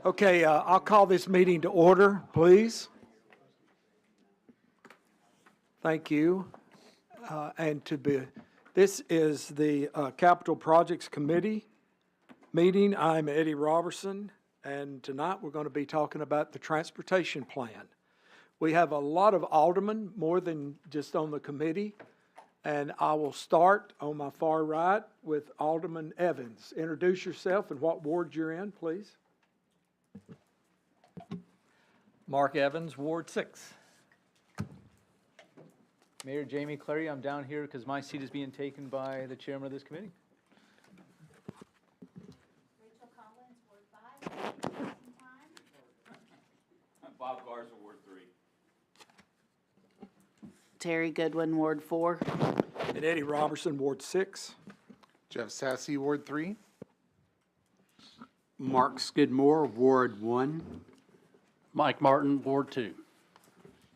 Okay, I'll call this meeting to order, please. Thank you. This is the Capital Projects Committee meeting. I'm Eddie Robertson, and tonight we're going to be talking about the transportation plan. We have a lot of aldermen, more than just on the committee, and I will start on my far right with Alderman Evans. Introduce yourself and what ward you're in, please. Mark Evans, Ward 6. Mayor Jamie Clary, I'm down here because my seat is being taken by the chairman of this committee. Rachel Collins, Ward 5. I'm Bob Garza, Ward 3. Terry Goodwin, Ward 4. And Eddie Robertson, Ward 6. Jeff Sassy, Ward 3. Mark Skidmore, Ward 1. Mike Martin, Ward 2.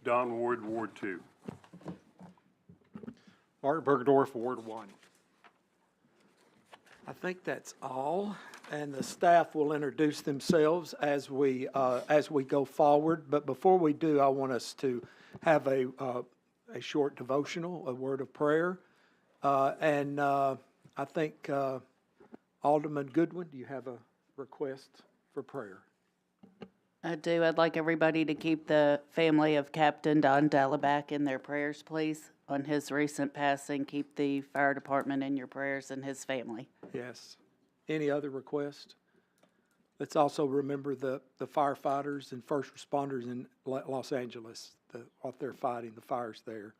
Don Ward, Ward 2. Mark Bergdorf, Ward 1. I think that's all, and the staff will introduce themselves as we go forward. But before we do, I want us to have a short devotional, a word of prayer, and I think Alderman Goodwin, do you have a request for prayer? I do. I'd like everybody to keep the family of Captain Don Dallaback in their prayers, please. On his recent passing, keep the fire department in your prayers and his family. Yes. Any other request? Let's also remember the firefighters and first responders in Los Angeles, what they're fighting, the fires there.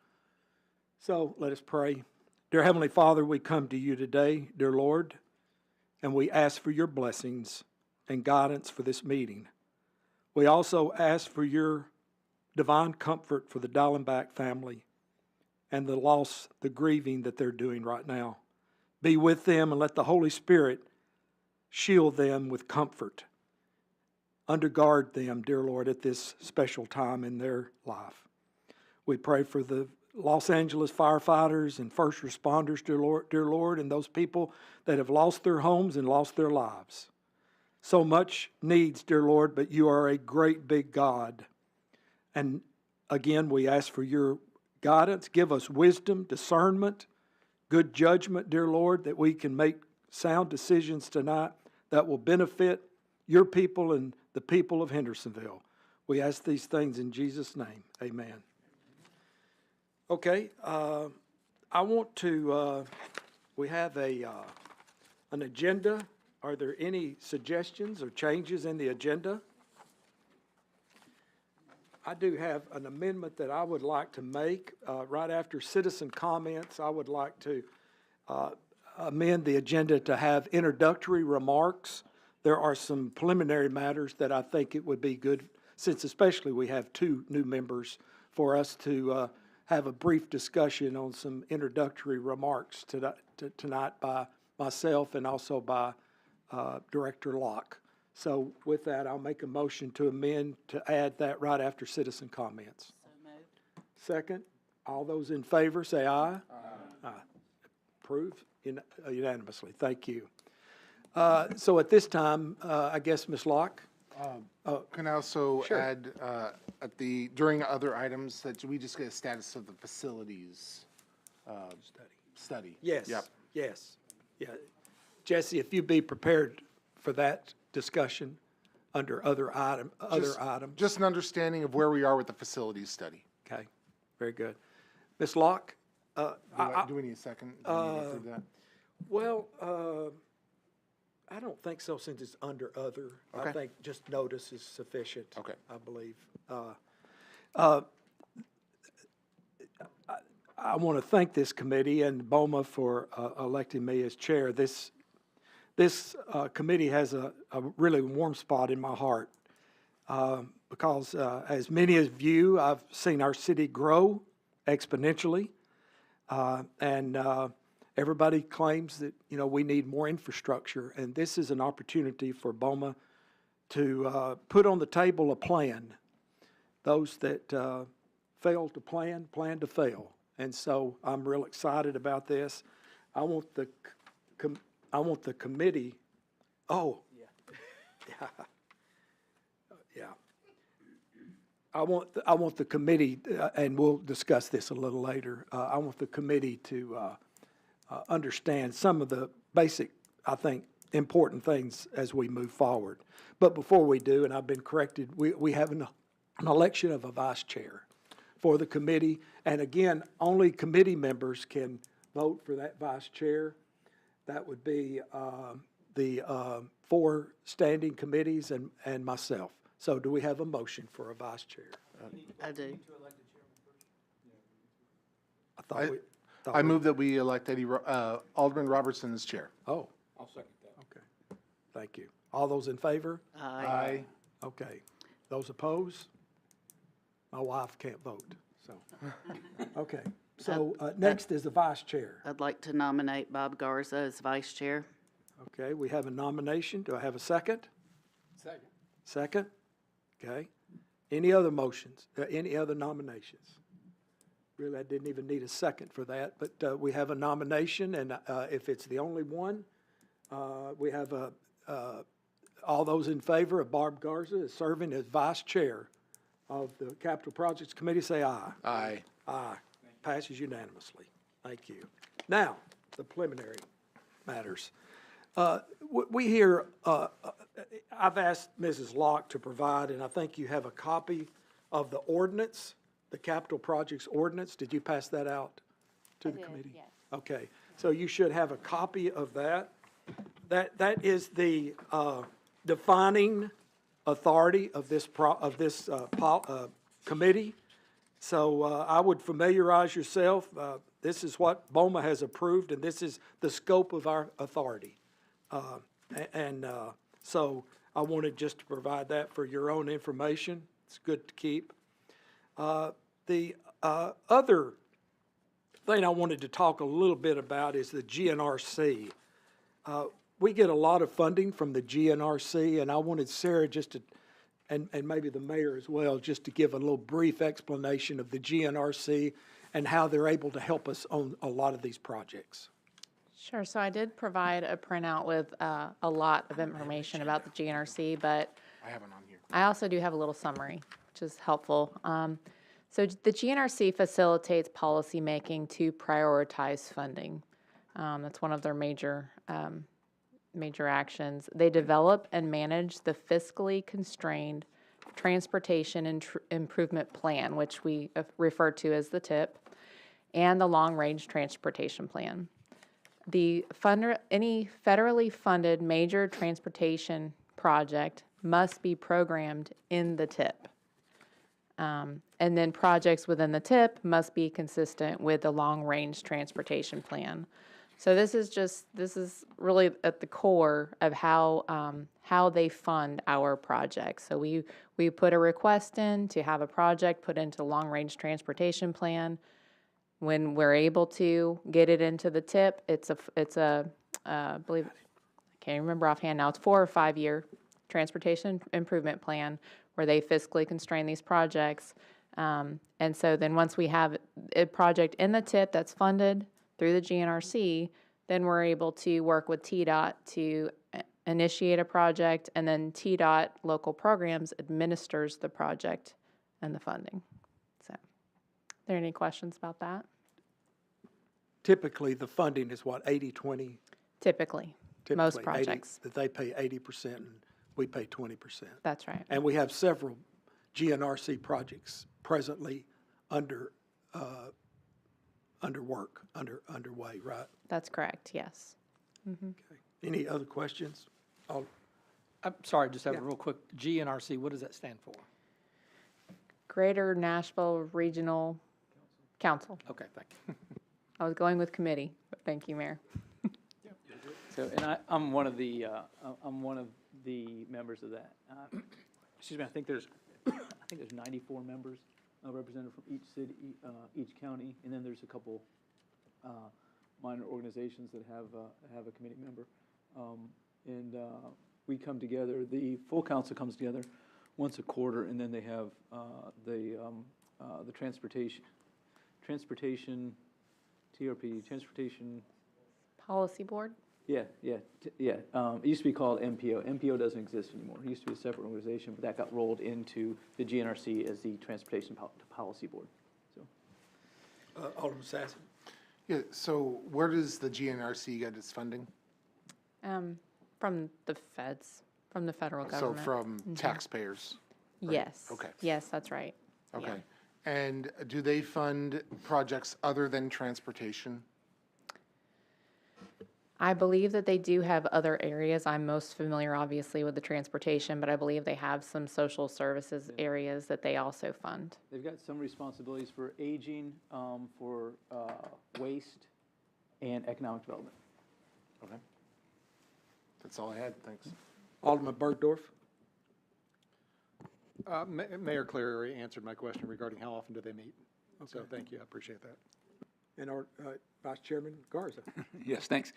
So let us pray. Dear Heavenly Father, we come to you today, dear Lord, and we ask for your blessings and guidance for this meeting. We also ask for your divine comfort for the Dallenbach family and the loss, the grieving that they're doing right now. Be with them and let the Holy Spirit shield them with comfort. Undergird them, dear Lord, at this special time in their life. We pray for the Los Angeles firefighters and first responders, dear Lord, and those people that have lost their homes and lost their lives. So much needs, dear Lord, but you are a great big God. And again, we ask for your guidance. Give us wisdom, discernment, good judgment, dear Lord, that we can make sound decisions tonight that will benefit your people and the people of Hendersonville. We ask these things in Jesus' name. Amen. Okay, I want to, we have an agenda. Are there any suggestions or changes in the agenda? I do have an amendment that I would like to make. Right after citizen comments, I would like to amend the agenda to have introductory remarks. There are some preliminary matters that I think it would be good, since especially we have two new members, for us to have a brief discussion on some introductory remarks tonight by myself and also by Director Locke. So with that, I'll make a motion to amend to add that right after citizen comments. So moved. Second, all those in favor say aye. Aye. Aye. Approved unanimously. Thank you. So at this time, I guess Ms. Locke? Can I also Sure. add, during other items, that we just get a status of the facilities study? Yes. Yep. Yes. Yeah. Jesse, if you'd be prepared for that discussion under other items. Just an understanding of where we are with the facilities study. Okay, very good. Ms. Locke? Do we need a second? Do we need to approve that? Well, I don't think so, since it's under other. Okay. I think just notice is sufficient. Okay. I believe. I want to thank this committee and BOMA for electing me as chair. This committee has a really warm spot in my heart because as many of you, I've seen our city grow exponentially, and everybody claims that, you know, we need more infrastructure, and this is an opportunity for BOMA to put on the table a plan. Those that fail to plan to fail. And so I'm real excited about this. I want the I want the committee, oh. Yeah. I want the committee, and we'll discuss this a little later. I want the committee to understand some of the basic, I think, important things as we move forward. But before we do, and I've been corrected, we have an election of a vice chair for the committee. And again, only committee members can vote for that vice chair. That would be the 4 standing committees and myself. So do we have a motion for a vice chair? I do. I move that we elect Alderman Robertson as chair. Oh. I'll second that. Okay. Thank you. All those in favor? Aye. Okay. Those opposed? My wife can't vote, so. Okay. So next is the vice chair. I'd like to nominate Bob Garza as vice chair. Okay, we have a nomination. Do I have a second? Second. Second? Okay. Any other motions? Any other nominations? Really, I didn't even need a second for that, but we have a nomination, and if it's the only one, we have all those in favor of Barb Garza as serving as vice chair of the Capital Projects Committee, say aye. Aye. Aye. Passes unanimously. Thank you. Now, the preliminary matters. We hear, I've asked Mrs. Locke to provide, and I think you have a copy of the ordinance, the Capital Projects Ordinance. Did you pass that out to the committee? Yes. Okay, so you should have a copy of that. That is the defining authority of this committee. So I would familiarize yourself. This is what BOMA has approved, and this is the scope of our authority. So I wanted just to provide that for your own information. It's good to keep. The other thing I wanted to talk a little bit about is the GNRC. We get a lot of funding from the GNRC, and I wanted Sarah just to, and maybe the mayor as well, just to give a little brief explanation of the GNRC and how they're able to help us on a lot of these projects. Sure. So I did provide a printout with a lot of information about the GNRC, but I have it on here. I also do have a little summary, which is helpful. So the GNRC facilitates policymaking to prioritize funding. That's one of their major actions. They develop and manage the fiscally constrained Transportation Improvement Plan, which we refer to as the TIP, and the Long Range Transportation Plan. Any federally funded major transportation project must be programmed in the TIP. And then projects within the TIP must be consistent with the Long Range Transportation Plan. So this is really at the core of how they fund our projects. So we put a request in to have a project put into the Long Range Transportation Plan. When we're able to get it into the TIP, it's a I believe, I can't remember offhand now, it's 4 or 5 year transportation improvement plan where they fiscally constrain these projects. And so then once we have a project in the TIP that's funded through the GNRC, then we're able to work with TDOT to initiate a project, and then TDOT local programs administers the project and the funding. So, are there any questions about that? Typically, the funding is what, 80-20? Typically, most 80 projects. that they pay 80% and we pay 20%. That's right. And we have several GNRC projects presently underway, right? That's correct, yes. Okay. Any other questions? I'm sorry, just have a real quick, GNRC, what does that stand for? Greater Nashville Regional Council. Okay, thank you. I was going with committee, but thank you, Mayor. So, and I'm one of the members of that. Excuse me, I think there's 94 members represented from each city, each county, and then there's a couple minor organizations that have a committee member. And we come together, the full council comes together once a quarter, and then they have the transportation TRP, Transportation Policy Board? Yeah, it used to be called MPO. MPO doesn't exist anymore. It used to be a separate organization, but that got rolled into the GNRC as the Transportation Policy Board, so. Alderman Sassen? Yeah, so where does the GNRC get its funding? From the feds, from the federal So government. from taxpayers? Yes. Okay. Yes, that's right. Yeah. Okay. And do they fund projects other than transportation? I believe that they do have other areas. I'm most familiar, obviously, with the transportation, but I believe they have some social services areas that they also fund. They've got some responsibilities for aging, for waste, and economic development. Okay. That's all I had, thanks. Alderman Bergdorf? Mayor Cleary answered my question regarding how often do they meet. So thank you, I appreciate that. And our Vice Chairman Garza? Yes, thanks.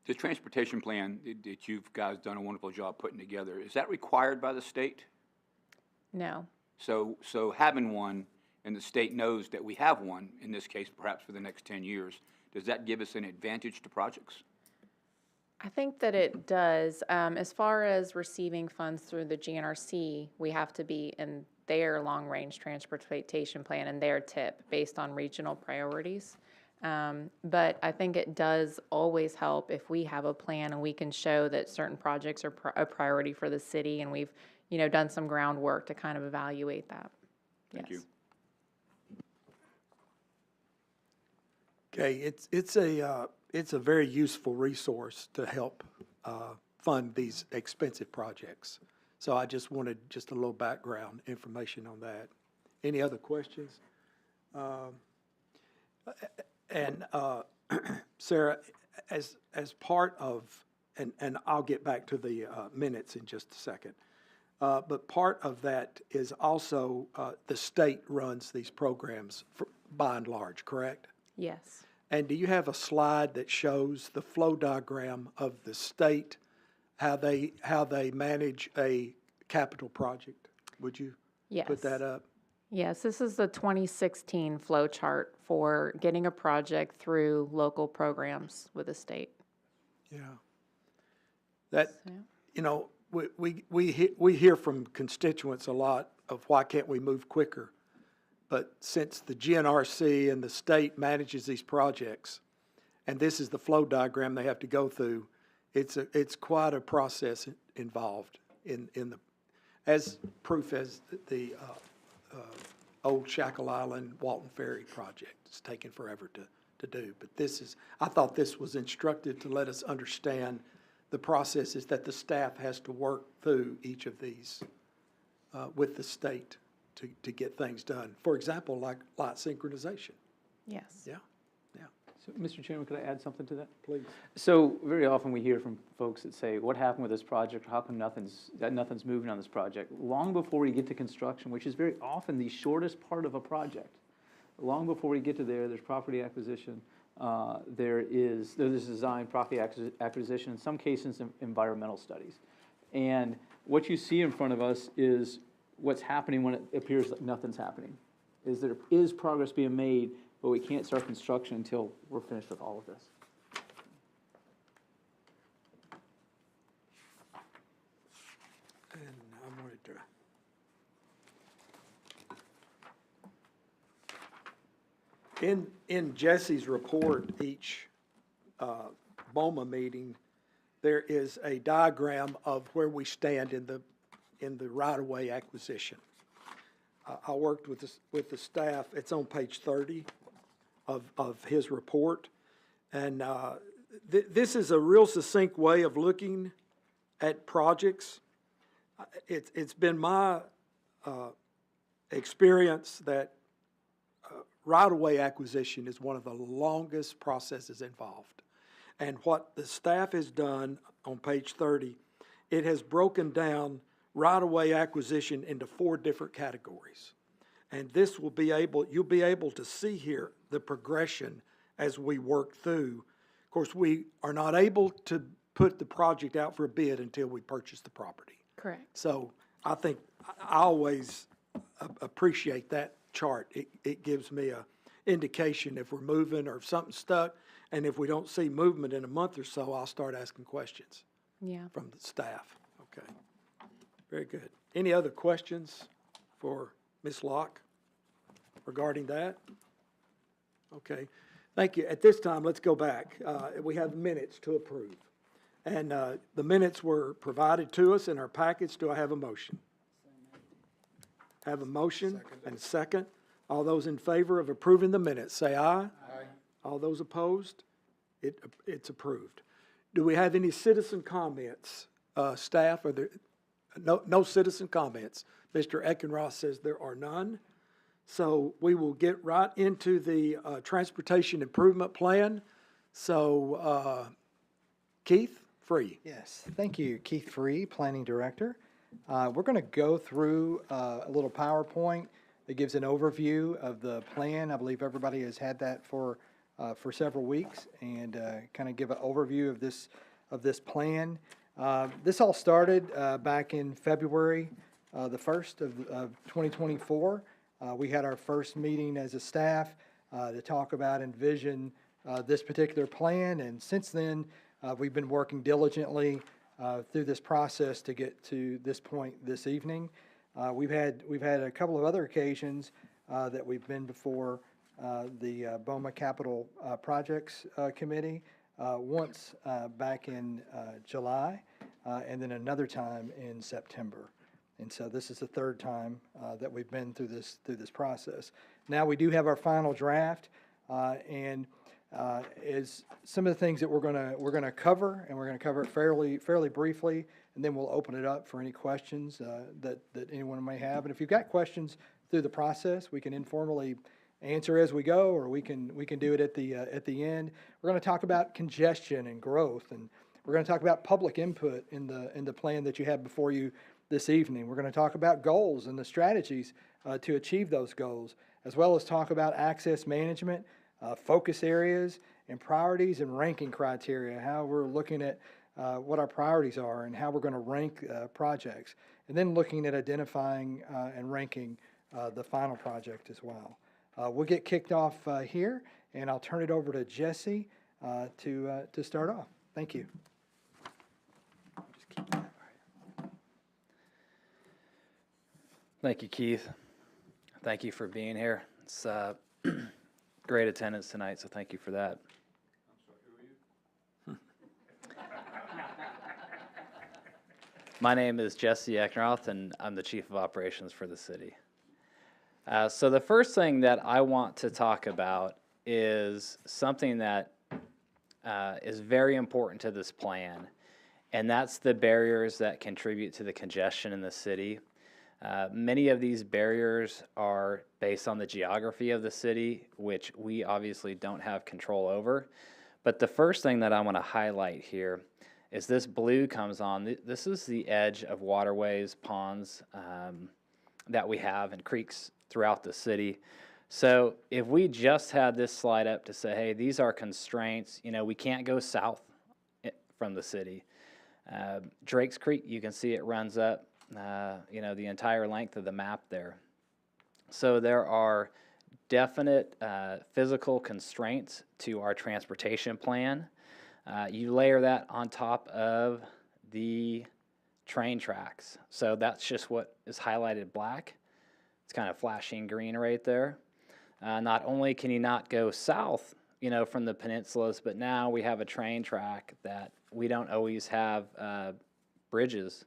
The transportation plan that you've guys done a wonderful job putting together, is that required by the state? No. So having one, and the state knows that we have one, in this case perhaps for the next 10 years, does that give us an advantage to projects? I think that it does. As far as receiving funds through the GNRC, we have to be in their long-range transportation plan and their TIP based on regional priorities. But I think it does always help if we have a plan and we can show that certain projects are a priority for the city, and we've, done some groundwork to kind of evaluate that. Thank you. Okay, it's a very useful resource to help fund these expensive projects. So I just wanted just a little background information on that. Any other questions? And Sarah, as part of, and I'll get back to the minutes in just a second, but part of that is also the state runs these programs by and large, correct? Yes. And do you have a slide that shows the flow diagram of the state, how they manage a capital project? Would you put that up? Yes, this is the 2016 flow chart for getting a project through local programs with the state. Yeah. That, we hear from constituents a lot of why can't we move quicker? But since the GNRC and the state manages these projects, and this is the flow diagram they have to go through, it's quite a process involved in the, as proof as the old Shackle Island Walton Ferry project. It's taken forever to do. But I thought this was instructive to let us understand the processes that the staff has to work through each of these with the state to get things done. For example, like light synchronization. Yes. Yeah. So, Mr. Chairman, could I add something to that? Please. So very often we hear from folks that say, what happened with this project? How come nothing's moving on this project? Long before we get to construction, which is very often the shortest part of a project, long before we get to there's property acquisition, there's design, property acquisition, in some cases environmental studies. And what you see in front of us is what's happening when it appears like nothing's happening. There is progress being made, but we can't start construction until we're finished with all of this. And I wanted to. In Jesse's report, each BOMA meeting, there is a diagram of where we stand in the right-of-way acquisition. I worked with the staff. It's on page 30 of his report, and this is a real succinct way of looking at projects. It's been my experience that right-of-way acquisition is one of the longest processes involved. And what the staff has done on page 30, it has broken down right-of-way acquisition into 4 different categories. And this will be you'll be able to see here the progression as we work through. Of course, we are not able to put the project out for a bid until we purchase the property. Correct. So I think I always appreciate that chart. It gives me a indication if we're moving or if something's stuck. And if we don't see movement in a month or so, I'll start asking questions Yeah. from the staff. Okay. Very good. Any other questions for Ms. Locke regarding that? Okay. Thank you. At this time, let's go back. We have minutes to approve. And the minutes were provided to us in our package. Do I have a motion? Have a motion and a second. All those in favor of approving the minutes, say aye. Aye. All those opposed? It's approved. Do we have any citizen comments? Staff, are there, no citizen comments. Mr. Eckenroth says there are none. So we will get right into the Transportation Improvement Plan. So Keith, Free. Yes, thank you, Keith Free, Planning Director. We're going to go through a little PowerPoint that gives an overview of the plan. I believe everybody has had that for several weeks, and kind of give an overview of this plan. This all started back in February the 1st of 2024. We had our first meeting as a staff to talk about and envision this particular plan, and since then we've been working diligently through this process to get to this point this evening. We've had a couple of other occasions that we've been before the BOMA Capital Projects Committee, once back in July, and then another time in September. And so this is the third time that we've been through this process. Now we do have our final draft, and is some of the things that we're gonna cover, and we're gonna cover it fairly briefly, and then we'll open it up for any questions that anyone may have. And if you've got questions through the process, we can informally answer as we go, or we can do it at the end. We're going to talk about congestion and growth, and we're going to talk about public input in the plan that you have before you this evening. We're going to talk about goals and the strategies to achieve those goals, as well as talk about access management, focus areas, and priorities and ranking criteria, how we're looking at what our priorities are and how we're going to rank projects, and then looking at identifying and ranking the final project as well. We'll get kicked off here, and I'll turn it over to Jesse to start off. Thank you. Just keep that right. Thank you, Keith. Thank you for being here. It's great attendance tonight, so thank you for that. My name is Jesse Eckroth, and I'm the Chief of Operations for the city. So the first thing that I want to talk about is something that is very important to this plan, and that's the barriers that contribute to the congestion in the city. Many of these barriers are based on the geography of the city, which we obviously don't have control over. But the first thing that I want to highlight here is this blue comes on. This is the edge of waterways, ponds that we have, and creeks throughout the city. So if we just had this slide up to say, hey, these are constraints, we can't go south from the city. Drake's Creek, you can see it runs up, the entire length of the map there. So there are definite physical constraints to our transportation plan. You layer that on top of the train tracks. So that's just what is highlighted black. It's kind of flashing green right there. Not only can you not go south, from the peninsulas, but now we have a train track that we don't always have bridges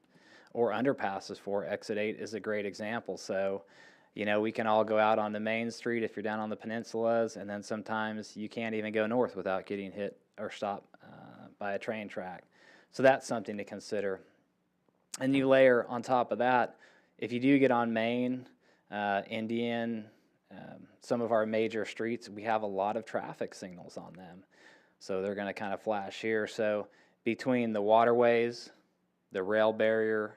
or underpasses for. Exit 8 is a great example. So, we can all go out on the main street if you're down on the peninsulas, and then sometimes you can't even go north without getting hit or stopped by a train track. So that's something to consider. And you layer on top of that, if you do get on Main, Indian, some of our major streets, we have a lot of traffic signals on them. So they're going to kind of flash here. So between the waterways, the rail barrier,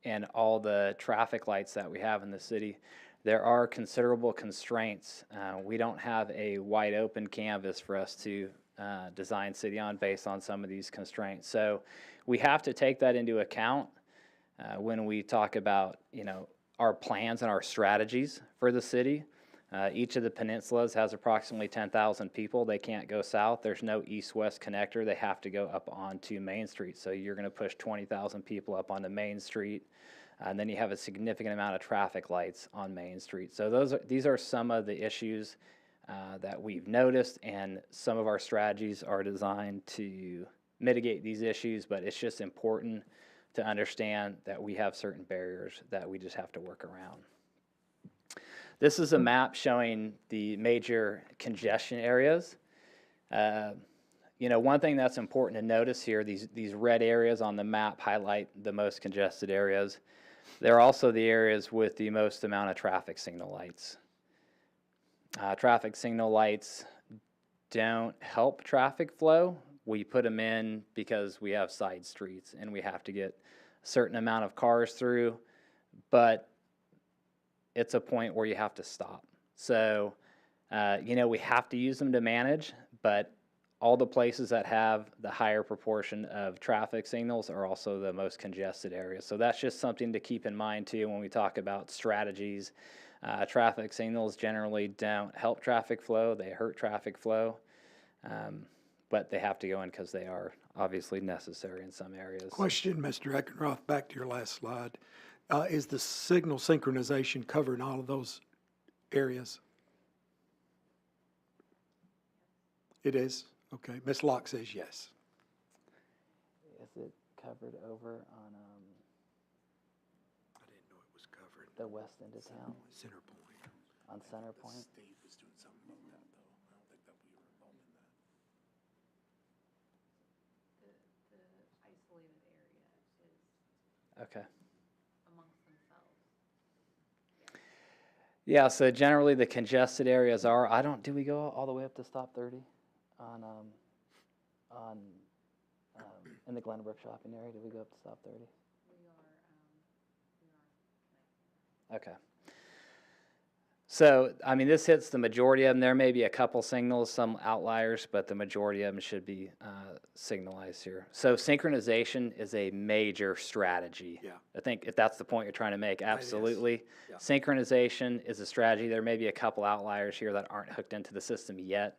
and all the traffic lights that we have in the city, there are considerable constraints. We don't have a wide open canvas for us to design city on based on some of these constraints. So we have to take that into account when we talk about, our plans and our strategies for the city. Each of the peninsulas has approximately 10,000 people. They can't go south. There's no east-west connector. They have to go up onto Main Street. So you're going to push 20,000 people up onto Main Street. And then you have a significant amount of traffic lights on Main Street. So these are some of the issues that we've noticed, and some of our strategies are designed to mitigate these issues, but it's just important to understand that we have certain barriers that we just have to work around. This is a map showing the major congestion areas. One thing that's important to notice here, these red areas on the map highlight the most congested areas. They're also the areas with the most amount of traffic signal lights. Traffic signal lights don't help traffic flow. We put them in because we have side streets and we have to get a certain amount of cars through, but it's a point where you have to stop. So, we have to use them to manage, but all the places that have the higher proportion of traffic signals are also the most congested areas. So that's just something to keep in mind too when we talk about strategies. Traffic signals generally don't help traffic flow, they hurt traffic flow, but they have to go in because they are obviously necessary in some areas. Question, Mr. Eckenroth, back to your last slide. Is the signal synchronization covering all of those areas? It is? Okay. Ms. Locke says yes. Is it covered over on I didn't know it was covered. the west end of town, Center Point. on Center Point? State was doing something about that, though. I don't think that we were involved in that. Okay. Yeah, so generally the congested areas are, do we go all the way up to stop 30 in the Glenbrook shopping area? Did we go up to stop 30? Okay. So, this hits the majority of them. There may be a couple signals, some outliers, but the majority of them should be signalized here. So synchronization is a major strategy. Yeah. I think if that's the point you're trying to make, absolutely. Yeah. Synchronization is a strategy. There may be a couple outliers here that aren't hooked into the system yet,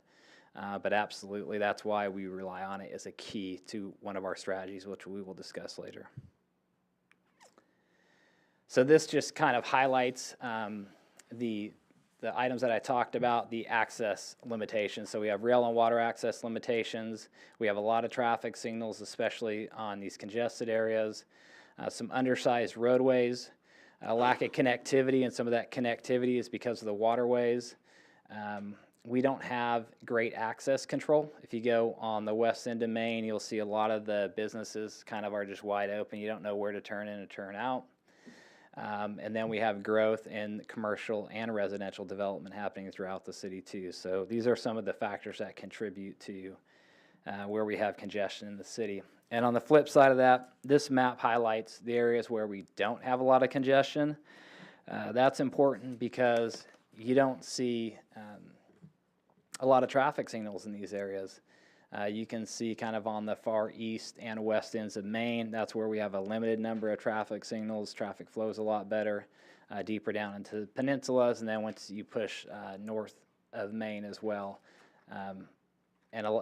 but absolutely, that's why we rely on it as a key to one of our strategies, which we will discuss later. So this just kind of highlights the items that I talked about, the access limitations. So we have rail and water access limitations. We have a lot of traffic signals, especially on these congested areas. Some undersized roadways, a lack of connectivity, and some of that connectivity is because of the waterways. We don't have great access control. If you go on the west end of Maine, you'll see a lot of the businesses kind of are just wide open. You don't know where to turn in and turn out. And then we have growth in commercial and residential development happening throughout the city too. So these are some of the factors that contribute to where we have congestion in the city. And on the flip side of that, this map highlights the areas where we don't have a lot of congestion. That's important because you don't see a lot of traffic signals in these areas. You can see kind of on the far east and west ends of Maine, that's where we have a limited number of traffic signals. Traffic flows a lot better, deeper down into the peninsulas, and then once you push north of Maine as well.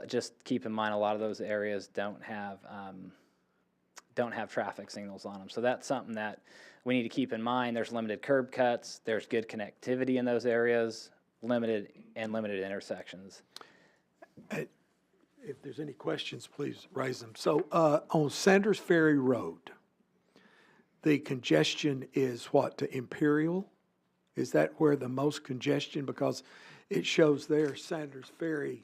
Just keep in mind, a lot of those areas don't have traffic signals on them. So that's something that we need to keep in mind. There's limited curb cuts, there's good connectivity in those areas, limited intersections. If there's any questions, please raise them. So on Sanders Ferry Road, the congestion is what, to Imperial? Is that where the most congestion? Because it shows there Sanders Ferry,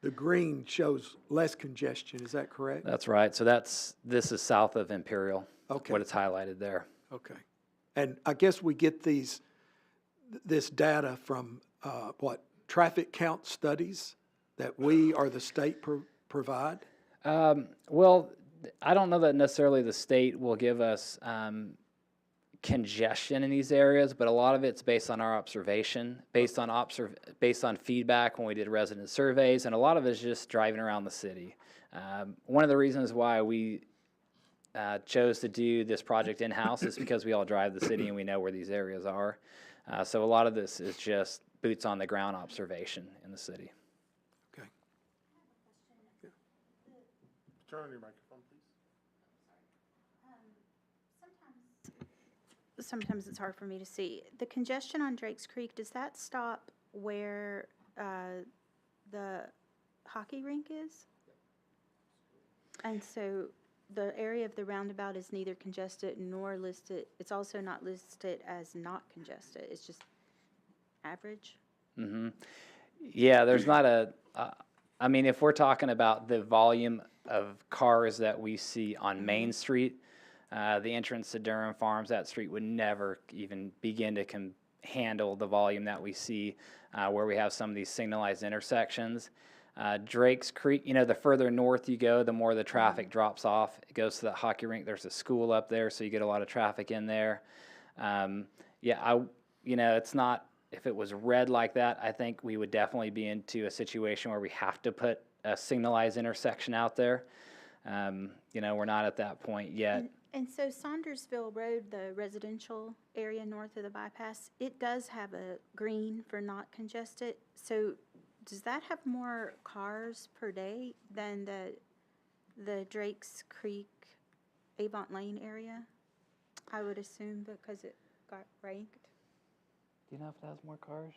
the green shows less congestion. Is that correct? That's right. So this is south of Imperial. Okay. What it's highlighted there. Okay. And I guess we get this data from traffic count studies that we or the state provide? Well, I don't know that necessarily the state will give us congestion in these areas, but a lot of it's based on our observation, based on feedback when we did resident surveys, and a lot of it is just driving around the city. One of the reasons why we chose to do this project in-house is because we all drive the city and we know where these areas are. So a lot of this is just boots on the ground observation in the city. Okay. Turn on your microphone, please. Sometimes it's hard for me to see. The congestion on Drakes Creek, does that stop where the hockey rink is? And so the area of the roundabout is neither congested nor listed, it's also not listed as not congested, it's just average? Mm-hmm. Yeah, there's not I mean, if we're talking about the volume of cars that we see on Main Street, the entrance to Durham Farms, that street would never even begin to handle the volume that we see where we have some of these signalized intersections. Drakes Creek, you know, the further north you go, the more the traffic drops off. It goes to the hockey rink. There's a school up there, so you get a lot of traffic in there. You know, it's not, if it was red like that, I think we would definitely be into a situation where we have to put a signalized intersection out there. You know, we're not at that point yet. And so Saundersville Road, the residential area north of the bypass, it does have a green for not congested. So does that have more cars per day than the Drakes Creek, Avon Lane area? I would assume because it got ranked. Do you know if it has more cars?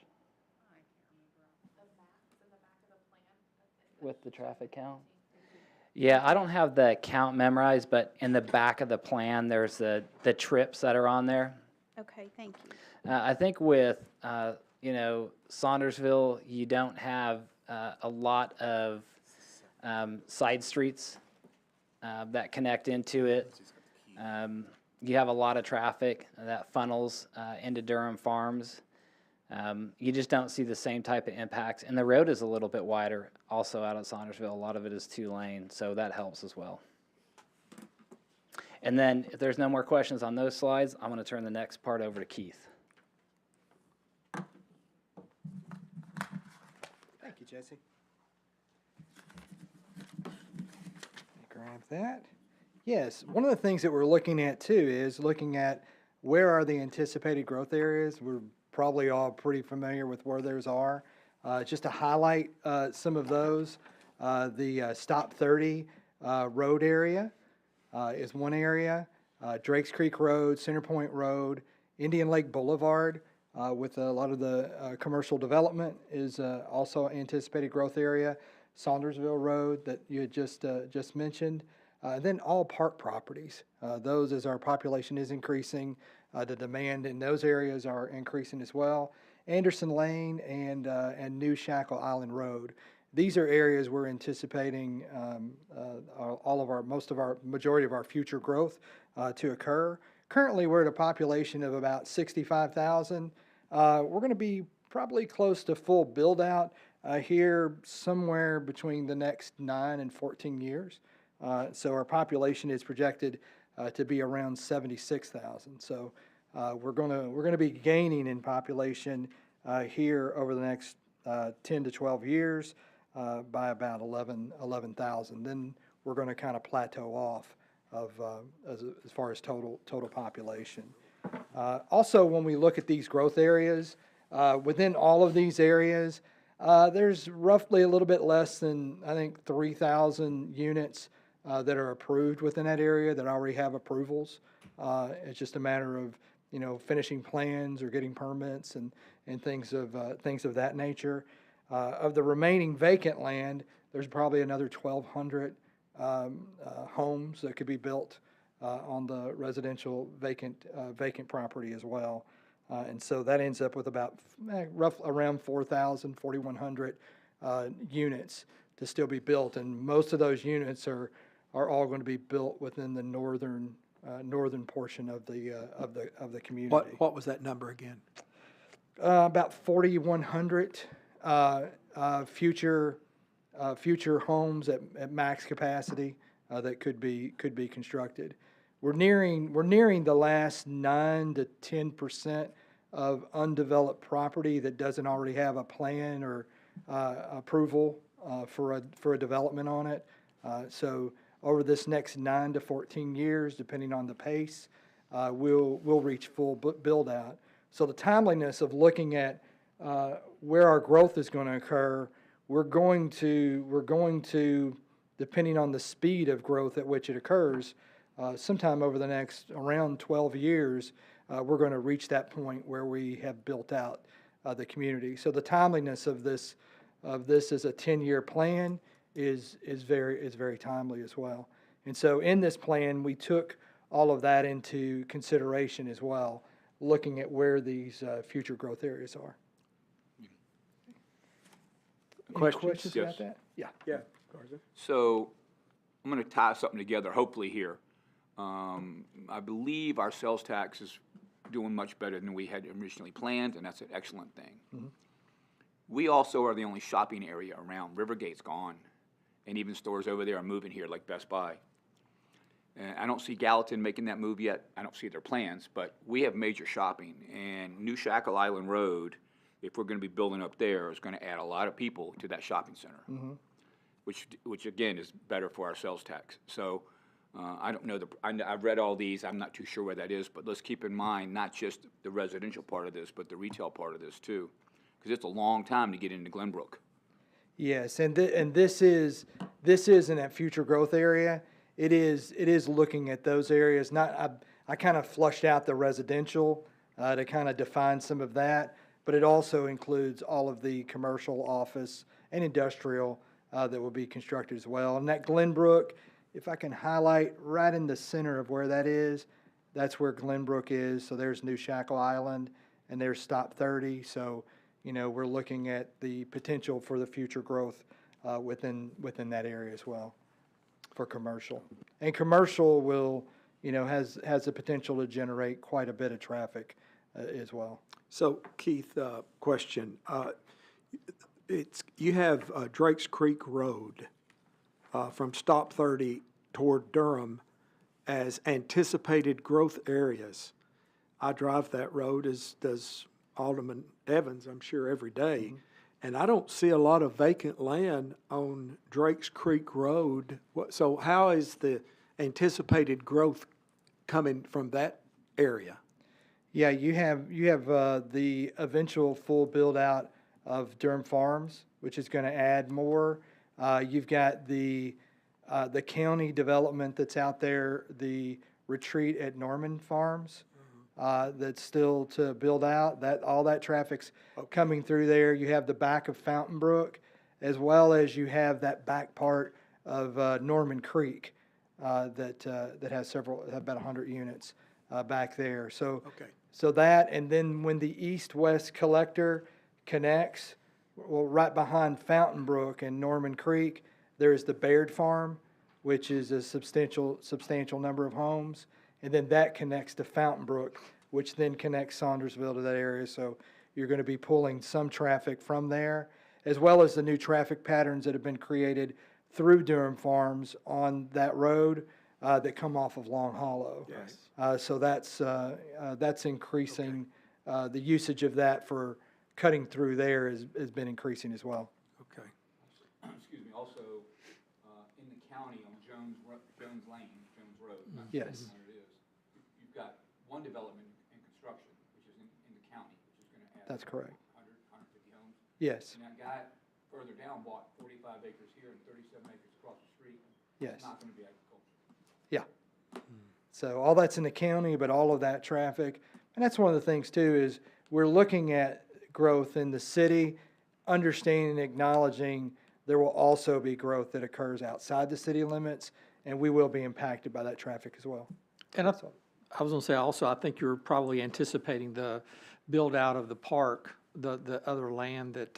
With the traffic count? Yeah, I don't have the count memorized, but in the back of the plan, there's the trips that are on there. Okay, thank you. I think with, you know, Saundersville, you don't have a lot of side streets that connect into it. You have a lot of traffic that funnels into Durham Farms. You just don't see the same type of impacts. And the road is a little bit wider also out at Saundersville. A lot of it is 2-lane, so that helps as well. And then if there's no more questions on those slides, I'm going to turn the next part over to Keith. Thank you, Jesse. Grab that. Yes, one of the things that we're looking at too is looking at where are the anticipated growth areas. We're probably all pretty familiar with where those are. Just to highlight some of those, the Stop 30 road area is one area. Drakes Creek Road, Centerpoint Road, Indian Lake Boulevard with a lot of the commercial development is also anticipated growth area. Saundersville Road that you had just mentioned. Then all park properties. Those, as our population is increasing, the demand in those areas are increasing as well. Anderson Lane and New Shackle Island Road. These are areas we're anticipating majority of our future growth to occur. Currently, we're at a population of about 65,000. We're going to be probably close to full build out here somewhere between the next 9 and 14 years. So our population is projected to be around 76,000. So we're going to be gaining in population here over the next 10 to 12 years by about 11,000. Then we're going to kind of plateau off of as far as total population. Also, when we look at these growth areas, within all of these areas, there's roughly a little bit less than, I think, 3,000 units that are approved within that area that already have approvals. It's just a matter of, you know, finishing plans or getting permits and things of that nature. Of the remaining vacant land, there's probably another 1,200 homes that could be built on the residential vacant property as well. And so that ends up with about around 4,000, 4,100 units to still be built. And most of those units are all going to be built within the northern portion of the community. What was that number again? About 4,100 future homes at max capacity that could be constructed. We're nearing the last 9 to 10% of undeveloped property that doesn't already have a plan or approval for a development on it. So over this next 9 to 14 years, depending on the pace, we'll reach full build out. So the timeliness of looking at where our growth is going to occur, we're going to, depending on the speed of growth at which it occurs, sometime over the next around 12 years, we're going to reach that point where we have built out the community. So the timeliness of this as a 10-year plan is very timely as well. And so in this plan, we took all of that into consideration as well, looking at where these future growth areas are. Any questions about Yes. that? Yeah. Yeah, Garza? So I'm going to tie something together, hopefully here. I believe our sales tax is doing much better than we had originally planned, and that's an excellent thing. We also are the only shopping area around. Rivergate's gone, and even stores over there are moving here, like Best Buy. And I don't see Gallatin making that move yet. I don't see their plans, but we have major shopping. And New Shackle Island Road, if we're going to be building up there, is going to add a lot of people to that shopping center, which again is better for our sales tax. So I don't know, I've read all these. I'm not too sure where that is, but let's keep in mind not just the residential part of this, but the retail part of this too, because it's a long time to get into Glenbrook. Yes, and this is in that future growth area. It is looking at those areas. I kind of flushed out the residential to kind of define some of that, but it also includes all of the commercial, office, and industrial that will be constructed as well. And that Glenbrook, if I can highlight right in the center of where that is, that's where Glenbrook is. So there's New Shackle Island, and there's Stop 30. So, we're looking at the potential for the future growth within that area as well for commercial. And commercial will, has the potential to generate quite a bit of traffic as well. So Keith, question. You have Drakes Creek Road from Stop 30 toward Durham as anticipated growth areas. I drive that road, as does Alderman Evans, I'm sure, every day. And I don't see a lot of vacant land on Drakes Creek Road. So how is the anticipated growth coming from that area? Yeah, you have the eventual full build out of Durham Farms, which is going to add more. You've got the county development that's out there, the retreat at Norman Farms. That's still to build out. All that traffic's coming through there. You have the back of Fountain Brook, as well as you have that back part of Norman Creek that has about 100 units back there. So that, and then when the east-west collector connects, well, right behind Fountain Brook and Norman Creek, there is the Baird Farm, which is a substantial number of homes. And then that connects to Fountain Brook, which then connects Saundersville to that area. So you're going to be pulling some traffic from there, as well as the new traffic patterns that have been created through Durham Farms on that road that come off of Long Hollow. Yes. So that's increasing. The usage of that for cutting through there has been increasing as well. Okay. Excuse me, also, in the county on Jones Lane, Jones Road. Yes. You've got one development in construction, which is in the county, which is going to add. That's correct. 150 homes. Yes. And that guy further down bought 45 acres here and 37 acres across the street. Yes. It's not going to be agriculture. Yeah. So all that's in the county, but all of that traffic, and that's one of the things too, is we're looking at growth in the city, understanding and acknowledging there will also be growth that occurs outside the city limits, and we will be impacted by that traffic as well. And I was going to say also, I think you're probably anticipating the build out of the park, the other land that,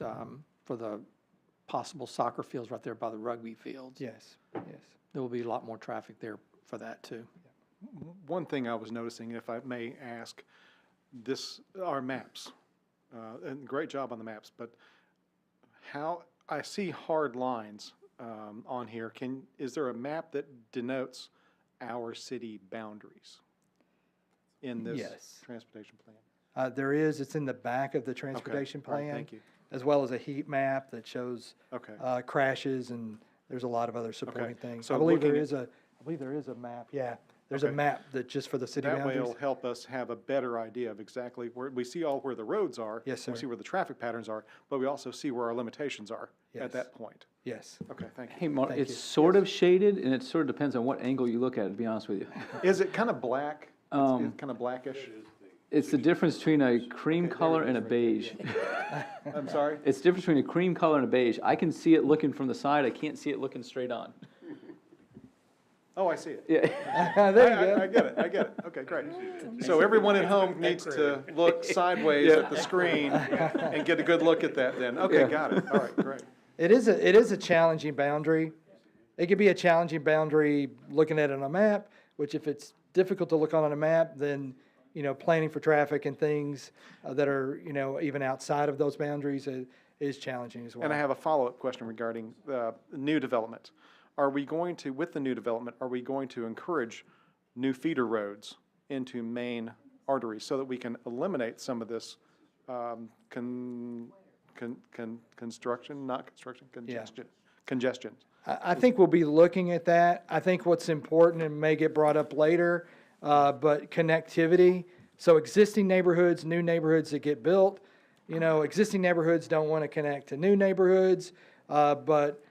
for the possible soccer fields right there by the rugby fields. Yes, yes. There will be a lot more traffic there for that too. One thing I was noticing, if I may ask, our maps, and great job on the maps, but how, I see hard lines on here. Is there a map that denotes our city boundaries in this Yes. transportation plan? There is, it's in the back of the transportation All right, plan. thank you. As well as a heat map that shows Okay. crashes, and there's a lot of other supporting Okay. things. So I believe there looking is a map, yeah. There's a Okay. map that just for the city That way boundaries. it'll help us have a better idea of exactly where, we see all where the roads are. Yes, We sir. see where the traffic patterns are, but we also see where our limitations are Yes. at that point. Yes. Okay, thank you. Hey, Mark, Thank it's you. sort of shaded, and it sort of depends on what angle you look at it, to be honest with you. Is it kind of black? It's kind of blackish? It's the difference between a cream color and a beige. I'm sorry? It's the difference between a cream color and a beige. I can see it looking from the side, I can't see it looking straight on. Oh, I see it. Yeah. There you go. I get it, I get it. Okay, great. So everyone at home needs to look sideways at the screen and get a good look at that then. Okay, Yeah. got it. All right, great. It is a challenging boundary. It could be a challenging boundary looking at it on a map, which if it's difficult to look on a map, then, planning for traffic and things that are, even outside of those boundaries is challenging as well. And I have a follow-up question regarding new development. Are we going to, with the new development, are we going to encourage new feeder roads into main arteries so that we can eliminate some of this congestion? I think we'll be looking at that. I think what's important and may get brought up later, but connectivity. So existing neighborhoods, new neighborhoods that get built, existing neighborhoods don't want to connect to new neighborhoods, but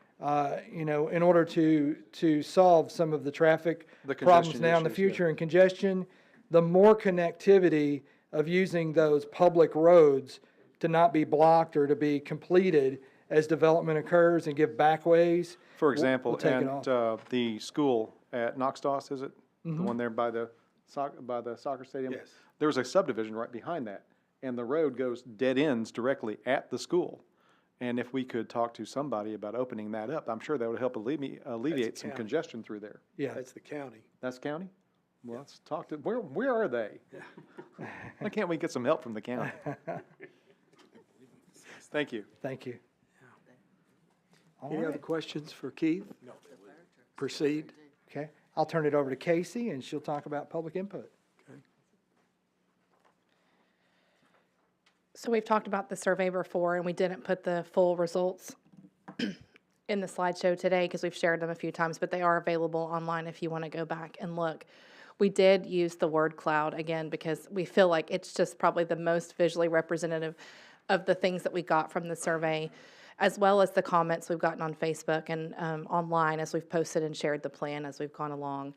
in order to solve some of the traffic The problems congestion now in the issues, yeah. future and congestion, the more connectivity of using those public roads to not be blocked or to be completed as development occurs and give backways. For example, we'll take it off. the school at Knoxdoss, is it? The one there by the soccer stadium? Yes. There was a subdivision right behind that, and the road goes dead ends directly at the school. And if we could talk to somebody about opening that up, I'm sure that would help alleviate some county. congestion through there. Yeah. That's the county. That's county? Well, let's talk to, where are they? Why can't we get some help from the county? Thank you. Thank you. All Any other right. questions for Keith? No. Proceed. Okay, I'll turn it over to Casey, and she'll talk about public input. So we've talked about the survey before, and we didn't put the full results in the slideshow today because we've shared them a few times, but they are available online if you want to go back and look. We did use the word cloud again because we feel like it's just probably the most visually representative of the things that we got from the survey, as well as the comments we've gotten on Facebook and online as we've posted and shared the plan as we've gone along.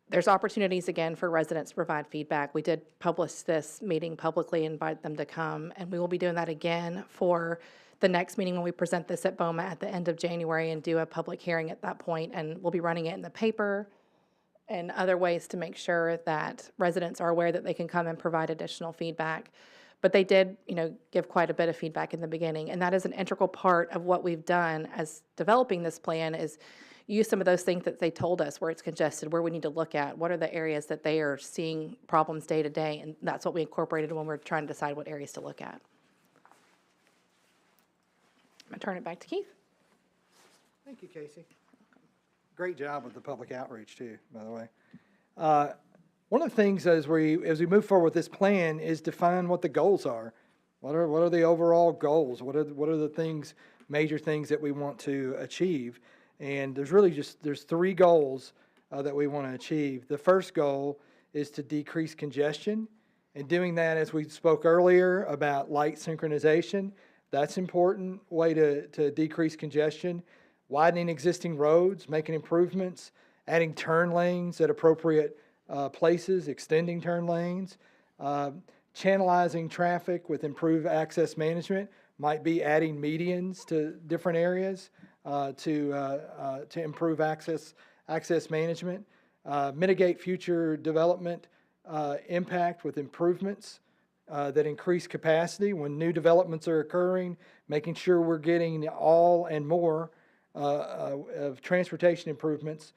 There's opportunities again for residents to provide feedback. We did publish this meeting publicly, invite them to come, and we will be doing that again for the next meeting when we present this at BOMA at the end of January and do a public hearing at that point, and we'll be running it in the paper and other ways to make sure that residents are aware that they can come and provide additional feedback. But they did, give quite a bit of feedback in the beginning, and that is an integral part of what we've done as developing this plan is use some of those things that they told us where it's congested, where we need to look at, what are the areas that they are seeing problems day to day, and that's what we incorporated when we're trying to decide what areas to look at. I'm going to turn it back to Keith. Thank you, Casey. Great job with the public outreach too, by the way. One of the things as we move forward with this plan is define what the goals are. What are the overall goals? What are the major things that we want to achieve? And there's three goals that we want to achieve. The first goal is to decrease congestion. And doing that, as we spoke earlier about light synchronization, that's an important way to decrease congestion. Widening existing roads, making improvements, adding turn lanes at appropriate places, extending turn lanes, channelizing traffic with improved access management, might be adding medians to different areas to improve access management, mitigate future development impact with improvements that increase capacity when new developments are occurring, making sure we're getting all and more of transportation improvements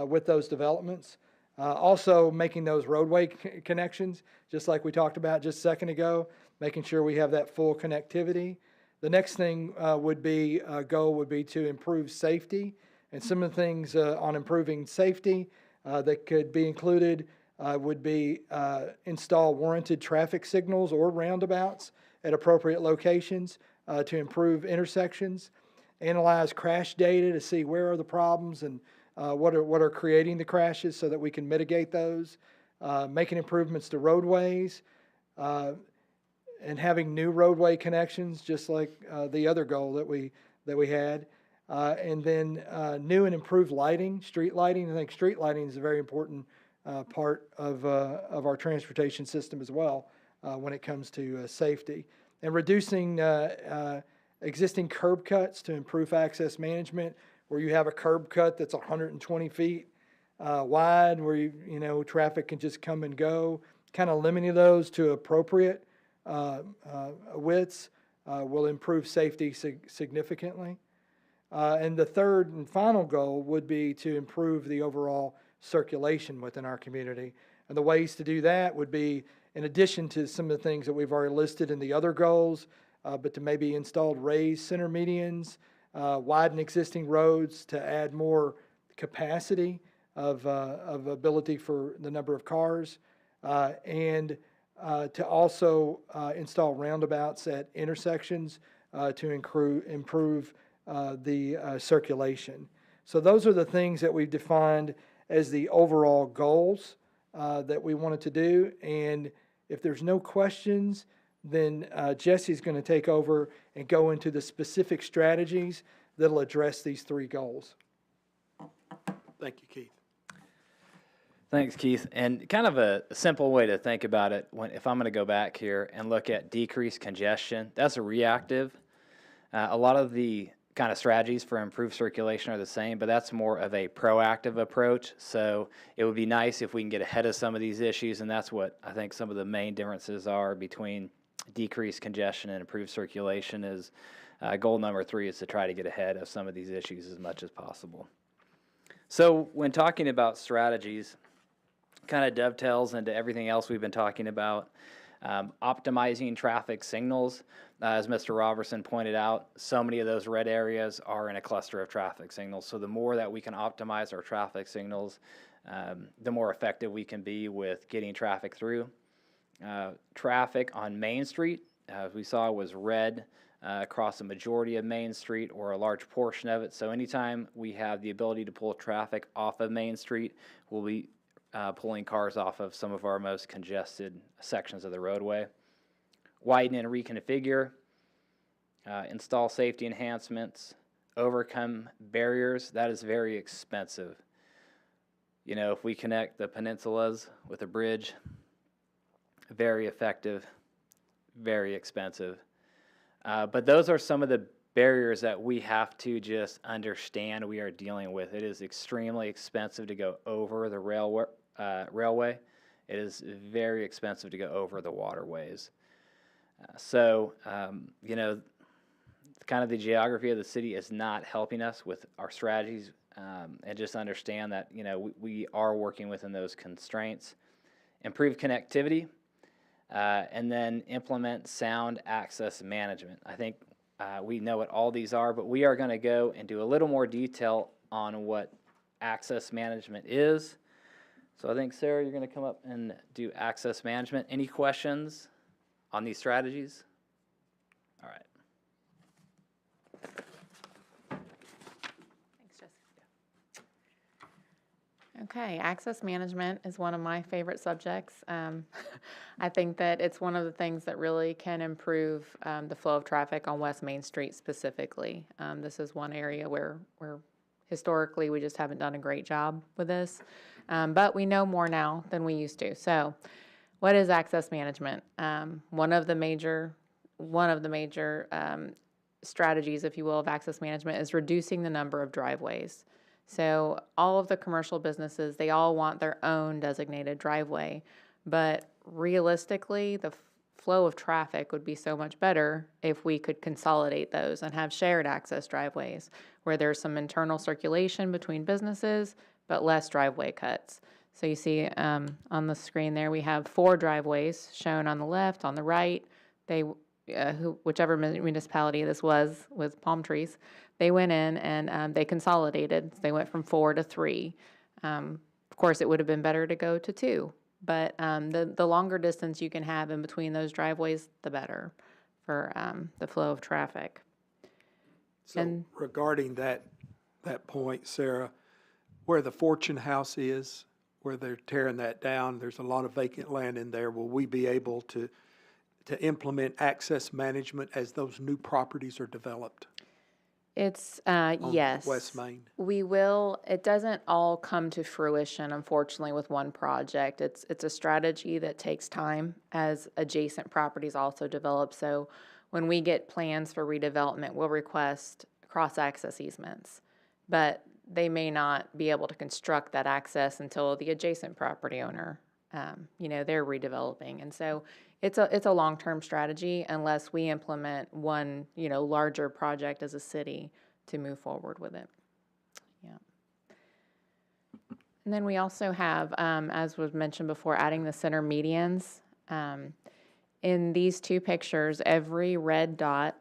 with those developments. Also making those roadway connections, just like we talked about just a second ago, making sure we have that full connectivity. The next thing would be to improve safety, and some of the things on improving safety that could be included would be install warranted traffic signals or roundabouts at appropriate locations to improve intersections, analyze crash data to see where are the problems and what are creating the crashes so that we can mitigate those, making improvements to roadways, and having new roadway connections, just like the other goal that we had, and then new and improved lighting, street lighting. I think street lighting is a very important part of our transportation system as well when it comes to safety, and reducing existing curb cuts to improve access management, where you have a curb cut that's 120 feet wide, where you know traffic can just come and go. Kind of limiting those to appropriate widths will improve safety significantly. And the third and final goal would be to improve the overall circulation within our community. And the ways to do that would be, in addition to some of the things that we've already listed in the other goals, but to maybe install raised center medians, widen existing roads to add more capacity of ability for the number of cars, and to also install roundabouts at intersections to improve the circulation. So those are the things that we've defined as the overall goals that we wanted to do. And if there's no questions, then Jesse's going to take over and go into the specific strategies that'll address these three goals. Thank you, Keith. Thanks, Keith. And kind of a simple way to think about it, if I'm going to go back here and look at decreased congestion, that's a reactive. A lot of the kind of strategies for improved circulation are the same, but that's more of a proactive approach. So it would be nice if we can get ahead of some of these issues, and that's what I think some of the main differences are between decreased congestion and improved circulation. Is goal number 3 is to try to get ahead of some of these issues as much as possible. So when talking about strategies, kind of dovetails into everything else we've been talking about. Optimizing traffic signals, as Mr. Robertson pointed out, so many of those red areas are in a cluster of traffic signals. So the more that we can optimize our traffic signals, the more effective we can be with getting traffic through. Traffic on Main Street, as we saw, was red across the majority of Main Street, or a large portion of it. So anytime we have the ability to pull traffic off of Main Street, we'll be pulling cars off of some of our most congested sections of the roadway. Widen and reconfigure, install safety enhancements, overcome barriers. That is very expensive. You know, if we connect the peninsulas with a bridge, very effective, very expensive. But those are some of the barriers that we have to just understand we are dealing with. It is extremely expensive to go over the railway. It is very expensive to go over the waterways. You know, kind of the geography of the city is not helping us with our strategies, and just understand that, you know, we are working within those constraints. Improve connectivity, and then implement sound access management. I think we know what all these are, but we are going to go and do a little more detail on what access management is. So I think, Sarah, you're going to come up and do access management. Any questions on these strategies? All right. Thanks, Jessica. Okay, access management is one of my favorite subjects. I think that it's one of the things that really can improve the flow of traffic on West Main Street specifically. This is one area where historically we just haven't done a great job with this, but we know more now than we used to. So what is access management? One of the major strategies, if you will, of access management is reducing the number of driveways. So all of the commercial businesses, they all want their own designated driveway, but realistically, the flow of traffic would be so much better if we could consolidate those and have shared access driveways where there's some internal circulation between businesses, but less driveway cuts. So you see on the screen there, we have 4 driveways shown on the left, on the right. They, whichever municipality this was with palm trees, they went in and they consolidated. They went from 4 to 3. Of course, it would have been better to go to 2, but the longer distance you can have in between those driveways, the better for the flow of traffic. So regarding that point, Sarah, where the Fortune House is, where they're tearing that down, there's a lot of vacant land in there. Will we be able to implement access management as those new properties are developed? It's, on yes. West Main? We will, it doesn't all come to fruition, unfortunately, with one project. It's a strategy that takes time as adjacent properties also develop. So when we get plans for redevelopment, we'll request cross-access easements. But they may not be able to construct that access until the adjacent property owner, they're redeveloping. And so it's a long-term strategy unless we implement one, larger project as a city to move forward with it. Yeah. And then we also have, as was mentioned before, adding the center medians. In these two pictures, every red dot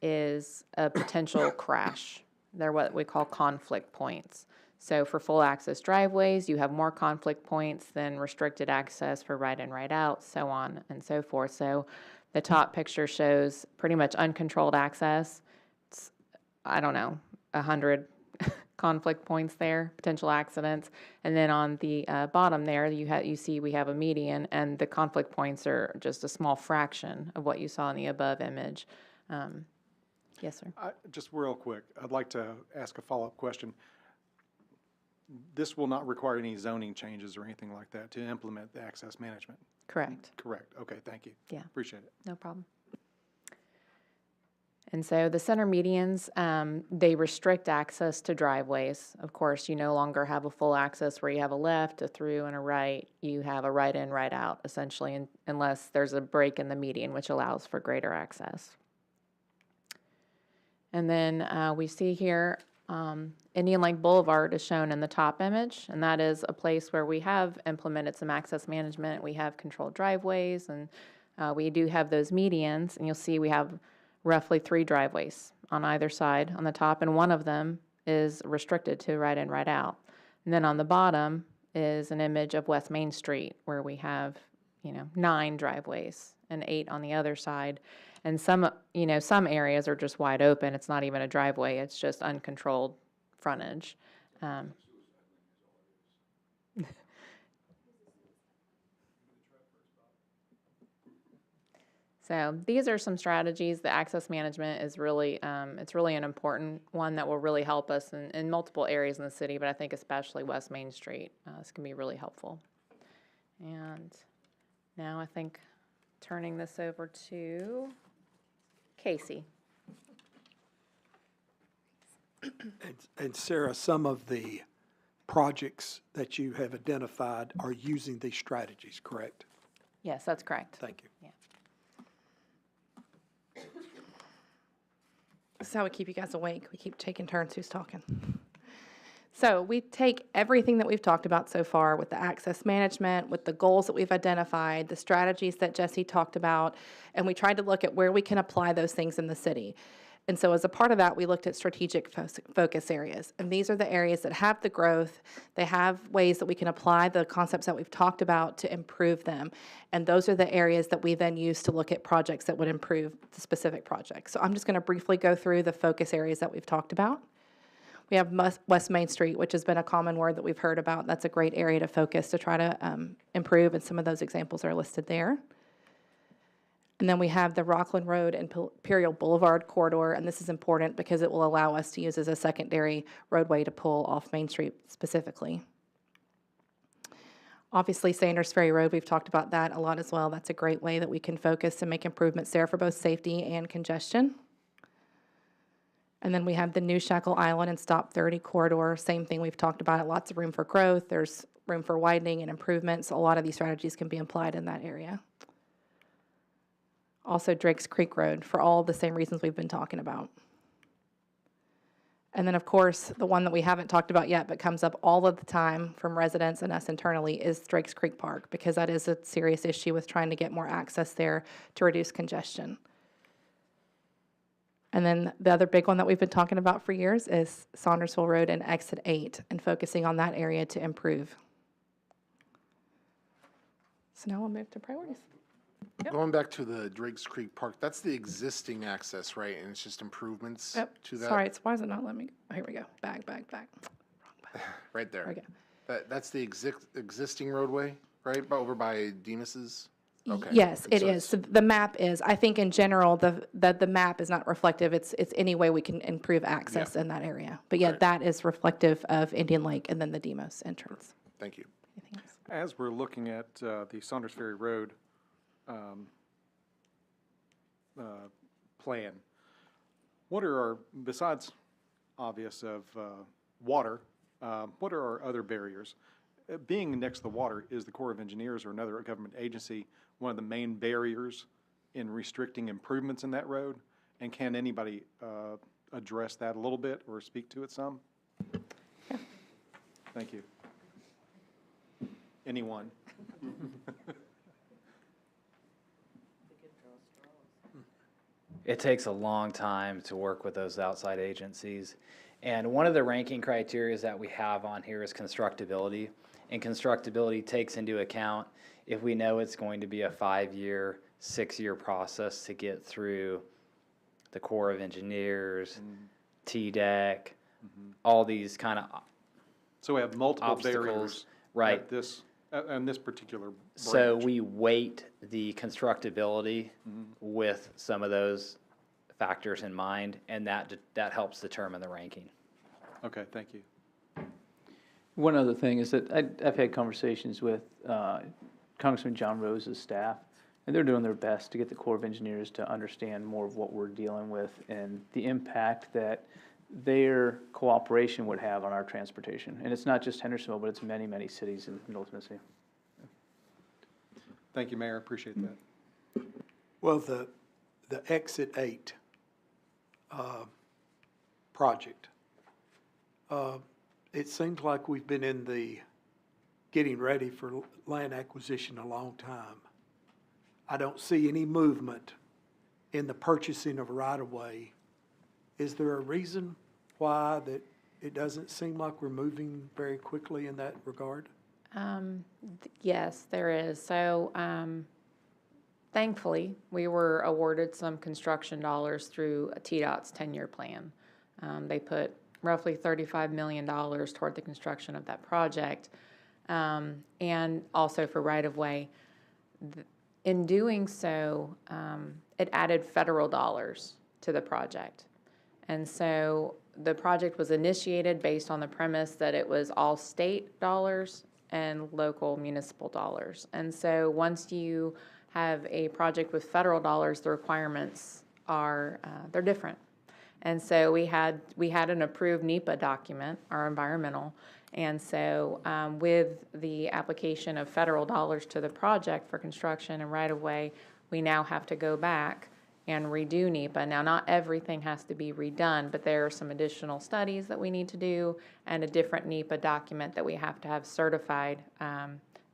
is a potential crash. They're what we call conflict points. So for full access driveways, you have more conflict points than restricted access for right in, right out, so on and so forth. So the top picture shows pretty much uncontrolled access. It's, 100 conflict points there, potential accidents. And then on the bottom there, you see we have a median, and the conflict points are just a small fraction of what you saw in the above image. Yes, sir. Just real quick, I'd like to ask a follow-up question. This will not require any zoning changes or anything like that to implement the access management? Correct. Correct. Okay, thank you. Yeah. Appreciate it. No problem. And so the center medians, they restrict access to driveways. Of course, you no longer have a full access where you have a left, a through, and a right. You have a right in, right out, essentially, unless there's a break in the median, which allows for greater access. And then we see here Indian Lake Boulevard is shown in the top image, and that is a place where we have implemented some access management. We have controlled driveways, and we do have those medians, and you'll see we have roughly 3 driveways on either side on the top, and one of them is restricted to right in, right out. And then on the bottom is an image of West Main Street, where we have, 9 driveways and 8 on the other side. And some areas are just wide open. It's not even a driveway. It's just uncontrolled frontage. So these are some strategies. The access management is really, it's really an important one that will really help us in multiple areas in the city, but I think especially West Main Street. This can be really helpful. And now I think turning this over to Casey. And Sarah, some of the projects that you have identified are using these strategies, correct? Yes, that's correct. Thank you. Yeah. This is how we keep you guys awake. We keep taking turns who's talking. So we take everything that we've talked about so far with the access management, with the goals that we've identified, the strategies that Jesse talked about, and we tried to look at where we can apply those things in the city. And so as a part of that, we looked at strategic focus areas. And these are the areas that have the growth. They have ways that we can apply the concepts that we've talked about to improve them. And those are the areas that we then use to look at projects that would improve the specific projects. So I'm just going to briefly go through the focus areas that we've talked about. We have West Main Street, which has been a common word that we've heard about. That's a great area to focus to try to improve, and some of those examples are listed there. And then we have the Rockland Road and Imperial Boulevard corridor, and this is important because it will allow us to use as a secondary roadway to pull off Main Street specifically. Obviously, Sanders Ferry Road, we've talked about that a lot as well. That's a great way that we can focus and make improvements there for both safety and congestion. And then we have the New Shackle Island and Stop 30 corridor. Same thing, we've talked about it. Lots of room for growth. There's room for widening and improvements. A lot of these strategies can be applied in that area. Also Drake's Creek Road for all the same reasons we've been talking about. And then, of course, the one that we haven't talked about yet but comes up all of the time from residents and us internally is Drake's Creek Park, because that is a serious issue with trying to get more access there to reduce congestion. And then the other big one that we've been talking about for years is Saundersville Road and Exit 8, and focusing on that area to improve. So now we'll move to priorities. Yep. Going back to the Drake's Creek Park, that's the existing access, right? And it's just improvements to that? Sorry, why is it not letting me? Oh, here we go. Back. Wrong button. Right there. Okay. That's the existing roadway, right? Over by Demas's? Okay. Yes, it So is. So the map is, I think in general, the map is not reflective. It's any way we can improve access in that area. But yeah, Okay. that is reflective of Indian Lake and then the Demos entrance. Thank you. Anything else? As we're looking at the Saunders Ferry Road plan, what are our, besides obvious of water, what are our other barriers? Being next to the water, is the Corps of Engineers or another government agency one of the main barriers in restricting improvements in that road? And can anybody address that a little bit or speak to it some? Yeah. Thank you. Anyone? It takes a long time to work with those outside agencies. And one of the ranking criteria that we have on here is constructability. And constructability takes into account if we know it's going to be a 5-year, 6-year process to get through the Corps of Engineers, TDEC, all these kind of So we have multiple obstacles, barriers right? at this, and this particular branch. So we weight the constructability with some of those factors in mind, and that helps determine the ranking. Okay, thank you. One other thing is that I've had conversations with Congressman John Rose's staff, and they're doing their best to get the Corps of Engineers to understand more of what we're dealing with and the impact that their cooperation would have on our transportation. And it's not just Hendersonville, but it's many, many cities in North Mississippi. Thank you, Mayor, appreciate that. Well, the Exit 8 project, it seems like we've been in the getting ready for land acquisition a long time. I don't see any movement in the purchasing of a right-of-way. Is there a reason why that it doesn't seem like we're moving very quickly in that regard? Yes, there is. So, thankfully, we were awarded some construction dollars through TDOT's 10-year plan. They put roughly $35 million toward the construction of that project, and also for right-of-way. In doing so, it added federal dollars to the project. And so the project was initiated based on the premise that it was all state dollars and local municipal dollars. And so once you have a project with federal dollars, the requirements are, they're different. And so we had an approved NEPA document, our environmental, and so with the application of federal dollars to the project for construction and right-of-way, we now have to go back and redo NEPA. Now, not everything has to be redone, but there are some additional studies that we need to do and a different NEPA document that we have to have certified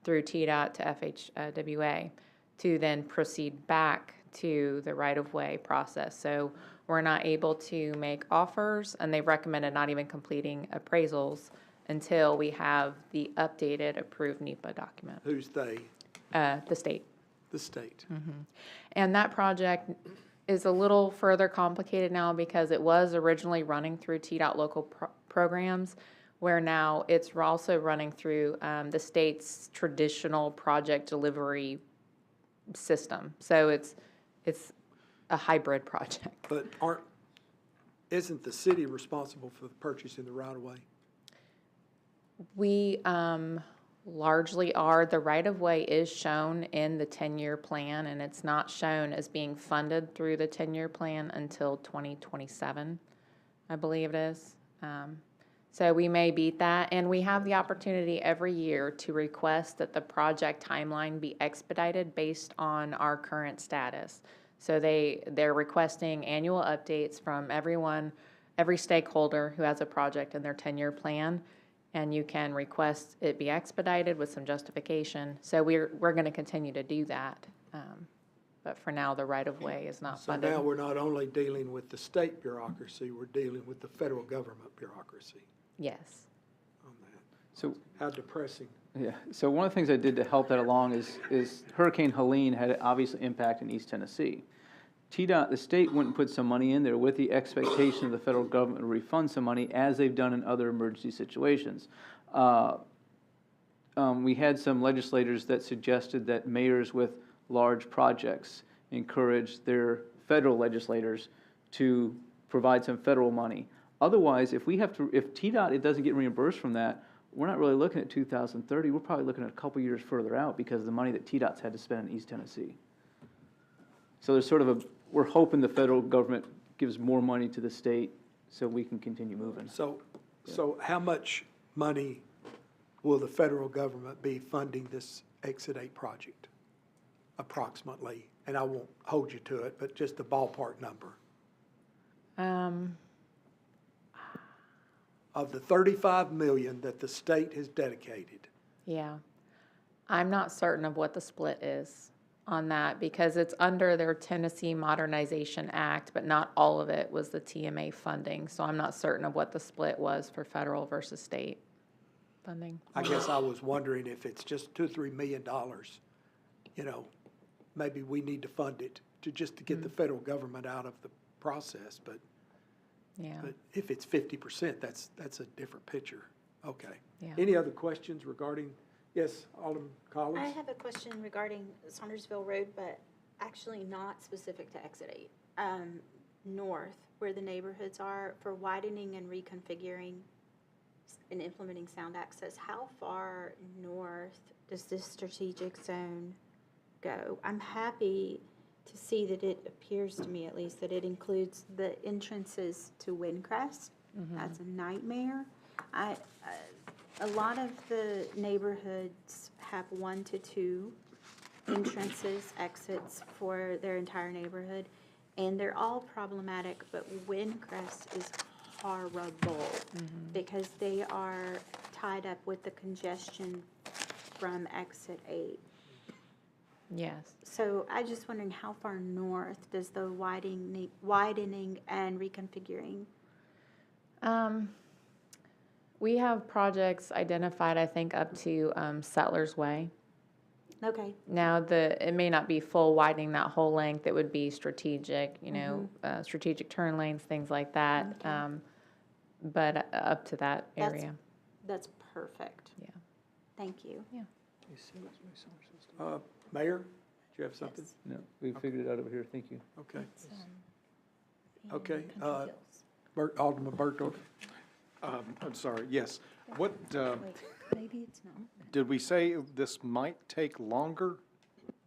through TDOT to FHWA to then proceed back to the right-of-way process. So we're not able to make offers, and they've recommended not even completing appraisals until we have the updated approved NEPA document. Who's they? The state. The state. And that project is a little further complicated now because it was originally running through TDOT local programs, where now it's also running through the state's traditional project delivery system. So it's a hybrid project. But isn't the city responsible for purchasing the right-of-way? We largely are. The right-of-way is shown in the 10-year plan, and it's not shown as being funded through the 10-year plan until 2027, I believe it is. So we may beat that, and we have the opportunity every year to request that the project timeline be expedited based on our current status. So they're requesting annual updates from every stakeholder who has a project in their 10-year plan, and you can request it be expedited with some justification. So we're going to continue to do that. But for now, the right-of-way is not So funded. now we're not only dealing with the state bureaucracy, we're dealing with the federal government bureaucracy Yes. on that. So, How depressing. yeah, so one of the things I did to help that along is Hurricane Helene had an obvious impact in East Tennessee. TDOT, the state wouldn't put some money in there with the expectation of the federal government to refund some money, as they've done in other emergency situations. We had some legislators that suggested that mayors with large projects encourage their federal legislators to provide some federal money. Otherwise, if TDOT, it doesn't get reimbursed from that, we're not really looking at 2030. We're probably looking at a couple years further out because of the money that TDOT's had to spend in East Tennessee. So there's sort of we're hoping the federal government gives more money to the state so we can continue moving. So how much money will the federal government be funding this Exit 8 project, approximately? And I won't hold you to it, but just a ballpark number. Of the $35 million that the state has dedicated. Yeah. I'm not certain of what the split is on that because it's under their Tennessee Modernization Act, but not all of it was the TMA funding. So I'm not certain of what the split was for federal versus state funding. I guess I was wondering if it's just $2 or $3 million, maybe we need to fund it to get the federal government out of the process, but Yeah. But if it's 50%, that's a different picture. Okay. Yeah. Any other questions regarding, yes, Alderman Collins? I have a question regarding Saundersville Road, but actually not specific to Exit 8. North, where the neighborhoods are, for widening and reconfiguring and implementing sound access, how far north does this strategic zone go? I'm happy to see that it appears to me, at least, that it includes the entrances to Windcrest. That's a nightmare. A lot of the neighborhoods have 1 to 2 entrances, exits for their entire neighborhood, and they're all problematic, but Windcrest is horrible because they are tied up with the congestion from Exit 8. Yes. So I just wondering how far north does the widening and reconfiguring? We have projects identified, I think, up to Settlers Way. Okay. Now, it may not be full widening that whole length. It would be strategic, strategic turn lanes, things like that. Okay. But up to that area. That's perfect. Yeah. Thank you. Yeah. Mayor, do you have something? No, we figured it out over here. Thank you. Okay. Okay. Alderman Bergdorf? I'm sorry, yes. What, Maybe it's not. did we say this might take longer,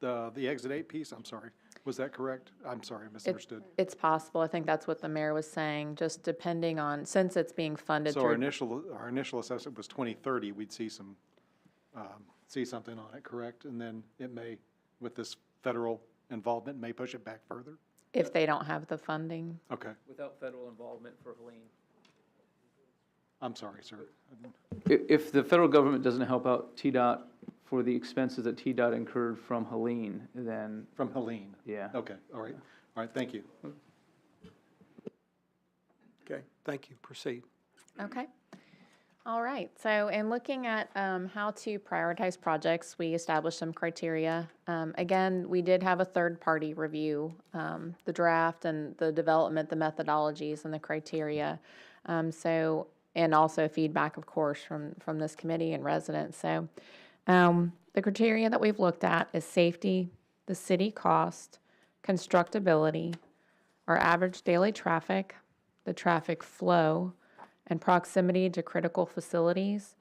the Exit 8 piece? I'm sorry. Was that correct? I'm sorry, I misunderstood. It's possible. I think that's what the mayor was saying, just depending on, since it's being funded So through. our initial assessment was 2030, we'd see something on it, correct? And then it may, with this federal involvement, may push it back further? If they don't have the funding. Okay, Without federal involvement for Helene. I'm sorry, sir. If the federal government doesn't help out TDOT for the expenses that TDOT incurred from Helene, then. From Helene? Yeah. Okay, all right, thank you. Okay, thank you. Proceed. Okay. All right. So in looking at how to prioritize projects, we established some criteria. Again, we did have a third-party review the draft and the development, the methodologies and the criteria. And also feedback, of course, from this committee and residents. So the criteria that we've looked at is safety, the city cost, constructability, our average daily traffic, the traffic flow, and proximity to critical facilities.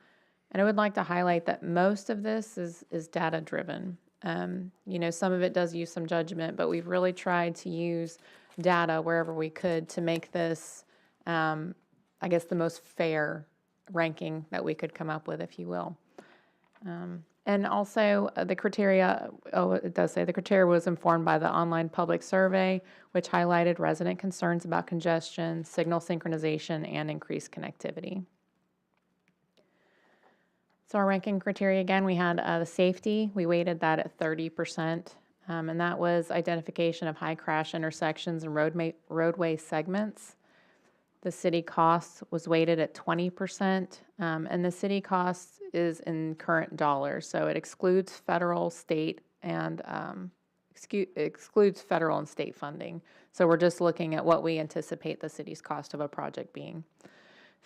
And I would like to highlight that most of this is data-driven. Some of it does use some judgment, but we've really tried to use data wherever we could to make this, I guess, the most fair ranking that we could come up with, if you will. And also the criteria, it does say the criteria was informed by the online public survey, which highlighted resident concerns about congestion, signal synchronization, and increased connectivity. So our ranking criteria, again, we had the safety. We weighted that at 30%, and that was identification of high crash intersections and roadway segments. The city cost was weighted at 20%, and the city cost is in current dollars, so it excludes federal, state, and excludes federal and state funding. So we're just looking at what we anticipate the city's cost of a project being.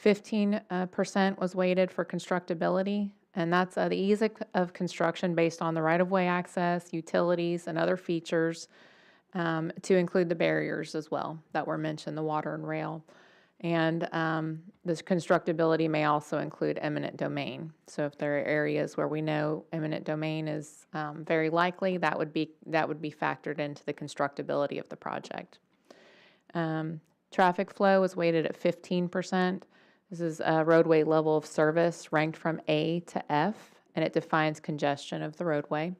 15% was weighted for constructability, and that's the ease of construction based on the right-of-way access, utilities, and other features, to include the barriers as well that were mentioned, the water and rail. And this constructability may also include eminent domain. So if there are areas where we know eminent domain is very likely, that would be factored into the constructability of the project. Traffic flow is weighted at 15%. This is a roadway level of service ranked from A to F, and it defines congestion of the roadway.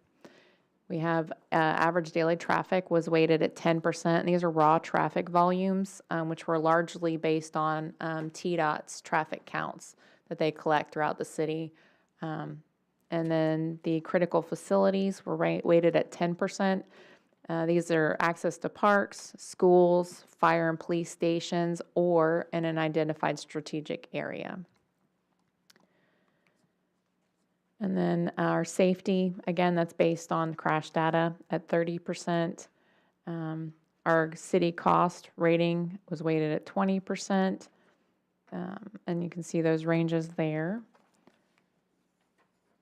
We have average daily traffic was weighted at 10%. And these are raw traffic volumes, which were largely based on TDOT's traffic counts that they collect throughout the city. And then the critical facilities were weighted at 10%. These are access to parks, schools, fire and police stations, or in an identified strategic area. And then our safety, again, that's based on crash data at 30%. Our city cost rating was weighted at 20%. And you can see those ranges there.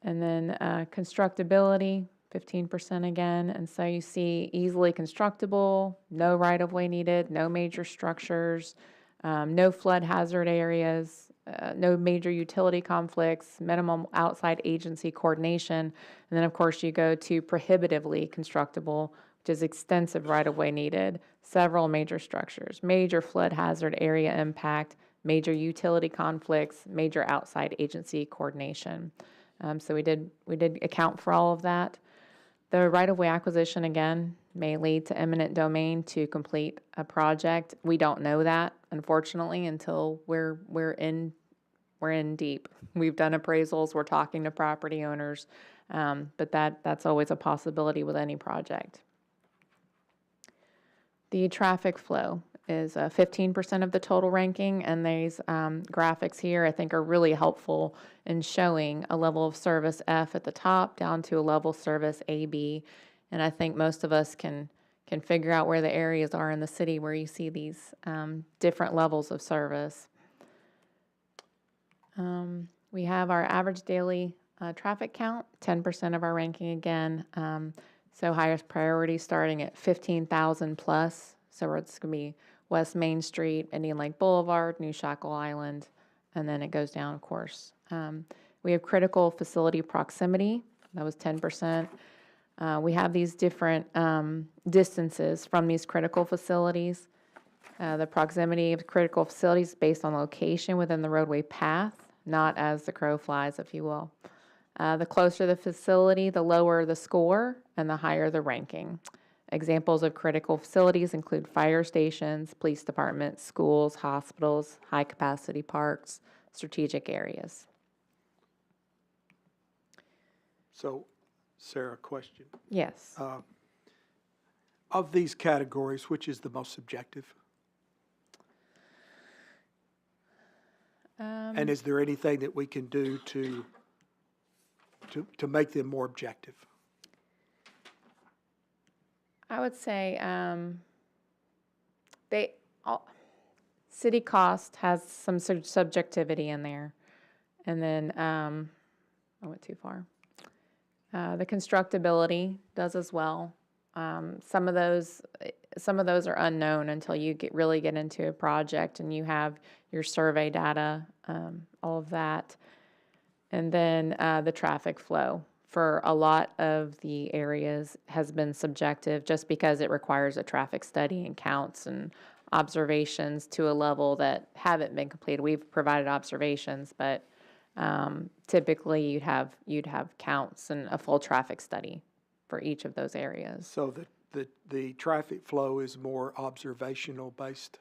And then constructability, 15% again. And so you see easily constructible, no right-of-way needed, no major structures, no flood hazard areas, no major utility conflicts, minimum outside agency coordination. And then, of course, you go to prohibitively constructible, which is extensive right-of-way needed, several major structures, major flood hazard area impact, major utility conflicts, major outside agency coordination. So we did account for all of that. The right-of-way acquisition, again, may lead to eminent domain to complete a project. We don't know that, unfortunately, until we're in deep. We've done appraisals, we're talking to property owners, but that's always a possibility with any project. The traffic flow is 15% of the total ranking, and these graphics here I think are really helpful in showing a level of service F at the top down to a level service AB, and I think most of us can figure out where the areas are in the city where you see these different levels of service. We have our average daily traffic count, 10% of our ranking again, so highest priority starting at 15,000 plus, so it's going to be West Main Street, Indian Lake Boulevard, New Shackle Island, and then it goes down, of course. We have critical facility proximity. That was 10%. We have these different distances from these critical facilities. The proximity of critical facilities based on location within the roadway path, not as the crow flies, if you will. The closer the facility, the lower the score and the higher the ranking. Examples of critical facilities include fire stations, police departments, schools, hospitals, high-capacity parks, strategic areas. So, Sarah, question. Yes. Of these categories, which is the most subjective? And is there anything that we can do to make them more objective? I would say city cost has some subjectivity in there. And then I went too far. The constructability does as well. Some of those are unknown until you really get into a project and you have your survey data, all of that. And then the traffic flow for a lot of the areas has been subjective just because it requires a traffic study and counts and observations to a level that haven't been completed. We've provided observations, but typically you'd have counts and a full traffic study for each of those areas. So the traffic flow is more observational based?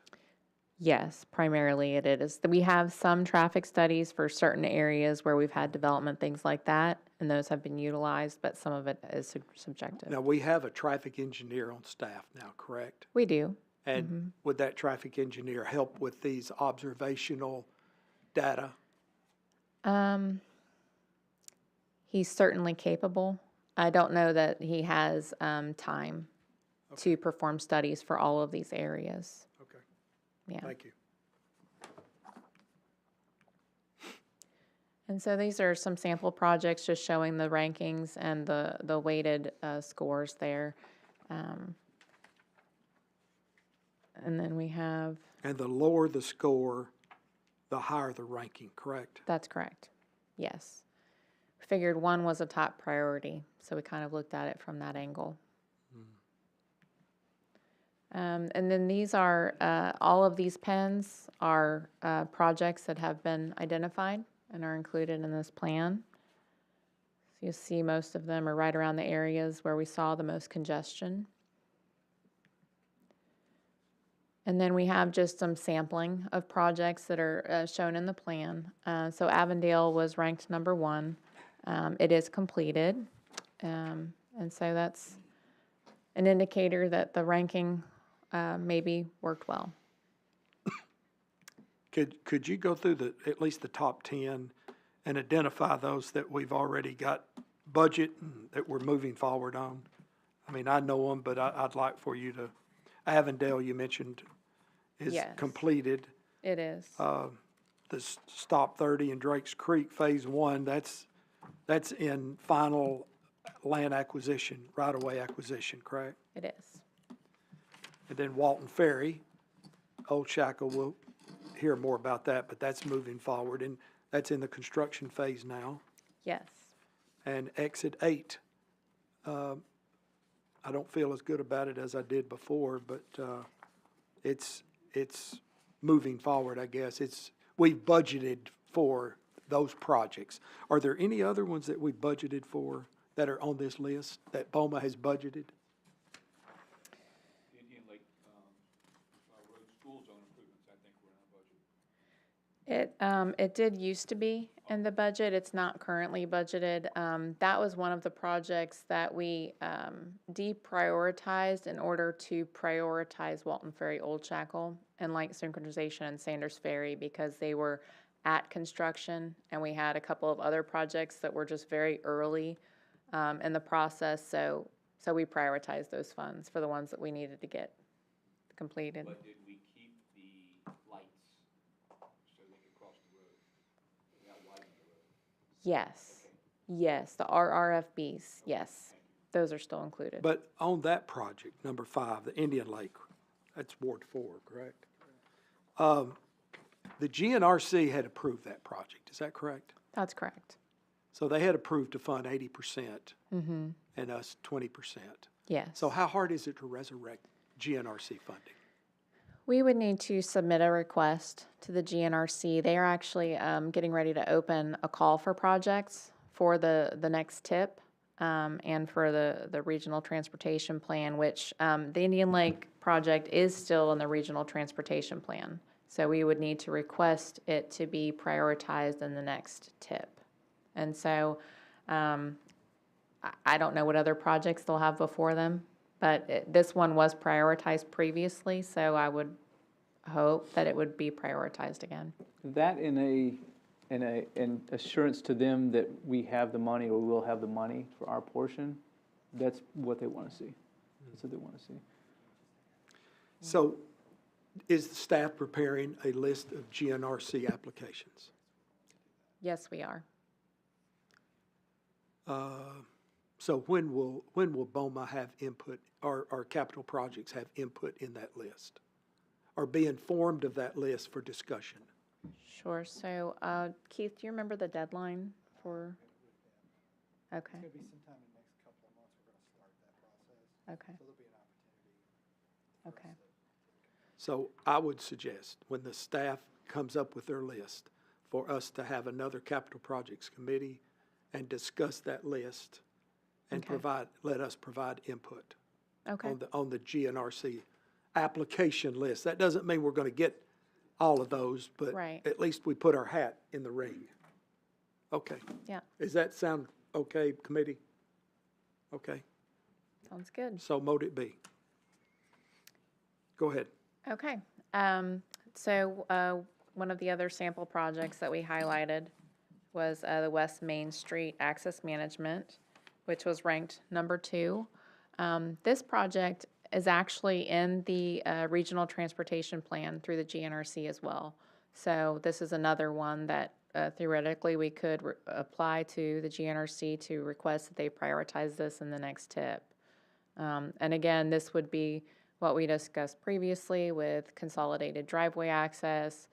Yes, primarily it is. We have some traffic studies for certain areas where we've had development, things like that, and those have been utilized, but some of it is subjective. Now, we have a traffic engineer on staff now, correct? We do. And would that traffic engineer help with these observational data? He's certainly capable. I don't know that he has time to perform studies for all of these areas. Okay, Yeah. thank you. And so these are some sample projects just showing the rankings and the weighted scores there. And then we have, And the lower the score, the higher the ranking, correct? that's correct, yes. Figured one was a top priority, so we kind of looked at it from that angle. And then these are, all of these pens are projects that have been identified and are included in this plan. So you see most of them are right around the areas where we saw the most congestion. And then we have just some sampling of projects that are shown in the plan. So Avondale was ranked number 1. It is completed. And so that's an indicator that the ranking maybe worked well. Could you go through at least the top 10 and identify those that we've already got budget and that we're moving forward on? I mean, I know them, but I'd like for you to, Avondale, you mentioned, is Yes. completed. It is. The Stop 30 and Drake's Creek Phase 1, that's in final land acquisition, right-of-way acquisition, correct? It is. And then Walton Ferry, Old Shackle, we'll hear more about that, but that's moving forward, and that's in the construction phase now. Yes. And Exit 8, I don't feel as good about it as I did before, but it's moving forward, I guess. We've budgeted for those projects. Are there any other ones that we budgeted for that are on this list that BOMA has budgeted? Indian Lake Road School Zone improvements, I think, were in our budget. It did used to be in the budget. It's not currently budgeted. That was one of the projects that we deprioritized in order to prioritize Walton Ferry, Old Shackle, and Light Synchronization and Sanders Ferry because they were at construction, and we had a couple of other projects that were just very early in the process. So we prioritized those funds for the ones that we needed to get completed. But did we keep the lights so they could cross the road without widening the road? Yes. Yes, the RRFBs, yes. Those are still included. But on that project, number 5, the Indian Lake, that's Ward 4, correct? The GNRC had approved that project, is that correct? That's correct. So they had approved to fund 80% and us 20%. Yes. So how hard is it to resurrect GNRC funding? We would need to submit a request to the GNRC. They are actually getting ready to open a call for projects for the next TIP and for the regional transportation plan, which the Indian Lake project is still in the regional transportation plan. So we would need to request it to be prioritized in the next TIP. And so I don't know what other projects they'll have before them, but this one was prioritized previously, so I would hope that it would be prioritized again. That and an assurance to them that we have the money or will have the money for our portion, that's what they want to see. That's what they want to see. So is the staff preparing a list of GNRC applications? Yes, we are. So when will BOMA have input, or capital projects have input in that list? Or be informed of that list for discussion? Sure. So, Keith, do you remember the deadline for? Okay. It's going to be sometime in the next couple of months, we're going to start that process. Okay. So there'll be an opportunity. Okay. So I would suggest, when the staff comes up with their list, for us to have another capital projects committee and discuss that list and Okay. let us provide input Okay. on the GNRC application list. That doesn't mean we're going to get all of those, but Right. at least we put our hat in the ring. Okay. Yeah. Does that sound okay, committee? Okay, Sounds good. so mote it be. Go ahead. Okay. So one of the other sample projects that we highlighted was the West Main Street Access Management, which was ranked number 2. This project is actually in the regional transportation plan through the GNRC as well. So this is another one that theoretically we could apply to the GNRC to request that they prioritize this in the next TIP. And again, this would be what we discussed previously with consolidated driveway access,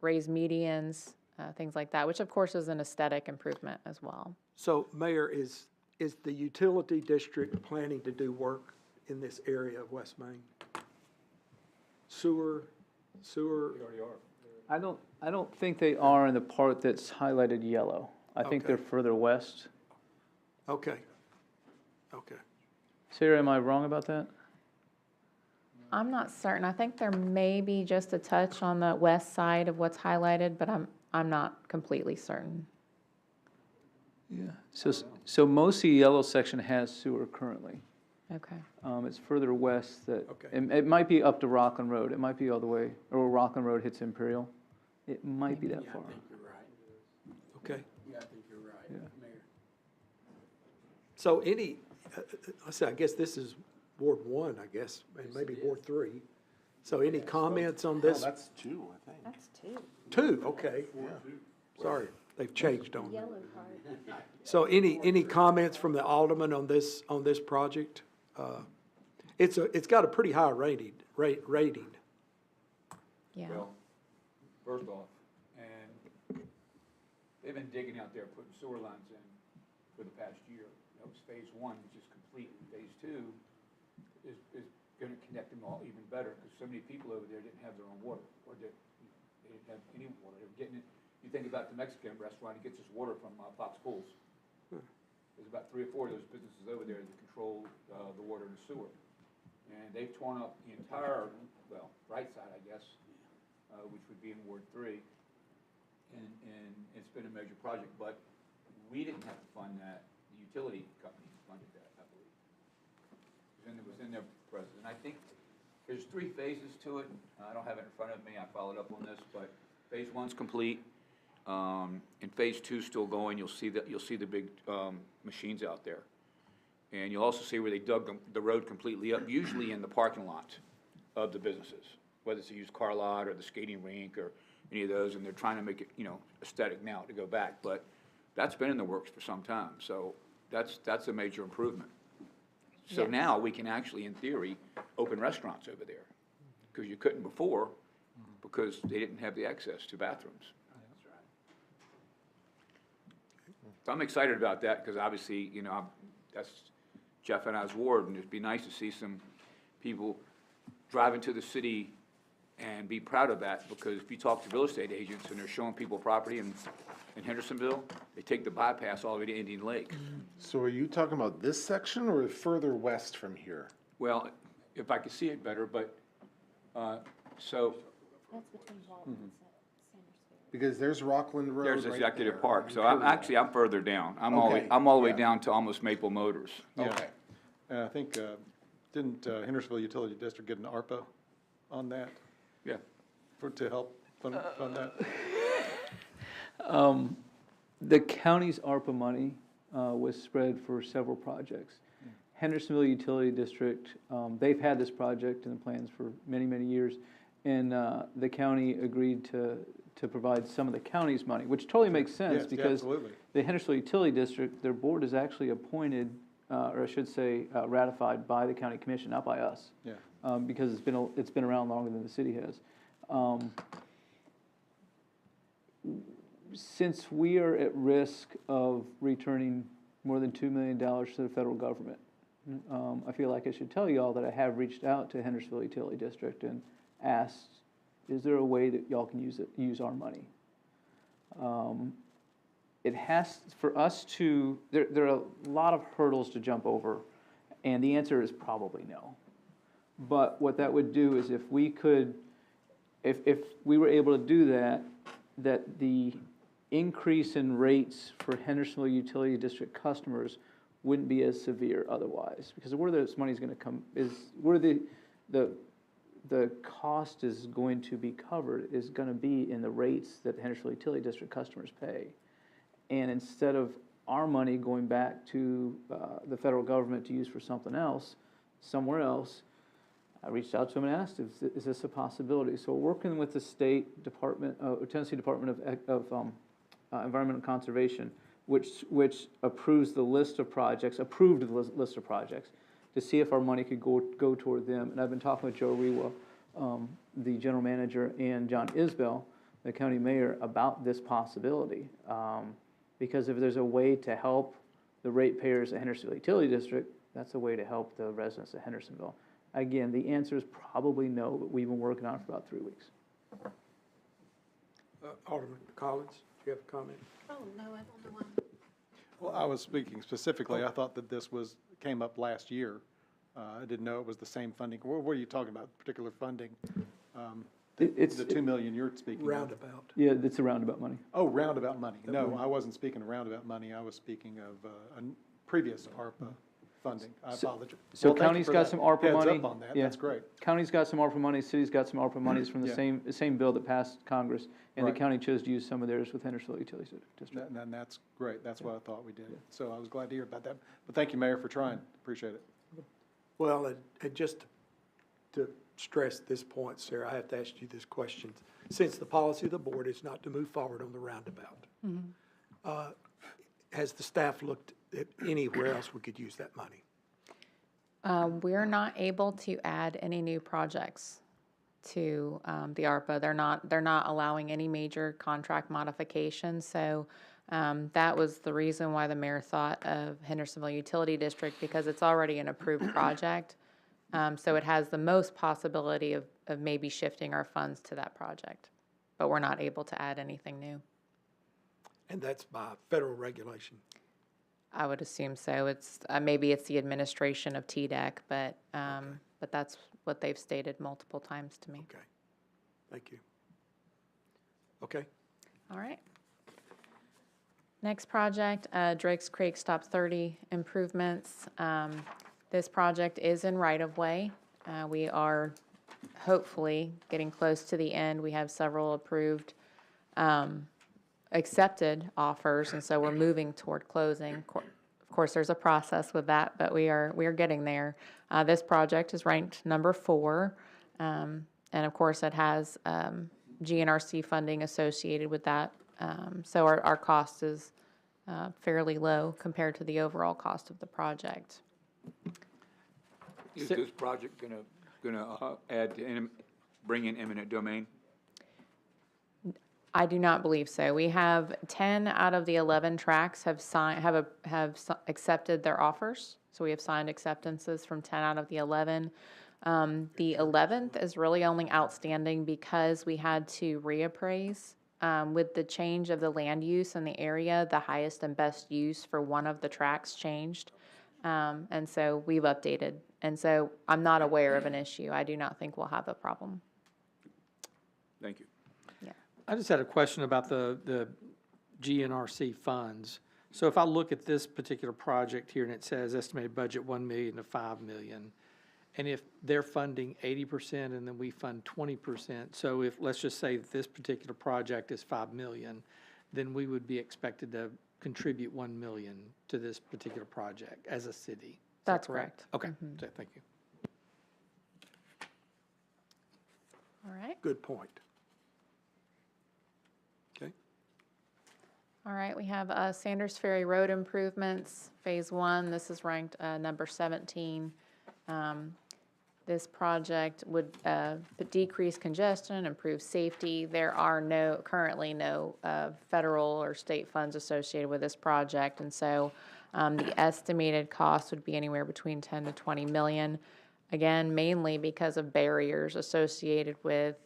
raised medians, things like that, which of course is an aesthetic improvement as well. So, Mayor, is the utility district planning to do work in this area of West Main? Sewer? I don't think they are in the part that's highlighted yellow. I think Okay. they're further west. Okay. Okay. Sarah, am I wrong about that? I'm not certain. I think there may be just a touch on the west side of what's highlighted, but I'm not completely certain. Yeah. So most of the yellow section has sewer currently. Okay. It's further west that, Okay. it might be up to Rockland Road. It might be all the way, or Rockland Road hits Imperial. It might be that far. You're right. Okay. Yeah, I think you're right, Yeah. Mayor. So I guess this is Ward 1, I guess, and maybe Ward 3. So any comments on this? That's two, I think. That's two. 2, okay. Sorry, they've changed on me. Yellow part. So any comments from the alderman on this project? It's got a pretty high rating. Yeah. Well, first off, and they've been digging out there, putting sewer lines in for the past year. That was phase 1, which is complete. Phase 2 is gonna connect them all even better, because so many people over there didn't have their own water, or they didn't have any water. They were getting it. You think about the Mexican restaurant, he gets his water from Fox Pools. There's about 3 or 4 of those businesses over there that control the water and the sewer. And they've torn up the entire, well, right side, I guess, which would be in Ward 3. And it's been a major project, but we didn't have to fund that. The utility company funded that, I believe. It was in their presence. And I think there's 3 phases to it. I don't have it in front of me. I followed up on this, but phase 1's complete. And phase 2's still going. You'll see the big machines out there. And you'll also see where they dug the road completely up, usually in the parking lot of the businesses, whether it's a used car lot or the skating rink or any of those, and they're trying to make it, aesthetic now to go back. But that's been in the works for some time, so that's a major improvement. So Yes. now we can actually, in theory, open restaurants over there, because you couldn't before, because they didn't have the access to bathrooms. So I'm excited about that, because obviously, that's Jeff and I's ward, and it'd be nice to see some people drive into the city and be proud of that, because if you talk to real estate agents and they're showing people property in Hendersonville, they take the bypass all the way to Indian Lake. So are you talking about this section or further west from here? Well, if I could see it better, but, so, That's between Walton and Sandersville. Because there's Rockland Road there's right Executive there, Park, so I'm further down. I'm all Okay, the way yeah. down to almost Maple Motors. Okay. And I think, didn't Hendersonville Utility District get an ARPA on that Yeah. to help fund that? The county's ARPA money was spread for several projects. Hendersonville Utility District, they've had this project in the plans for many, many years, and the county agreed to provide some of the county's money, which totally makes sense, Yes, because absolutely. the Hendersonville Utility District, their board is actually appointed, or I should say, ratified by the county commission, not by us. Yeah. Because it's been around longer than the city has. Since we are at risk of returning more than $2 million to the federal government, I feel like I should tell you all that I have reached out to Hendersonville Utility District and asked, is there a way that y'all can use our money? It has, for us to, there are a lot of hurdles to jump over, and the answer is probably no. But what that would do is if we could, if we were able to do that, that the increase in rates for Hendersonville Utility District customers wouldn't be as severe otherwise. Because where this money's gonna come is, where the cost is going to be covered is gonna be in the rates that Hendersonville Utility District customers pay. And instead of our money going back to the federal government to use for something else, somewhere else. I reached out to him and asked, is this a possibility? So we're working with the State Department, Tennessee Department of Environmental Conservation, which approves the list of projects, approved the list of projects, to see if our money could go toward them. And I've been talking with Joe Rewa, the general manager, and John Isbell, the county mayor, about this possibility. Because if there's a way to help the ratepayers at Hendersonville Utility District, that's a way to help the residents of Hendersonville. Again, the answer is probably no, but we've been working on it for about 3 weeks. Alderman Collins, do you have a comment? Oh, no, I don't know why. Well, I was speaking specifically, I thought that this came up last year. I didn't know it was the same funding. What are you talking about, particular funding? It's the 2 million you're speaking of. Roundabout. Yeah, it's a roundabout money. Oh, roundabout money. No, I wasn't speaking of roundabout money. I was speaking of a previous ARPA funding. I apologize. So Well, thank you county's for got that some ARPA money. Heads up on that. Yeah. That's great. County's got some ARPA money, city's got some ARPA monies from the Yeah. same bill that passed Congress, and Right. the county chose to use some of theirs with Hendersonville Utility District. And that's great. That's what I thought we did. So I was glad to hear about that. But thank you, Mayor, for trying. Appreciate it. Well, and just to stress this point, Sarah, I have to ask you this question. Since the policy of the board is not to move forward on the roundabout, has the staff looked at anywhere else we could use that money? We're not able to add any new projects to the ARPA. They're not allowing any major contract modifications. So that was the reason why the mayor thought of Hendersonville Utility District, because it's already an approved project. So it has the most possibility of maybe shifting our funds to that project. But we're not able to add anything new. And that's by federal regulation. I would assume so. It's maybe it's the administration of TDEC, but that's what they've stated multiple times to me. Okay, thank you. Okay, All right. Next project, Drake's Creek Stop 30 improvements. This project is in right-of-way. We are hopefully getting close to the end. We have several approved, accepted offers, and so we're moving toward closing. Of course, there's a process with that, but we are getting there. This project is ranked number 4, and of course, it has GNRC funding associated with that. So our cost is fairly low compared to the overall cost of the project. Is this project gonna add to, bring in eminent domain? I do not believe so. We have 10 out of the 11 tracks have accepted their offers. So we have signed acceptances from 10 out of the 11. The 11th is really only outstanding because we had to reappraise. With the change of the land use in the area, the highest and best use for one of the tracks changed. And so we've updated. And so I'm not aware of an issue. I do not think we'll have a problem. Thank you. I just had a question about the GNRC funds. So if I look at this particular project here and it says estimated budget 1 million to 5 million, and if they're funding 80% and then we fund 20%, so if, let's just say that this particular project is 5 million, then we would be expected to contribute 1 million to this particular project as a city. Is that That's correct. Okay, so thank you. All right. good point. Okay, All right, we have Sanders Ferry Road improvements, Phase 1. This is ranked number 17. This project would decrease congestion, improve safety. There are currently no federal or state funds associated with this project, and so the estimated cost would be anywhere between 10 to 20 million. Again, mainly because of barriers associated with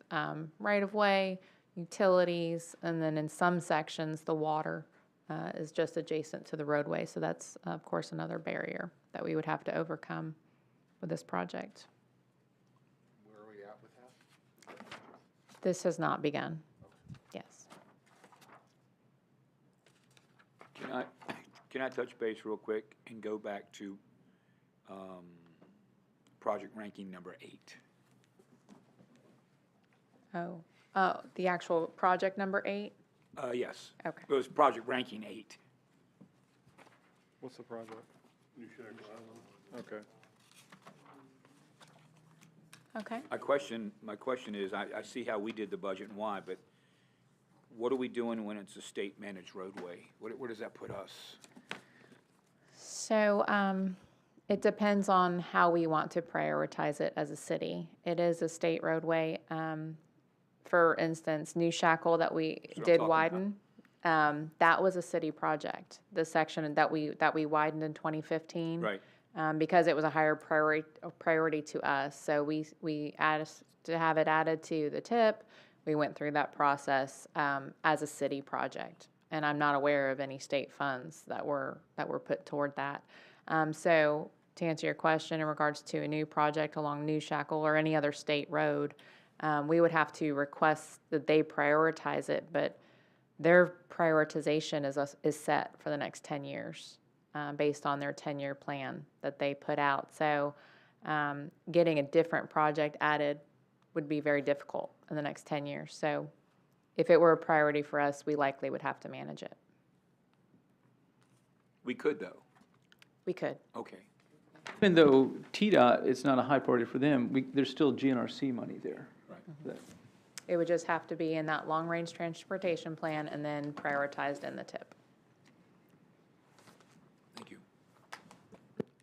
right-of-way, utilities, and then in some sections, the water is just adjacent to the roadway. So that's, of course, another barrier that we would have to overcome with this project. Where are we at with that? This has not begun. Yes. Can I touch base real quick and go back to project ranking number 8? The actual project number 8? Yes. Okay. It was project ranking 8. What's the project? New Shackle Island. Okay. Okay. My question is, I see how we did the budget and why, but what are we doing when it's a state-managed roadway? Where does that put us? So, it depends on how we want to prioritize it as a city. It is a state roadway. For instance, New Shackle that we what I'm did talking widen, that was a city project. The section that we widened in 2015. Right. Because it was a higher priority to us. So we asked to have it added to the TIP. We went through that process as a city project, and I'm not aware of any state funds that were put toward that. So to answer your question in regards to a new project along New Shackle or any other state road, we would have to request that they prioritize it, but their prioritization is set for the next 10 years. Based on their 10-year plan that they put out. So getting a different project added would be very difficult in the next 10 years. So if it were a priority for us, we likely would have to manage it. We could, though. We could. Okay. Even though TDOT, it's not a high priority for them, there's still GNRC money there. Right. It would just have to be in that long-range transportation plan and then prioritized in the TIP. Thank you.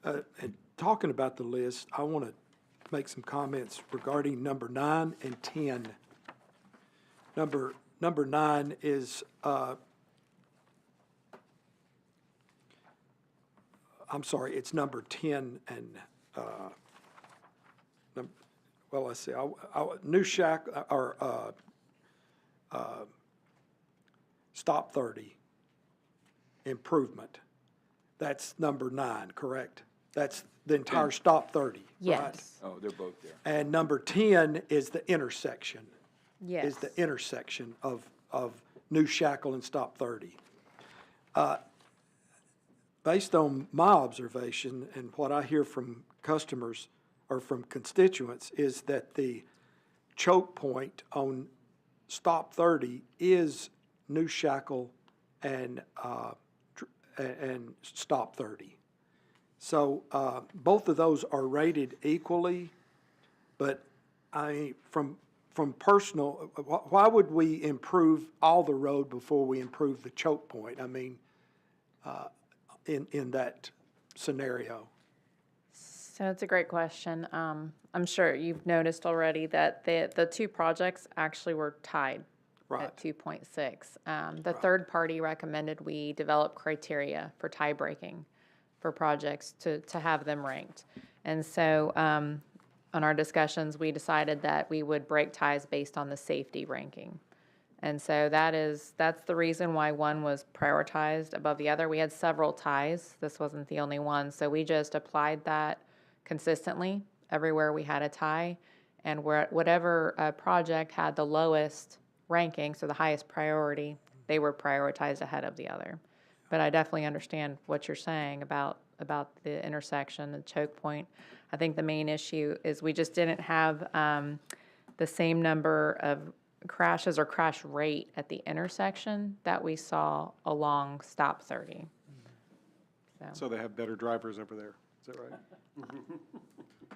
And talking about the list, I want to make some comments regarding number 9 and 10. Number 9 is, I'm sorry, it's number 10 and, well, let's see, New Shack, or Stop 30, improvement. That's number 9, correct? That's the entire Stop 30, right? Yes. Oh, they're both there. And number 10 is the intersection. Yes. Is the intersection of New Shackle and Stop 30. Based on my observation and what I hear from customers or from constituents is that the choke point on Stop 30 is New Shackle and Stop 30. So both of those are rated equally, but from personal, why would we improve all the road before we improve the choke point? I mean, in that scenario. So it's a great question. I'm sure you've noticed already that the two projects actually were tied at 2.6. The third party recommended we develop criteria for tie breaking for projects to have them ranked. And so on our discussions, we decided that we would break ties based on the safety ranking. And so that's the reason why one was prioritized above the other. We had several ties. This wasn't the only one. So we just applied that consistently everywhere we had a tie. And whatever project had the lowest ranking, so the highest priority, they were prioritized ahead of the other. But I definitely understand what you're saying about the intersection, the choke point. I think the main issue is we just didn't have the same number of crashes or crash rate at the intersection that we saw along Stop 30. So they have better drivers over there, is that right?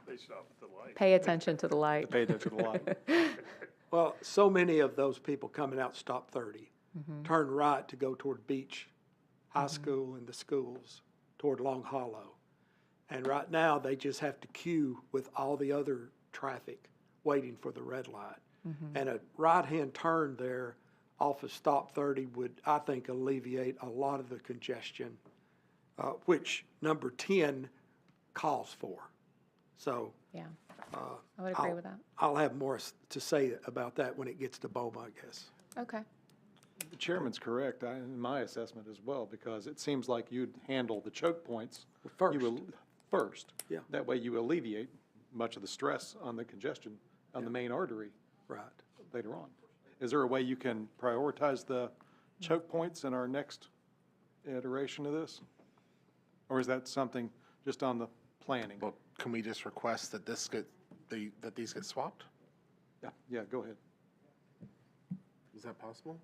They stop at the light. Pay attention to the light. Pay attention to the light. Well, so many of those people coming out Stop 30 turn right to go toward Beach High School and the schools toward Long Hollow. And right now, they just have to queue with all the other traffic waiting for the red light. And a right-hand turn there off of Stop 30 would, I think, alleviate a lot of the congestion, which number 10 calls for. So Yeah, I would agree with that. I'll have more to say about that when it gets to BOMA, I guess. Okay. The chairman's correct, in my assessment as well, because it seems like you'd handle the choke points. First. Yeah. That way you alleviate much of the stress on the congestion on the main artery. Right. Later on. Is there a way you can prioritize the choke points in our next iteration of this? Or is that something just on the planning? Well, can we just request that that these get swapped? Yeah, go ahead. Is that possible?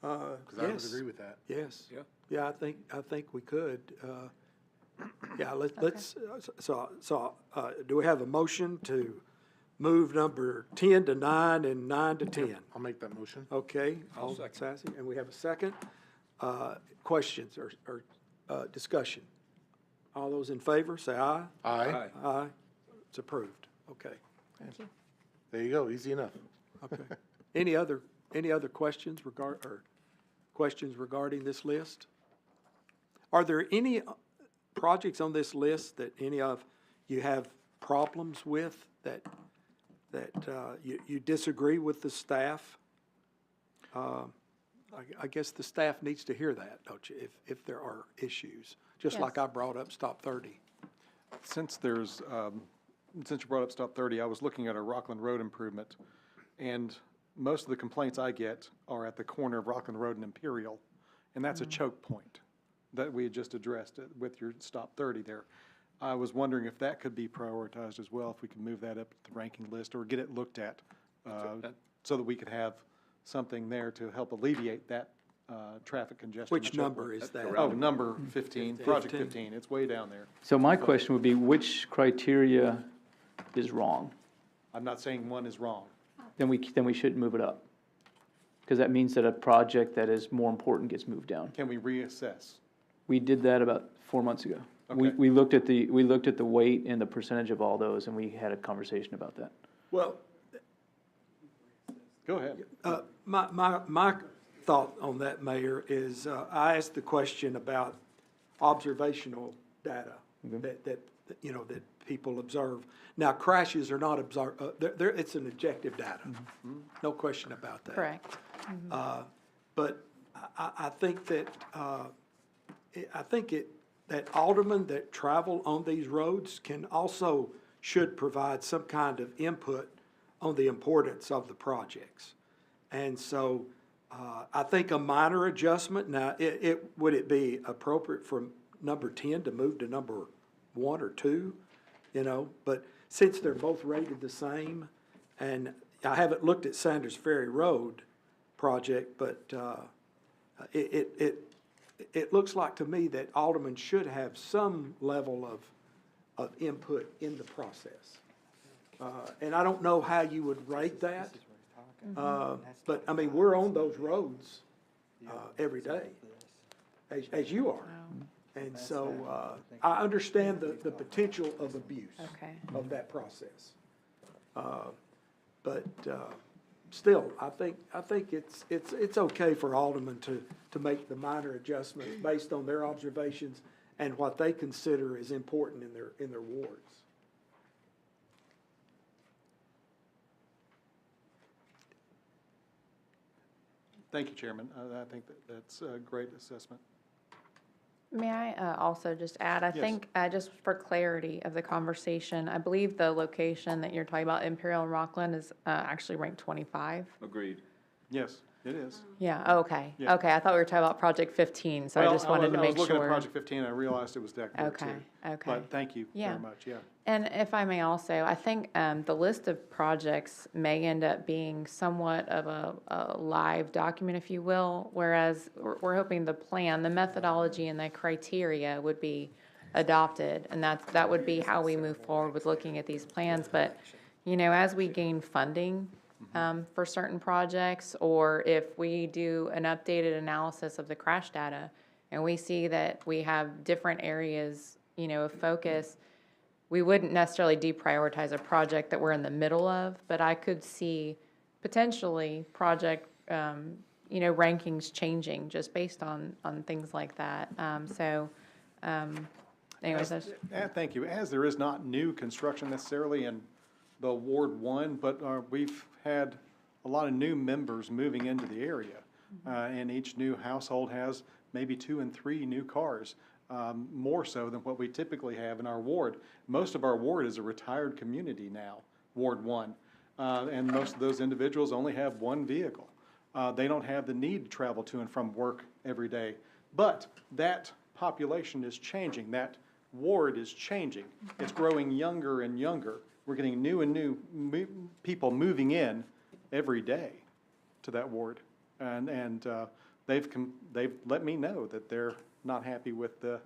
Yes. Because I would agree with that. Yes. Yeah. Yeah, I think we could. Yeah, let's, so do we have a motion to move number 10 to 9 and 9 to 10. I'll make that motion. Okay, Alderman Sassy, and we have a second. Questions or discussion? All those in favor, say aye. Aye. Aye. It's approved. Okay. There you go, easy enough. Okay. Any other questions regarding this list? Are there any projects on this list that any of you have problems with that you disagree with the staff? I guess the staff needs to hear that, don't you, if there are issues, just like I brought up Stop 30. Since there's, since you brought up Stop 30, I was looking at a Rockland Road improvement, and most of the complaints I get are at the corner of Rockland Road and Imperial, and that's a choke point that we had just addressed with your Stop 30 there. I was wondering if that could be prioritized as well, if we could move that up the ranking list or get it looked at, so that we could have something there to help alleviate that traffic congestion. Which number is that? Oh, number 15, project 15, it's way down there. So my question would be, which criteria is wrong? I'm not saying one is wrong. Then we shouldn't move it up. Because that means that a project that is more important gets moved down. Can we reassess? We did that about 4 months ago. Okay. We looked at the weight and the percentage of all those, and we had a conversation about that. Well, Go ahead. my thought on that, Mayor, is I asked the question about observational data that people observe. Now, crashes are not observed, it's an objective data, no question about that. Correct. But I think that, that aldermen that travel on these roads should provide some kind of input on the importance of the projects. And so, I think a minor adjustment, now, would it be appropriate for number 10 to move to number 1 or 2? But since they're both rated the same, and I haven't looked at Sanders Ferry Road project, but, it looks like to me that aldermen should have some level of input in the process. And I don't know how you would rate that, but, I mean, we're on those roads every day, as you are. And so I understand the potential of abuse of that process. But still, I think it's okay for aldermen to make the minor adjustments based on their observations and what they consider is important in their wards. Thank you, Chairman. I think that's a great assessment. May I also just add, I think, just for clarity of the conversation, I believe the location that you're talking about, Imperial and Rockland, is actually ranked 25. Agreed. Yes, it is. Yeah, okay. Yeah. Okay, I thought we were talking about Project 15, so I just wanted to make sure. I was looking at Project 15, and I realized it was that group too. Okay. But thank you very much, yeah. And if I may also, I think the list of projects may end up being somewhat of a live document, if you will, whereas we're hoping the plan, the methodology, and the criteria would be adopted, and that would be how we move forward with looking at these plans. But, as we gain funding for certain projects, or if we do an updated analysis of the crash data, and we see that we have different areas, of focus, we wouldn't necessarily deprioritize a project that we're in the middle of, but I could see potentially project, rankings changing just based on things like that. Anyways, Thank you. As there is not new construction necessarily in the Ward 1, but we've had a lot of new members moving into the area. And each new household has maybe 2 and 3 new cars. More so than what we typically have in our ward. Most of our ward is a retired community now, Ward 1. And most of those individuals only have 1 vehicle. They don't have the need to travel to and from work every day. But that population is changing. That ward is changing. It's growing younger and younger. We're getting new and new people moving in every day to that ward. And they've let me know that they're not happy with the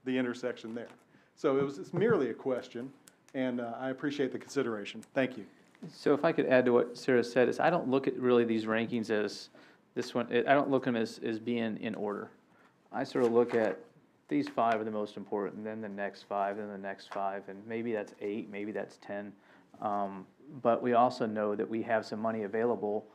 intersection there. So it's merely a question and I appreciate the consideration. Thank you. So if I could add to what Sarah said, is I don't look at really these rankings as this one, I don't look at them as being in order. I sort of look at these 5 are the most important, then the next 5, then the next 5, and maybe that's 8, maybe that's 10. But we also know that we have some money available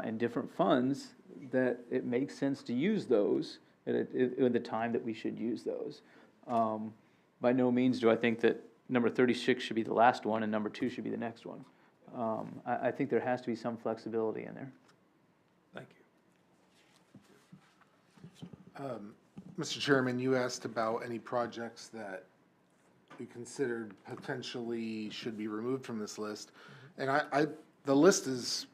in different funds that it makes sense to use those at the time that we should use those. By no means do I think that number 36 should be the last one and number 2 should be the next one. I think there has to be some flexibility in there. Thank you. Mr. Chairman, you asked about any projects that we considered potentially should be removed from this list. And the list is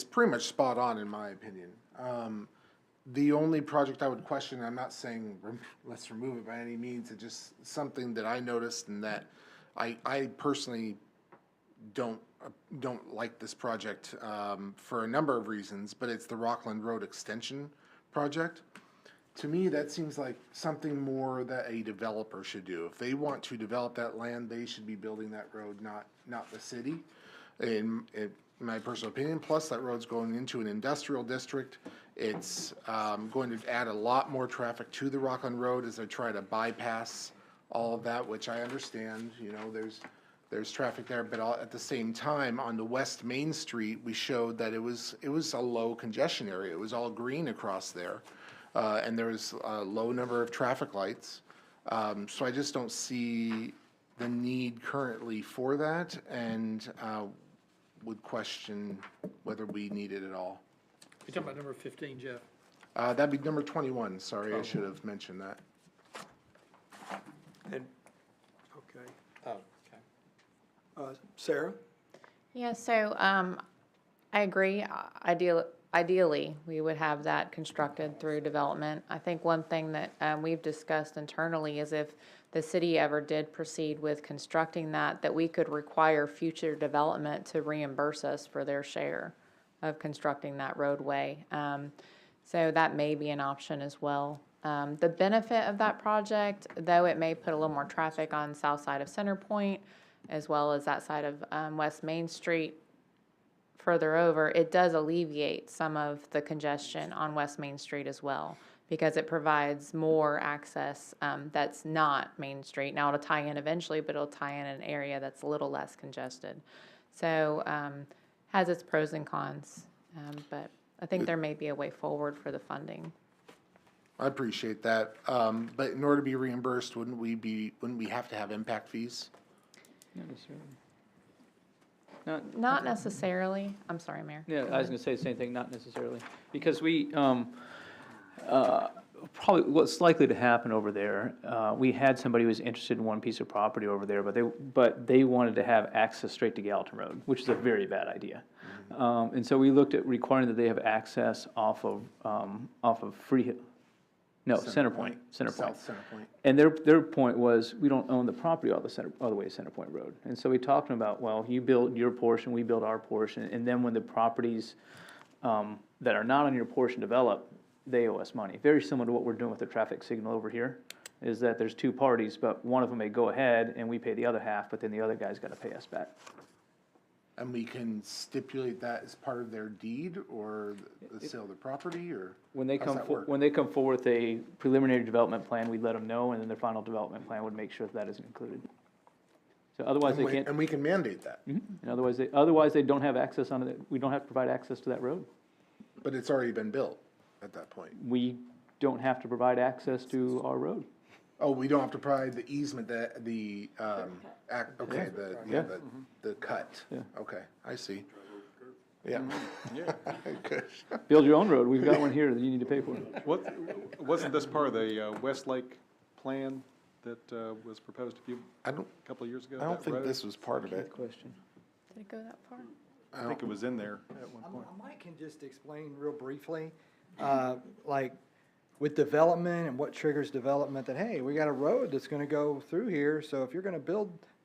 pretty much spot on in my opinion. The only project I would question, I'm not saying let's remove it by any means, it's just something that I noticed and that I personally don't like this project for a number of reasons, but it's the Rockland Road Extension project. To me, that seems like something more that a developer should do. If they want to develop that land, they should be building that road, not the city, in my personal opinion. Plus, that road's going into an industrial district. It's going to add a lot more traffic to the Rockland Road as they try to bypass all of that, which I understand. You know, there's traffic there, but at the same time, on the West Main Street, we showed that it was a low congestion area. It was all green across there. And there was a low number of traffic lights. So I just don't see the need currently for that, and would question whether we need it at all. You're talking about number 15, Jeff? That'd be number 21, sorry, I should have mentioned that. And, okay. Oh, okay. Sarah? Yeah, so I agree. Ideally, we would have that constructed through development. I think one thing that we've discussed internally is if the city ever did proceed with constructing that we could require future development to reimburse us for their share of constructing that roadway. So that may be an option as well. The benefit of that project, though it may put a little more traffic on south side of Center Point, as well as that side of West Main Street, further over, it does alleviate some of the congestion on West Main Street as well, because it provides more access that's not Main Street. Now, it'll tie in eventually, but it'll tie in an area that's a little less congested. So, has its pros and cons, but I think there may be a way forward for the funding. I appreciate that, but in order to be reimbursed, wouldn't we have to have impact fees? Not necessarily. Not necessarily. I'm sorry, Mayor. Yeah, I was going to say the same thing, not necessarily. Because we, probably what's likely to happen over there, we had somebody who was interested in one piece of property over there, but they wanted to have access straight to Gallatin Road, which is a very bad idea. And so we looked at requiring that they have access off of Freehill. No, Center Point. South Center Point. And their point was, we don't own the property all the way to Center Point Road. And so we talked to them about, well, you build your portion, we build our portion, and then when the properties that are not on your portion develop, they owe us money. Very similar to what we're doing with the traffic signal over here, is that there's two parties, but one of them may go ahead and we pay the other half, but then the other guy's got to pay us back. And we can stipulate that as part of their deed or the sale of the property, or When they how's come, that work? when they come forward with a preliminary development plan, we'd let them know, and then their final development plan would make sure that isn't included. So otherwise they can't, And we can mandate that, and otherwise they don't have access on it, we don't have to provide access to that road. but it's already been built at that point. We don't have to provide access to our road. Oh, we don't have to provide the easement, the cut. Yeah. Okay, I see. Yeah. Good. Build your own road, we've got one here that you need to pay for. Wasn't this part of the Westlake plan that was proposed I don't, a couple of years ago? I don't that think road? this was part of it. Question. Did it go that far? I think it was in there at one point. I might can just explain real briefly, like with development and what triggers development, that, hey, we got a road that's gonna go through here, so if you're gonna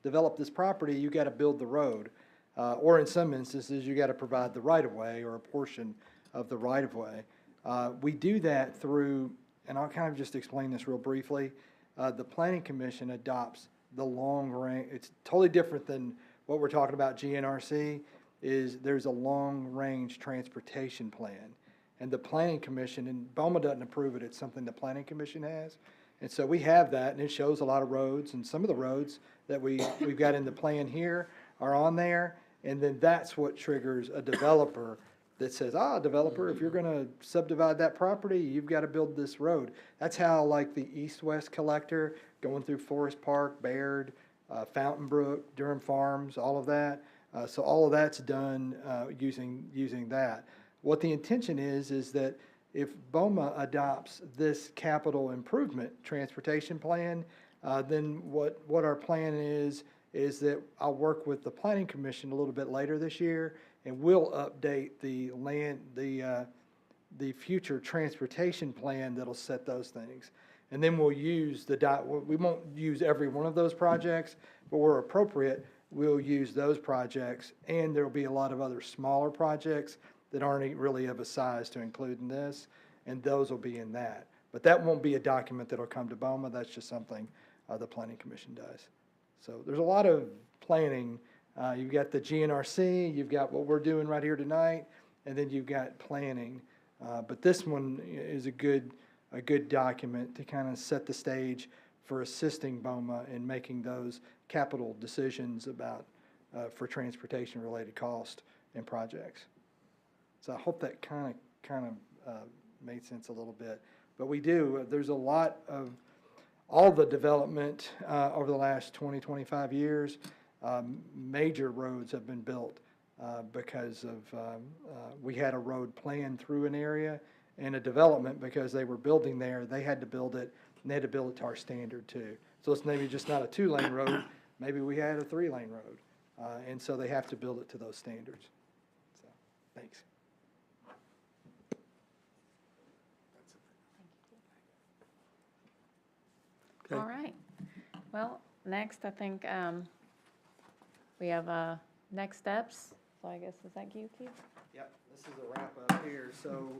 develop this property, you gotta build the road. Or in some instances, you gotta provide the right-of-way or a portion of the right-of-way. We do that through, and I'll kind of just explain this real briefly, the Planning Commission adopts the long range, it's totally different than what we're talking about GNRC, is there's a long-range transportation plan. And the planning commission, and BOMA doesn't approve it, it's something the planning commission has. And so we have that, and it shows a lot of roads, and some of the roads that we've got in the plan here are on there. And then that's what triggers a developer that says, developer, if you're gonna subdivide that property, you've gotta build this road. That's how, like, the east-west collector going through Forest Park, Baird, Fountain Brook, Durham Farms, all of that. So all of that's done using that. What the intention is that if BOMA adopts this capital improvement transportation plan, then what our plan is that I'll work with the planning commission a little bit later this year, and we'll update the future transportation plan that'll set those things. And then we'll use we won't use every one of those projects, but where appropriate, we'll use those projects, and there'll be a lot of other smaller projects that aren't really of a size to include in this, and those will be in that. But that won't be a document that'll come to BOMA, that's just something the Planning Commission does. So there's a lot of planning. You've got the GNRC, you've got what we're doing right here tonight, and then you've got planning. But this one is a good document to kind of set the stage for assisting BOMA in making those capital decisions about for transportation-related cost and projects. So I hope that kind of made sense a little bit. But there's a lot of, all the development over the last 20, 25 years, major roads have been built because of, we had a road planned through an area, and a development, because they were building there, they had to build it, and they had to build it to our standard too. So it's maybe just not a 2-lane road, maybe we had a 3-lane road. And so they have to build it to those standards. So, thanks. All right. Well, next, I think we have next steps. So I guess, is that you, Keith? Yep, this is a wrap up here. So,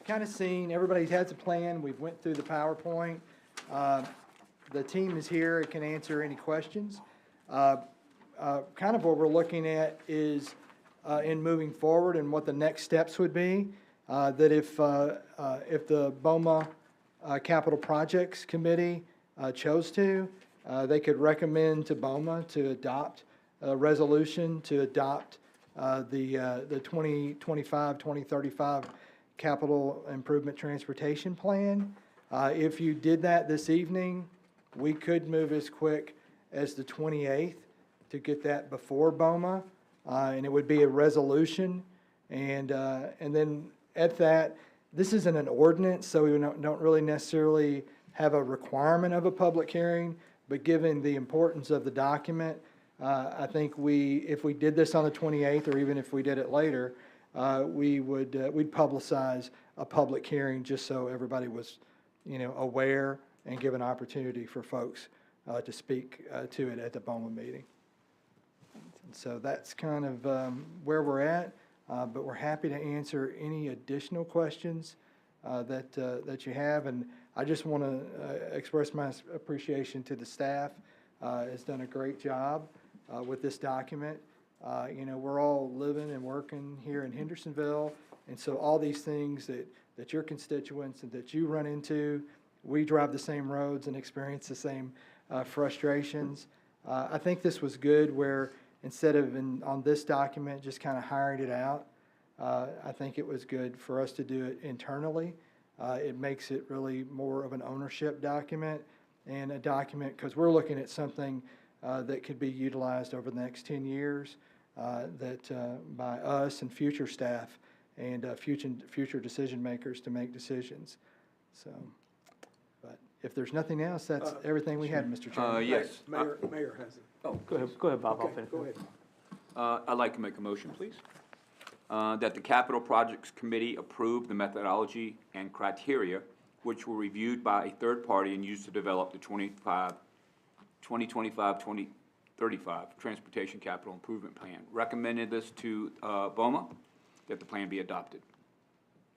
kind of seen, everybody has a plan. We've went through the PowerPoint. The team is here, it can answer any questions. Kind of what we're looking at is in moving forward and what the next steps would be. That if the BOMA Capital Projects Committee chose to, they could recommend to BOMA to adopt a resolution to adopt the 2025-2035 Capital Improvement Transportation Plan. If you did that this evening, we could move as quick as the 28th to get that before BOMA, and it would be a resolution. And then at that, this isn't an ordinance, so we don't really necessarily have a requirement of a public hearing, but given the importance of the document, I think if we did this on the 28th, or even if we did it later, we'd publicize a public hearing just so everybody was, aware and give an opportunity for folks to speak to it at the BOMA meeting. And so that's kind of where we're at. But we're happy to answer any additional questions that you have. And I just want to express my appreciation to the staff. Has done a great job with this document. We're all living and working here in Hendersonville, and so all these things that your constituents and that you run into, we drive the same roads and experience the same frustrations. I think this was good where instead of on this document just kind of hiring it out, I think it was good for us to do it internally. It makes it really more of an ownership document and a document, because we're looking at something that could be utilized over the next 10 years by us and future staff and future decision makers to make decisions. So, but if there's nothing else, that's everything we had, Mr. Chairman. Yes. Mayor has it. Oh, Go ahead, Bob, I'll finish. Go ahead. I'd like to make a motion, please. That the Capital Projects Committee approve the methodology and criteria which were reviewed by a third party and used to develop the 2025-2035 Transportation Capital Improvement Plan. Recommended this to BOMA, that the plan be adopted.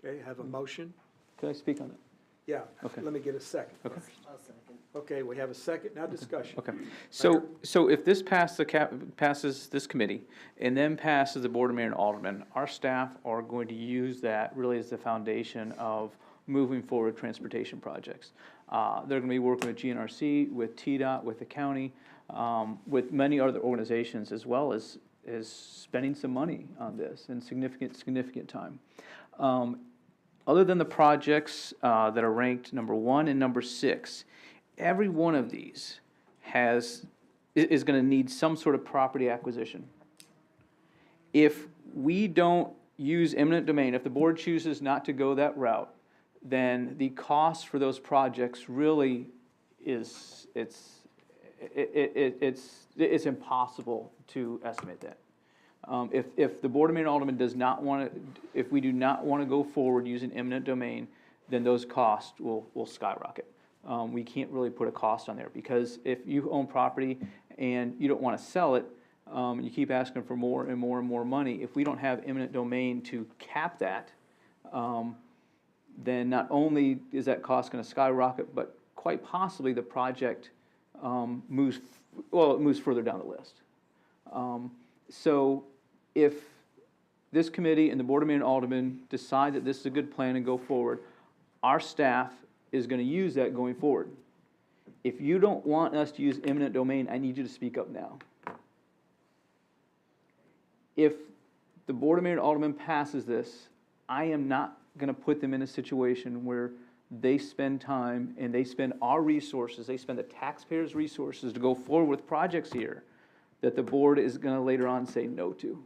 Okay, have a motion? Can I speak on it? Yeah, Okay. let me get a second. Okay. first. I'll second. Okay, we have a second, now discussion. Okay, so if this passes this committee, and then passes the Board of Mayor and Aldermen, our staff are going to use that really as the foundation of moving forward transportation projects. They're gonna be working with GNRC, with TDOT, with the county, with many other organizations, as well as spending some money on this, and significant time. Other than the projects that are ranked number 1 and number 6, every one of these is going to need some sort of property acquisition. If we don't use eminent domain, if the board chooses not to go that route, then the cost for those projects really it's impossible to estimate that. If the Board of Mayor and Aldermen does not want to, if we do not want to go forward using eminent domain, then those costs will skyrocket. We can't really put a cost on there, because if you own property and you don't want to sell it, you keep asking for more and more and more money. If we don't have eminent domain to cap that, then not only is that cost going to skyrocket, but quite possibly the project moves further down the list. So if this committee and the Board of Mayor and Aldermen decide that this is a good plan and go forward, our staff is going to use that going forward. If you don't want us to use eminent domain, I need you to speak up now. If the Board of Mayor and Aldermen passes this, I am not going to put them in a situation where they spend time and they spend our resources, they spend the taxpayers' resources to go forward with projects here that the board is going to later on say no to.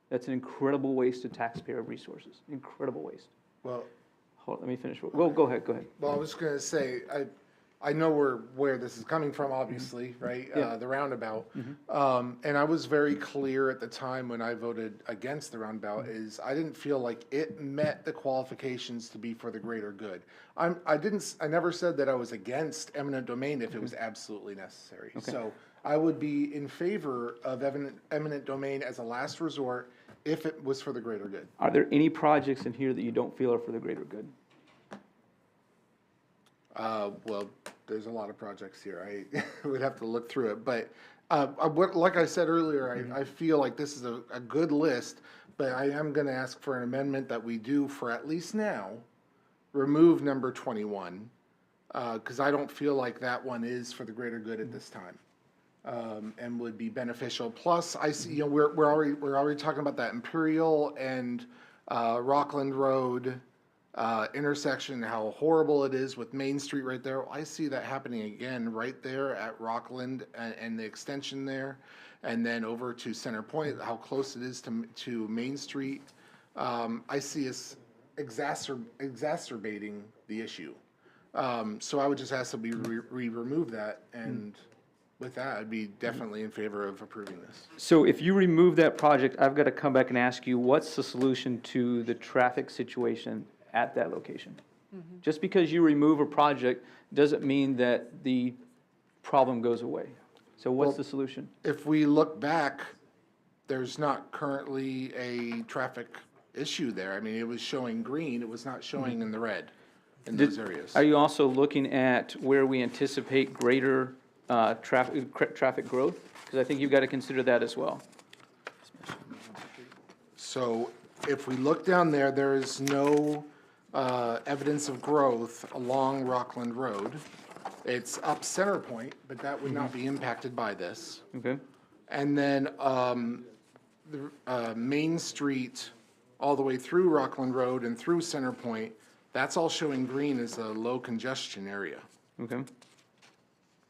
That's an incredible waste of taxpayer resources, incredible waste. Well, Hold, let me finish. Well, go ahead. well, I was gonna say, I know where this is coming from, obviously, right? Yeah. The roundabout. And I was very clear at the time when I voted against the roundabout, is I didn't feel like it met the qualifications to be for the greater good. I never said that I was against eminent domain if it was absolutely necessary. So I would be in favor of eminent domain as a last resort if it was for the greater good. Are there any projects in here that you don't feel are for the greater good? Well, there's a lot of projects here. I would have to look through it, but like I said earlier, I feel like this is a good list, but I am going to ask for an amendment that we do, for at least now, remove number 21, because I don't feel like that one is for the greater good at this time. And would be beneficial. Plus, I see, we're already talking about that Imperial and Rockland Road intersection, how horrible it is with Main Street right there. I see that happening again right there at Rockland and the extension there, and then over to Center Point, how close it is to Main Street. I see us exacerbating the issue. So I would just ask that we remove that, and with that, I'd be definitely in favor of approving this. So if you remove that project, I've got to come back and ask you, what's the solution to the traffic situation at that location? Just because you remove a project doesn't mean that the problem goes away. So what's the solution? If we look back, there's not currently a traffic issue there. I mean, it was showing green, it was not showing in the red in those areas. Are you also looking at where we anticipate greater traffic growth? Because I think you've got to consider that as well. So if we look down there, there is no evidence of growth along Rockland Road. It's up Center Point, but that would not be impacted by this. Okay. And then the Main Street, all the way through Rockland Road and through Center Point, that's all showing green as a low congestion area. Okay.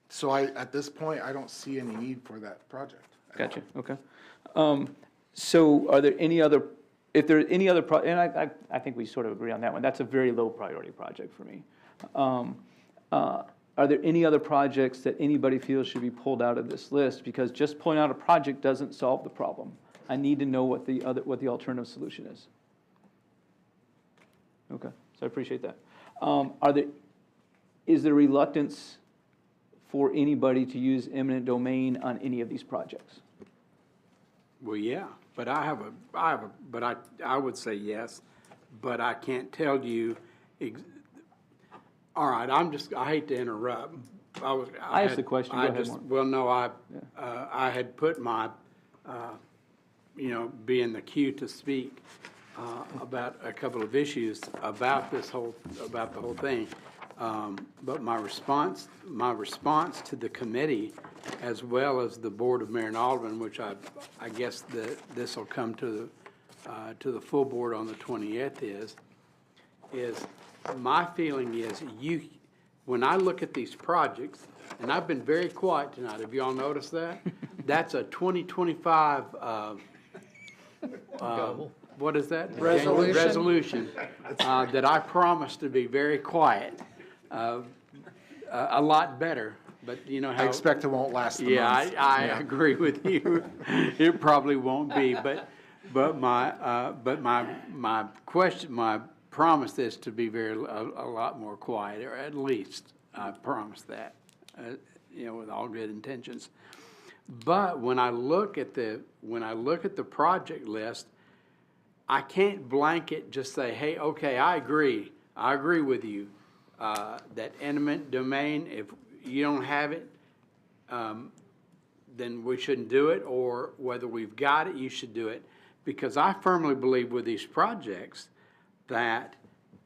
So at this point, I don't see any need for that project. Gotcha. Okay. So are there any other, if there are any other, and I think we sort of agree on that one. That's a very low priority project for me. Are there any other projects that anybody feels should be pulled out of this list? Because just pulling out a project doesn't solve the problem. I need to know what the alternative solution is. Okay, so I appreciate that. Is there reluctance for anybody to use eminent domain on any of these projects? Well, yeah, but I would say yes, but I can't tell you. All right, I hate to interrupt, I asked the question. Go I ahead, just, Mark. well, no, I had put my, be in the queue to speak, about a couple of issues about the whole thing. But my response to the committee, as well as the Board of Mayor and Alderman, which I guess this will come to the full board on the 20th is my feeling is when I look at these projects, and I've been very quiet tonight, have you all noticed that? That's a 2025, what is that? Resolution, that I promised to be very quiet, a lot better, but you know how. I expect it won't last the Yeah, month. I agree with you. It probably won't be, but my question, my promise is to be a lot more quiet, or at least I promise that, with all good intentions. But when I look at the project list, I can't blanket just say, hey, okay, I agree with you, that eminent domain, if you don't have it, then we shouldn't do it, or whether we've got it, you should do it. Because I firmly believe with these projects that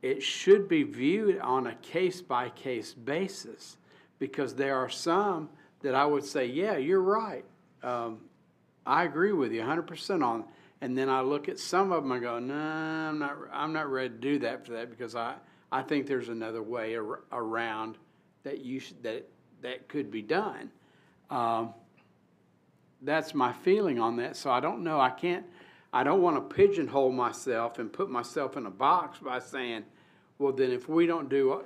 it should be viewed on a case-by-case basis, because there are some that I would say, yeah, you're right. I agree with you 100% on. And then I look at some of them and go, no, I'm not ready to do that for that, because I think there's another way around that that could be done. That's my feeling on that. So I don't know. I don't want to pigeonhole myself and put myself in a box by saying, well, then if we don't do,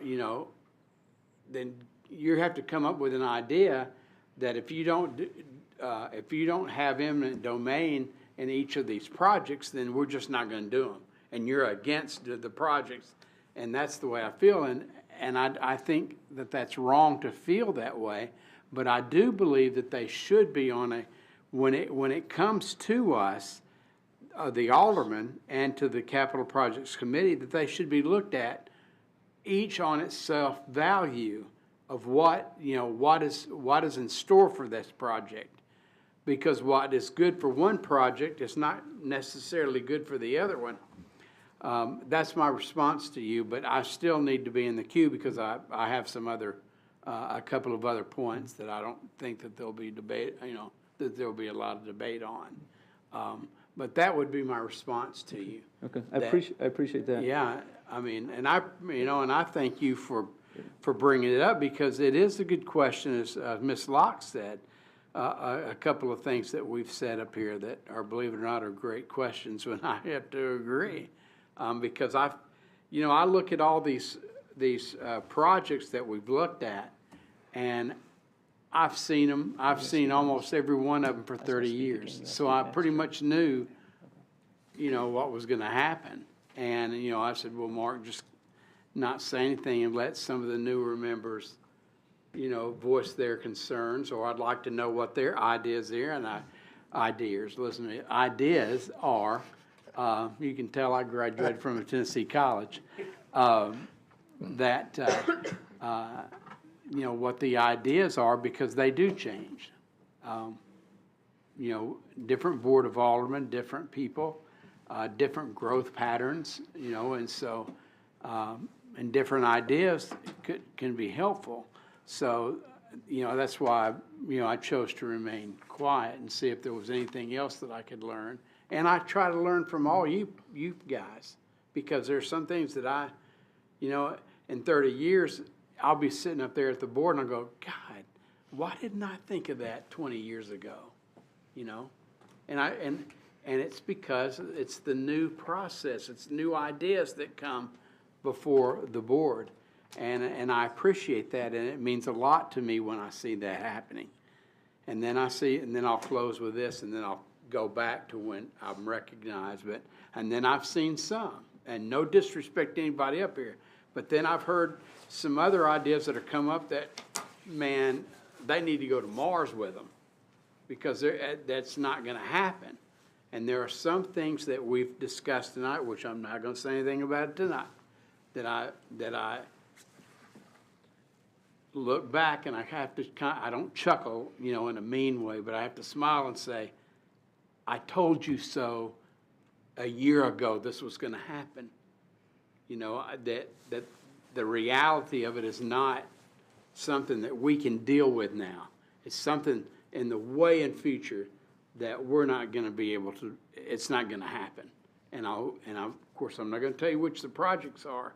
then you have to come up with an idea that if you don't have eminent domain in each of these projects, then we're just not going to do them. And you're against the projects. And that's the way I feel. And I think that that's wrong to feel that way. But I do believe that they should be on when it comes to us, the aldermen and to the Capital Projects Committee, that they should be looked at each on itself value of what is in store for this project. Because what is good for one project is not necessarily good for the other one. That's my response to you, but I still need to be in the queue because I have a couple of other points that I don't think that there'll be debate, that there'll be a lot of debate on. But that would be my response to you. Okay, I appreciate that. Yeah, I mean, and I thank you for bringing it up, because it is a good question, as Ms. Locke said. A couple of things that we've said up here that are, believe it or not, are great questions, when I have to agree. Because I look at all these projects that we've looked at, and I've seen them. I've seen almost every one of them for 30 years. So I pretty much knew, what was going to happen. And, I said, well, Mark, just not say anything and let some of the newer members, voice their concerns, or I'd like to know what their ideas are. And ideas are, you can tell I graduated from a Tennessee college, what the ideas are, because they do change. Different board of aldermen, different people, different growth patterns, and so, and different ideas can be helpful. So, that's why, I chose to remain quiet and see if there was anything else that I could learn. And I try to learn from all you guys, because there's some things that in 30 years, I'll be sitting up there at the board and I'll go, God, why didn't I think of that 20 years ago? And it's because it's the new process. It's new ideas that come before the board. And I appreciate that, and it means a lot to me when I see that happening. And then I'll close with this, and then I'll go back to when I'm recognized. And then I've seen some, and no disrespect to anybody up here, but then I've heard some other ideas that have come up that, man, they need to go to Mars with them, because that's not going to happen. And there are some things that we've discussed tonight, which I'm not going to say anything about tonight, that I look back and I have to I don't chuckle, you know, in a mean way, but I have to smile and say, I told you so a year ago this was gonna happen. You know, that the reality of it is not something that we can deal with now. It's something in the way in future that we're not gonna be able to, it's not gonna happen. And of course, I'm not gonna tell you which the projects are.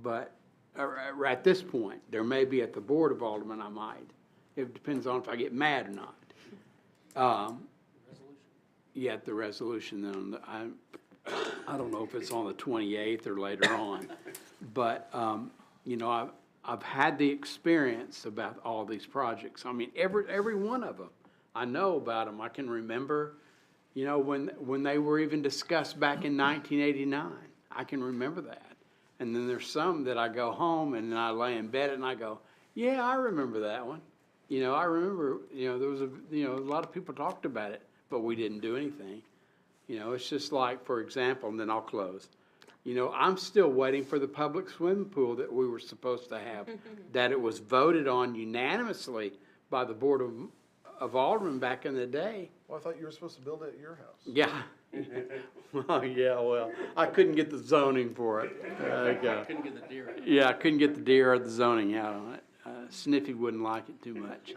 But at this point, there may be at the Board of Aldermen, I might. It depends on if I get mad or not. Yeah, the resolution, then, I don't know if it's on the 28th or later on. But, you know, I've had the experience about all these projects. I mean, every one of them, I know about them. I can remember, you know, when they were even discussed back in 1989. I can remember that. And then there's some that I go home and then I lay in bed and I go, yeah, I remember that one. You know, I remember, you know, there was a lot of people talked about it, but we didn't do anything. You know, it's just like, for example, and then I'll close. You know, I'm still waiting for the public swimming pool that we were supposed to have, that it was voted on unanimously by the Board of Aldermen back in the day. Well, I thought you were supposed to build it at your house. Yeah. Well, yeah, well, I couldn't get the zoning for it. Couldn't get the deer out. Yeah, I couldn't get the deer or the zoning out on it. Sniffy wouldn't like it too much.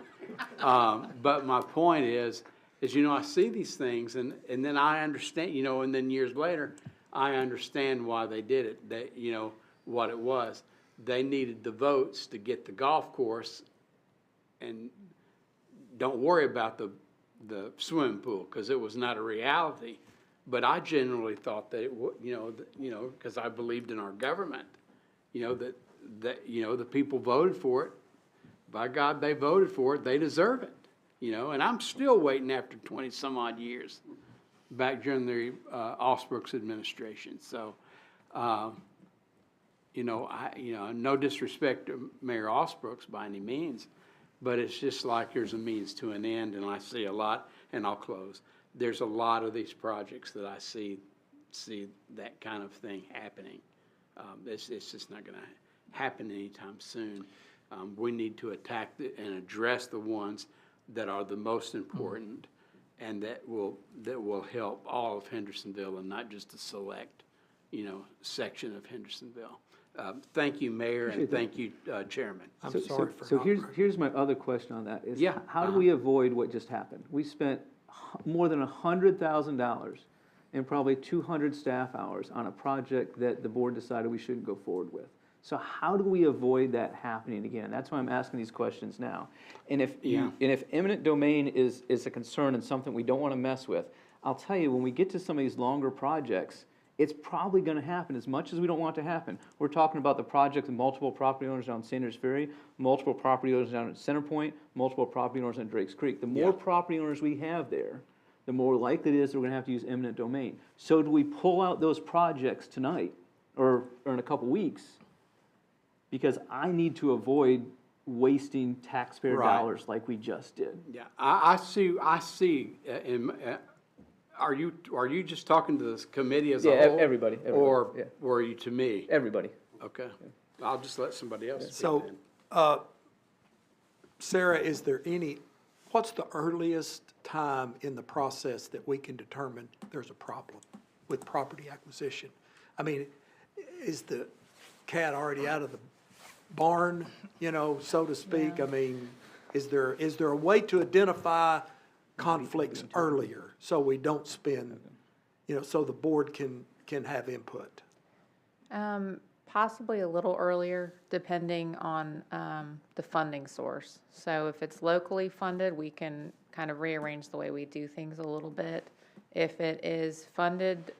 But my point is, you know, I see these things and then I understand, you know, and then years later, I understand why they did it. They, you know, what it was. They needed the votes to get the golf course, and don't worry about the swimming pool because it was not a reality. But I generally thought that it would, you know, because I believed in our government, you know, that you know the people voted for it. By God, they voted for it. They deserve it, you know. And I'm still waiting after 20 some odd years, back during the Osbrooks administration. So, you know, no disrespect to Mayor Osbrooks by any means, but it's just like there's a means to an end, and I see a lot. And I'll close. There's a lot of these projects that I see that kind of thing happening. It's just not going to happen anytime soon. We need to attack and address the ones that are the most important and that will help all of Hendersonville and not just a select, you know, section of Hendersonville. Thank you, Mayor, and thank you, Chairman. I'm sorry for So not here's my other question on that, is Yeah, how do we avoid what just happened? We spent more than $100,000 and probably 200 staff hours on a project that the board decided we shouldn't go forward with. So how do we avoid that happening again? That's why I'm asking these questions now. And if eminent domain is a concern and something we don't want to mess with, I'll tell you, when we get to some of these longer projects, it's probably going to happen as much as we don't want it to happen. We're talking about the project of multiple property owners down Sanders Ferry, multiple property owners down at Center Point, multiple property owners on Drake's Creek. The more property owners we have there, the more likely it is that we're going to have to use eminent domain. So do we pull out those projects tonight or in a couple weeks? Because I need to avoid wasting taxpayer dollars like we just did. Yeah, I see. Are you just talking to this committee as a whole? Everybody. Or yeah. are you to me? Everybody. Okay. I'll just let somebody else speak So, then. Sarah, what's the earliest time in the process that we can determine there's a problem with property acquisition? I mean, is the cat already out of the barn, you know, so to speak? I mean, is there a way to identify conflicts earlier so we don't spend, you know, so the board can have input? Possibly a little earlier, depending on the funding source. So if it's locally funded, we can kind of rearrange the way we do things a little bit. If it is funded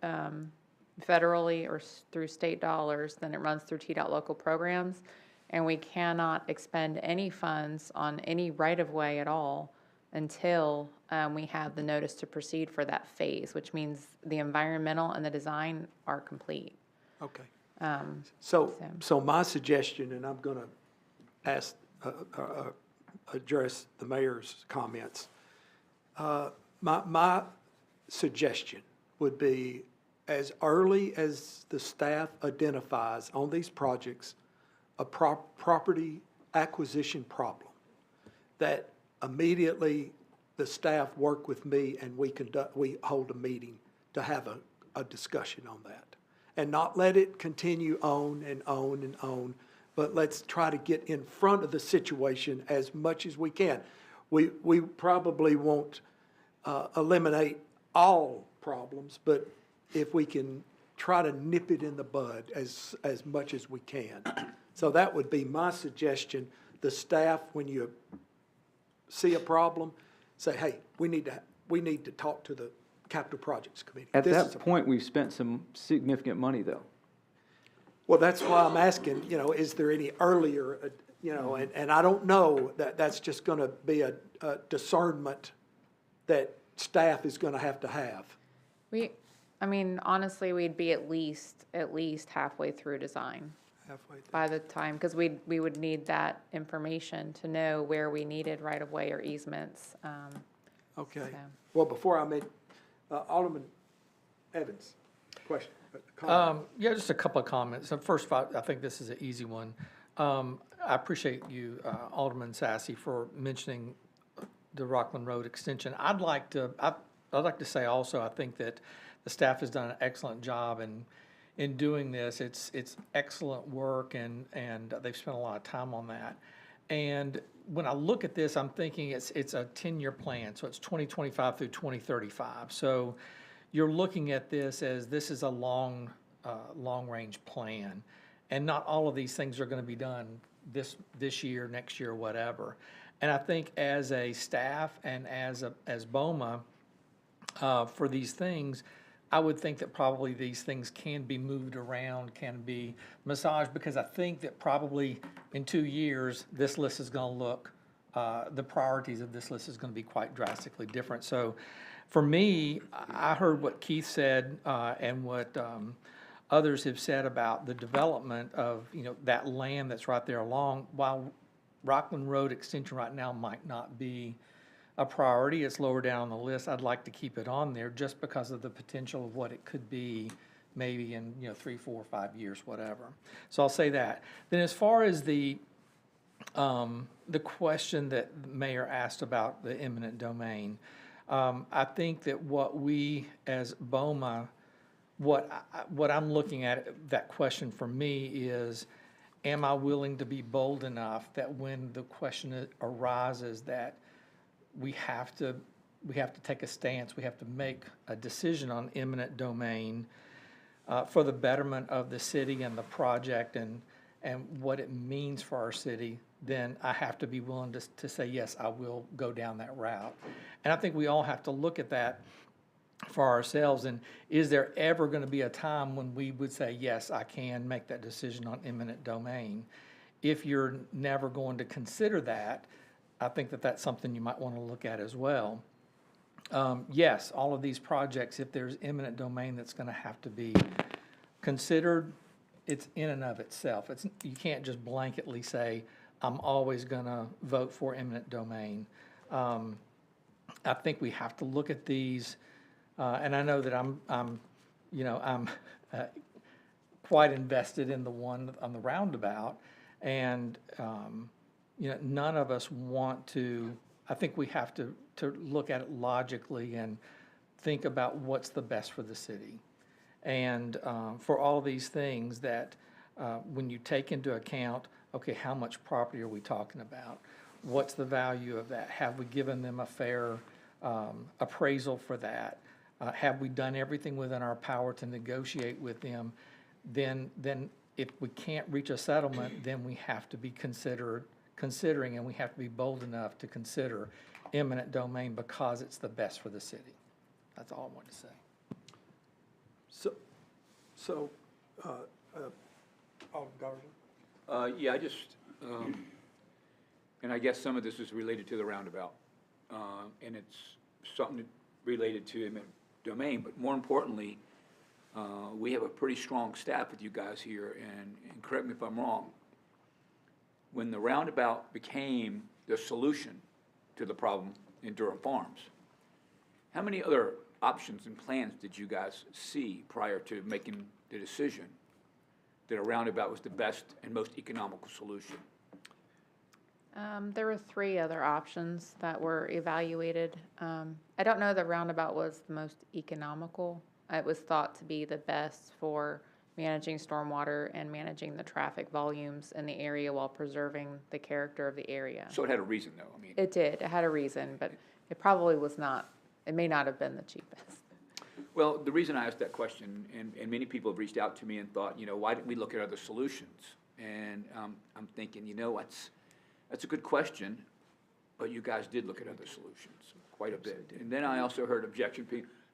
federally or through state dollars, then it runs through TDOT local programs, and we cannot expend any funds on any right-of-way at all until we have the notice to proceed for that phase, which means the environmental and the design are complete. Okay. So my suggestion, and I'm going to address the mayor's comments. My suggestion would be, as early as the staff identifies on these projects a property acquisition problem, that immediately the staff work with me and we hold a meeting to have a discussion on that. And not let it continue on and on and on, but let's try to get in front of the situation as much as we can. We probably won't eliminate all problems, but if we can try to nip it in the bud as much as we can. So that would be my suggestion. The staff, when you see a problem, say, hey, we need to talk to the Capital Projects Committee. At This is that a- point, we've spent some significant money, though. Well, that's why I'm asking, is there any earlier, and I don't know, that's just gonna be a discernment that staff is gonna have to have. Honestly, we'd be at least halfway through design Halfway through. by the time, because we would need that information to know where we needed right-of-way or easements. Okay. So. Well, before I make, Alderman Evans, question, comment. Yeah, just a couple of comments. So first of all, I think this is an easy one. I appreciate you, Alderman Sassy, for mentioning the Rockland Road extension. I'd like to say also, I think that the staff has done an excellent job in doing this. It's excellent work, and they've spent a lot of time on that. And when I look at this, I'm thinking it's a 10-year plan, so it's 2025 through 2035. So you're looking at this as this is a long-range plan, and not all of these things are going to be done this year, next year, whatever. And I think as a staff and as BOMA, for these things, I would think that probably these things can be moved around, can be massaged, because I think that probably in 2 years, this list is going to look, the priorities of this list is going to be quite drastically different. So for me, I heard what Keith said and what others have said about the development of, that land that's right there along. While Rockland Road extension right now might not be a priority, it's lower down on the list. I'd like to keep it on there just because of the potential of what it could be maybe in 3, 4, 5 years, whatever. So I'll say that. Then as far as the question that the mayor asked about the eminent domain, I think that what we as BOMA, what I'm looking at, that question for me is, am I willing to be bold enough that when the question arises that we have to take a stance, we have to make a decision on eminent domain for the betterment of the city and the project and what it means for our city, then I have to be willing to say, yes, I will go down that route. And I think we all have to look at that for ourselves, and is there ever going to be a time when we would say, yes, I can make that decision on eminent domain? If you're never going to consider that, I think that that's something you might want to look at as well. Yes, all of these projects, if there's eminent domain that's going to have to be considered, it's in and of itself. You can't just blanketly say, I'm always going to vote for eminent domain. I think we have to look at these, and I know that I'm quite invested in the one on the roundabout, and none of us want to. I think we have to look at it logically and think about what's the best for the city, and for all these things that when you take into account, okay, how much property are we talking about? What's the value of that? Have we given them a fair appraisal for that? Have we done everything within our power to negotiate with them? Then if we can't reach a settlement, then we have to be considering, and we have to be bold enough to consider eminent domain because it's the best for the city. That's all I wanted to say. Alderman Garza? Yeah, I just, and I guess some of this is related to the roundabout, and it's something related to eminent domain, but more importantly, we have a pretty strong staff with you guys here, and correct me if I'm wrong, when the roundabout became the solution to the problem in Durham Farms, how many other options and plans did you guys see prior to making the decision that a roundabout was the best and most economical solution? There were 3 other options that were evaluated. I don't know that roundabout was the most economical. It was thought to be the best for managing stormwater and managing the traffic volumes in the area while preserving the character of the area. So it had a reason, though, I mean. It did, it had a reason, but it probably was not, it may not have been the cheapest. Well, the reason I asked that question, and many people have reached out to me and thought, why didn't we look at other solutions? And I'm thinking, that's a good question, but you guys did look at other solutions, quite a bit. And then I also heard objection,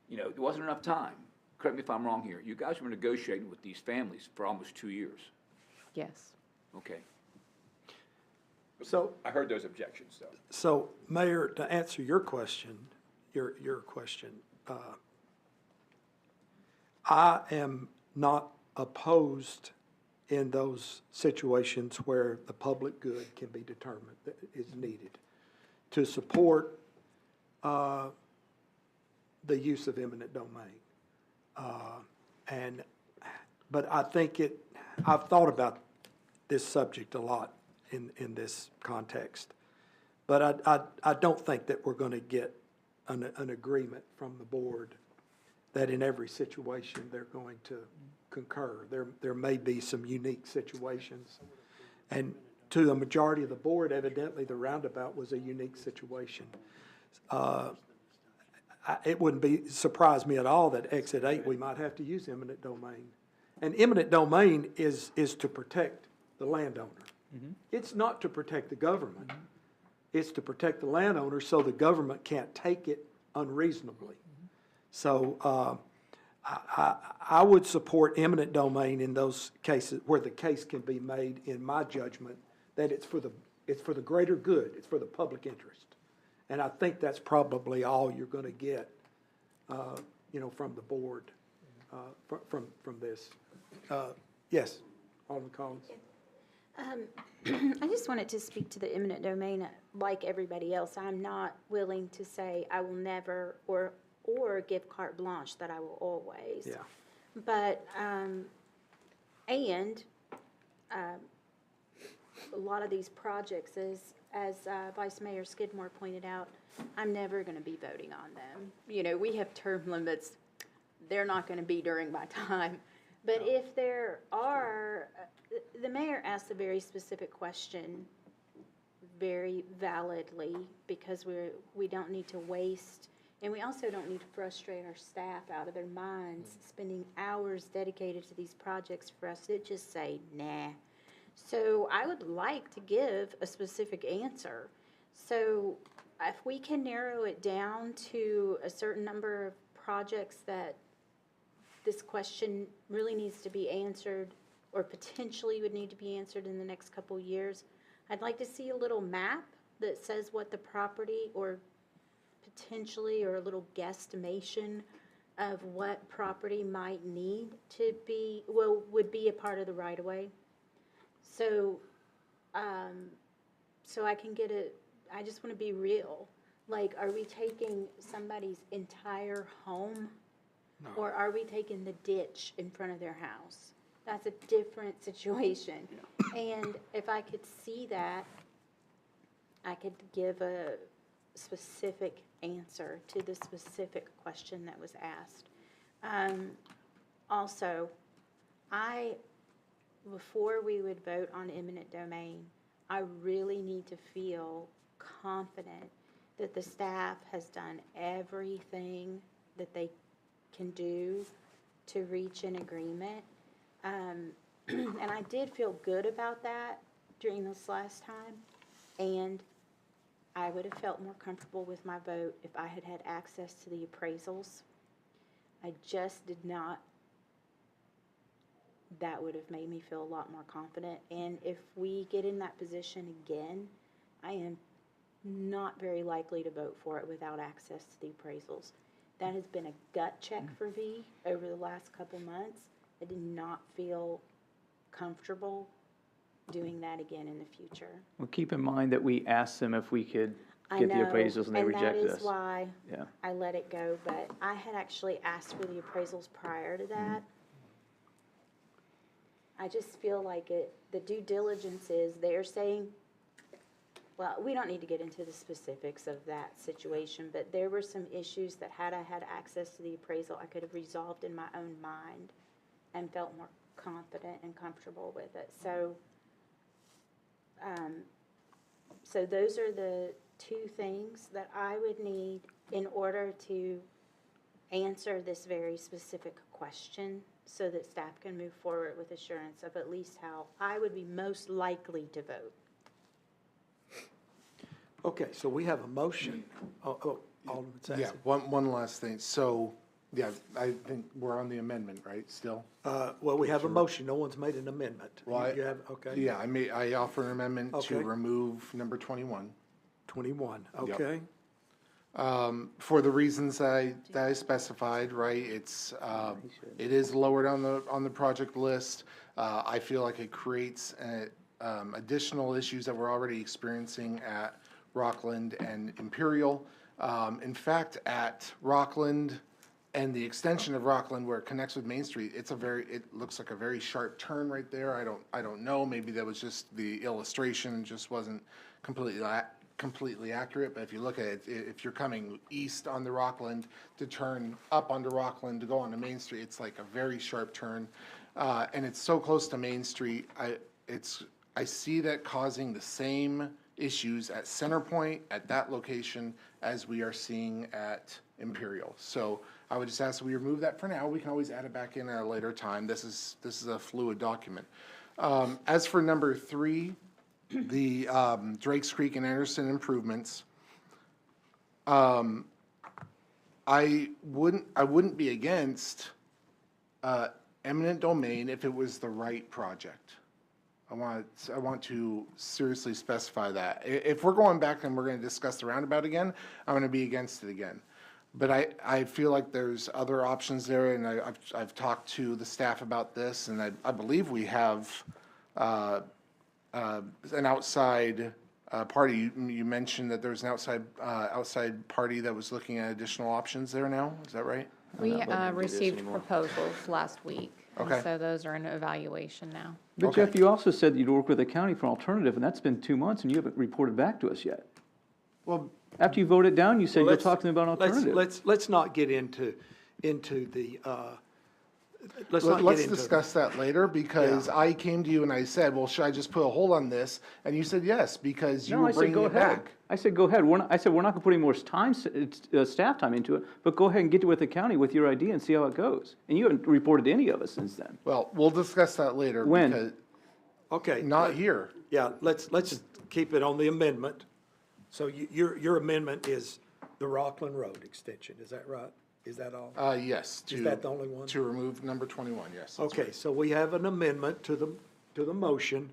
there wasn't enough time. Correct me if I'm wrong here. You guys were negotiating with these families for almost 2 years. Yes. Okay. So, I heard those objections, though. so Mayor, to answer your question, your question, I am not opposed in those situations where the public good can be determined that is needed to support the use of eminent domain. But I think I've thought about this subject a lot in this context. But I don't think that we're going to get an agreement from the board that in every situation they're going to concur. There may be some unique situations. And to the majority of the board, evidently, the roundabout was a unique situation. It wouldn't surprise me at all that exit 8, we might have to use eminent domain. And eminent domain is to protect the landowner. It's not to protect the government. It's to protect the landowner so the government can't take it unreasonably. So I would support eminent domain in those cases where the case can be made, in my judgment, that it's for the greater good, it's for the public interest. And I think that's probably all you're going to get, from the board, from this. Yes, Alderman Collins. I just wanted to speak to the eminent domain. Like everybody else, I'm not willing to say I will never or give carte blanche that I will always. Yeah. But, a lot of these projects, as Vice Mayor Skidmore pointed out, I'm never going to be voting on them. We have term limits. They're not going to be during my time. But if there are, the mayor asked a very specific question very validly, because we don't need to waste, and we also don't need to frustrate our staff out of their minds, spending hours dedicated to these projects for us to just say, nah. So I would like to give a specific answer. So if we can narrow it down to a certain number of projects that this question really needs to be answered, or potentially would need to be answered in the next couple years, I'd like to see a little map that says what the property, or potentially, or a little guesstimation of what property might need to be, would be a part of the right-of-way. So, so I can get I just want to be real. Like, are we taking somebody's entire home? No. Or are we taking the ditch in front of their house? That's a different situation. And if I could see that, I could give a specific answer to the specific question that was asked. Also, before we would vote on eminent domain, I really need to feel confident that the staff has done everything that they can do to reach an agreement. And I did feel good about that during this last time, and I would have felt more comfortable with my vote if I had had access to the appraisals. I just did not. That would have made me feel a lot more confident. And if we get in that position again, I am not very likely to vote for it without access to the appraisals. That has been a gut check for me over the last couple months. I did not feel comfortable doing that again in the future. Well, keep in mind that we asked them if we could get the appraisals, and they rejected us. And that is why Yeah. I let it go, but I had actually asked for the appraisals prior to that. I just feel like the due diligence is, they're saying, well, we don't need to get into the specifics of that situation, but there were some issues that had I had access to the appraisal, I could have resolved in my own mind and felt more confident and comfortable with it. So, so those are the two things that I would need in order to answer this very specific question so that staff can move forward with assurance of at least how I would be most likely to vote. Okay, so we have a motion. Alderman Saxon. Yeah, one last thing. So, yeah, I think we're on the amendment, right, still? Well, we have a motion. No one's made an amendment. Well, You have, okay. Yeah, I offer an amendment to Okay. remove number 21. 21, Yep. okay. For the reasons that I specified, right, it is lowered on the project list. I feel like it creates, additional issues that we're already experiencing at Rockland and Imperial. In fact, at Rockland and the extension of Rockland where it connects with Main Street, it looks like a very sharp turn right there. I don't know, maybe that was just the illustration, just wasn't completely accurate, but if you look at it, if you're coming east on the Rockland to turn up onto Rockland to go onto Main Street, it's like a very sharp turn. And it's so close to Main Street, I see that causing the same issues at Center Point, at that location, as we are seeing at Imperial. So I would just ask that we remove that for now. We can always add it back in at a later time. This is a fluid document. As for number 3, the Drakes Creek and Anderson improvements, I wouldn't be against eminent domain if it was the right project. I want to seriously specify that. If we're going back and we're going to discuss the roundabout again, I'm going to be against it again. But I feel like there's other options there, and I've talked to the staff about this, and I believe we have an outside party. You mentioned that there's an outside party that was looking at additional options there now. Is that right? We received proposals last week. and Okay. So those are in evaluation now. But Okay. Jeff, you also said you'd work with the county for an alternative, and that's been 2 months, and you haven't reported back to us yet. Well, After you voted down, you said you'll Let's- talk to them about an alternative. Let's not get into the, let's not get let's into. discuss that later, because I came to you and I said, well, should I just put a hold on this? And you said yes, because you No, were I said, bringing go it ahead. back. I said, go ahead. I said, we're not gonna put any more time, staff time into it, but go ahead and get with the county with your idea and see how it goes. And you haven't reported to any of us since then. Well, we'll discuss that later. When? Because Okay. not here. Yeah, let's keep it on the amendment. So your amendment is the Rockland Road extension, is that right? Is that all? Yes. Is that the only one? To remove number 21, yes. that's Okay, right. so we have an amendment to the motion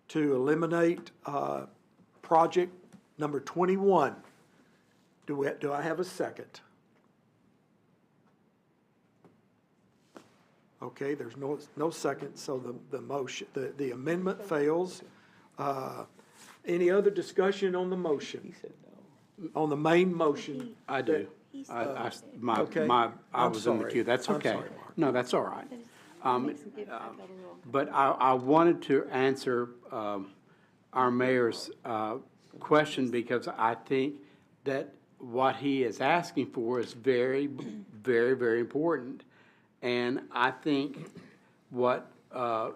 to eliminate, project number 21. Do I have a second? Okay, there's no second, so the motion, the amendment fails. Any other discussion on the motion? He said no. On the main motion? I do. Okay. I I'm was in the sorry. queue. That's I'm okay. sorry, Mark. No, that's all right. But I wanted to answer our mayor's question, because I think that what he is asking for is very, very, very important. And I think what,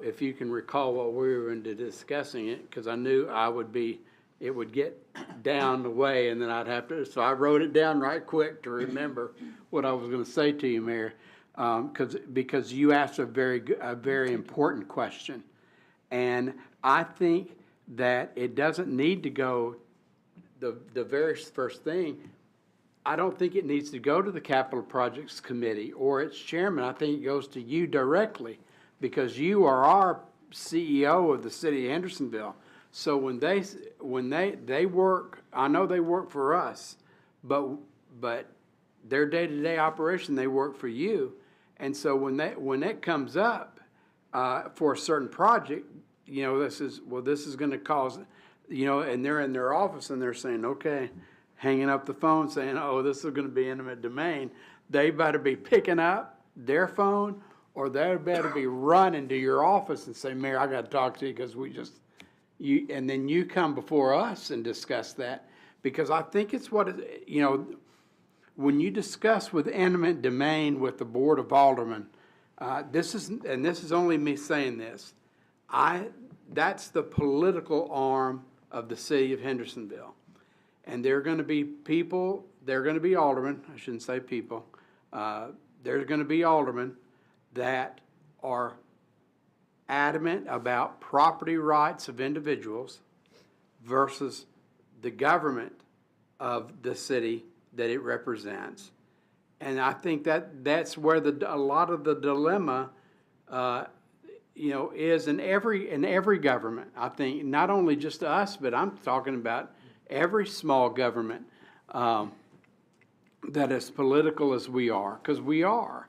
if you can recall what we were into discussing it, because I knew it would get down the way, and then I'd have to, so I wrote it down right quick to remember what I was gonna say to you, Mayor. Because you asked a very important question. And I think that it doesn't need to go, the very first thing, I don't think it needs to go to the Capital Projects Committee or its chairman. I think it goes to you directly, because you are our CEO of the city of Hendersonville. So when they work, I know they work for us, but their day-to-day operation, they work for you. And so when that comes up for a certain project, this is going to cause, and they're in their office and they're saying, okay, hanging up the phone saying, oh, this is going to be eminent domain. They better be picking up their phone or they better be running to your office and say, Mayor, I got to talk to you because and then you come before us and discuss that, because I think it's when you discuss with eminent domain with the Board of Aldermen, this is only me saying this, that's the political arm of the city of Hendersonville. And there are going to be people, there are going to be aldermen, I shouldn't say people, there's going to be aldermen that are adamant about property rights of individuals versus the government of the city that it represents. And I think that's where a lot of the dilemma, is in every government. I think not only just us, but I'm talking about every small government that is political as we are, because we are.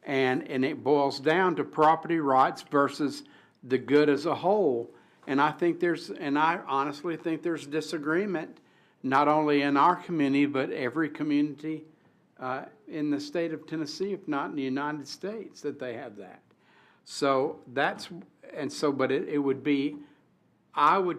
And it boils down to property rights versus the good as a whole. And I honestly think there's disagreement, not only in our community, but every community in the state of Tennessee, if not in the United States, that they have that. So but it would be, I would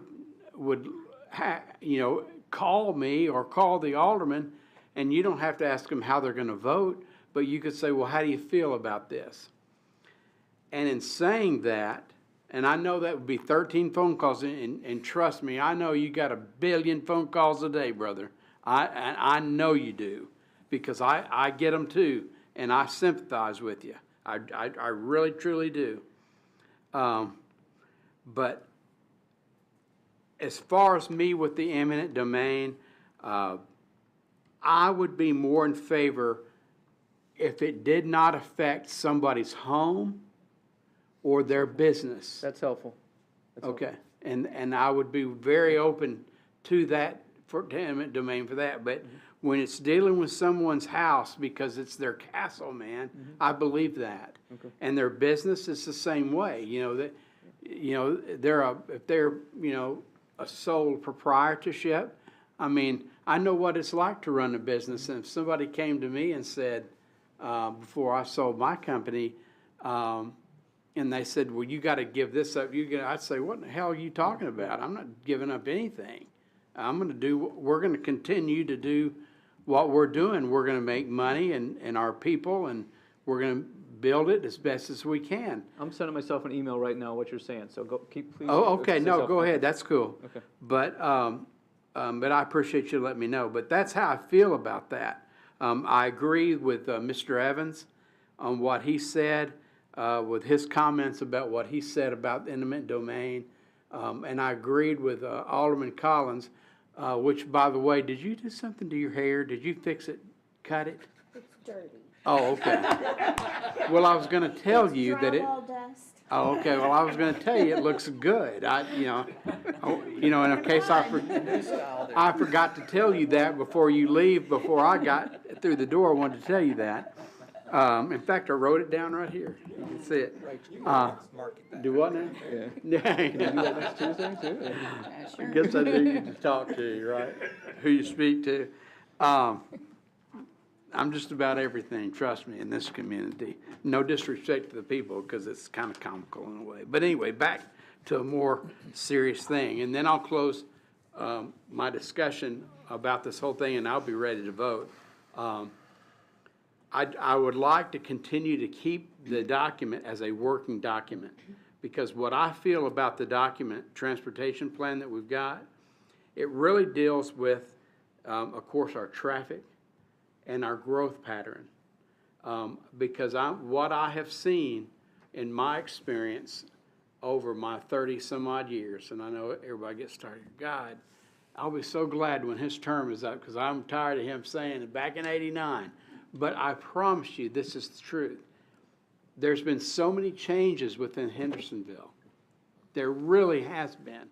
call me or call the alderman, and you don't have to ask them how they're going to vote, but you could say, well, how do you feel about this? And in saying that, and I know that would be 13 phone calls, and trust me, I know you got 1 billion phone calls a day, brother. I know you do, because I get them too, and I sympathize with you. I really, truly do. But as far as me with the eminent domain, I would be more in favor if it did not affect somebody's home or their business. That's helpful. Okay, and I would be very open to that, for eminent domain for that, but when it's dealing with someone's house because it's their castle, man, I believe that. Okay. And their business is the same way, if they're a sole proprietorship. I mean, I know what it's like to run a business, and if somebody came to me and said, before I sold my company, and they said, well, you got to give this up, I'd say, what the hell are you talking about? I'm not giving up anything. We're going to continue to do what we're doing. We're going to make money and our people, and we're going to build it as best as we can. I'm sending myself an email right now, what you're saying, so please. Oh, okay, no, go ahead, that's cool. Okay. But I appreciate you letting me know. But that's how I feel about that. I agree with Mr. Evans on what he said, with his comments about what he said about eminent domain. And I agreed with Alderman Collins, which, by the way, did you do something to your hair? Did you fix it, cut it? It's dirty. Oh, okay. Well, I was going to tell you that it. Drywall dust. Oh, okay. Well, I was going to tell you it looks good. In case I forgot to tell you that before you leave, before I got through the door, I wanted to tell you that. In fact, I wrote it down right here. You can see it. Do what now? Yeah. Can you do that next Tuesday too? I guess I do need to talk to you, right? Who you speak to. I'm just about everything, trust me, in this community. No disrespect to the people, because it's kind of comical in a way. But anyway, back to a more serious thing. And then I'll close my discussion about this whole thing, and I'll be ready to vote. I would like to continue to keep the document as a working document, because what I feel about the document, transportation plan that we've got, it really deals with, of course, our traffic and our growth pattern. Because what I have seen in my experience over my 30-some-odd years, and I know everybody gets started, God, I'll be so glad when his term is up, because I'm tired of him saying it back in '89. But I promise you, this is the truth. There's been so many changes within Hendersonville. There really has been.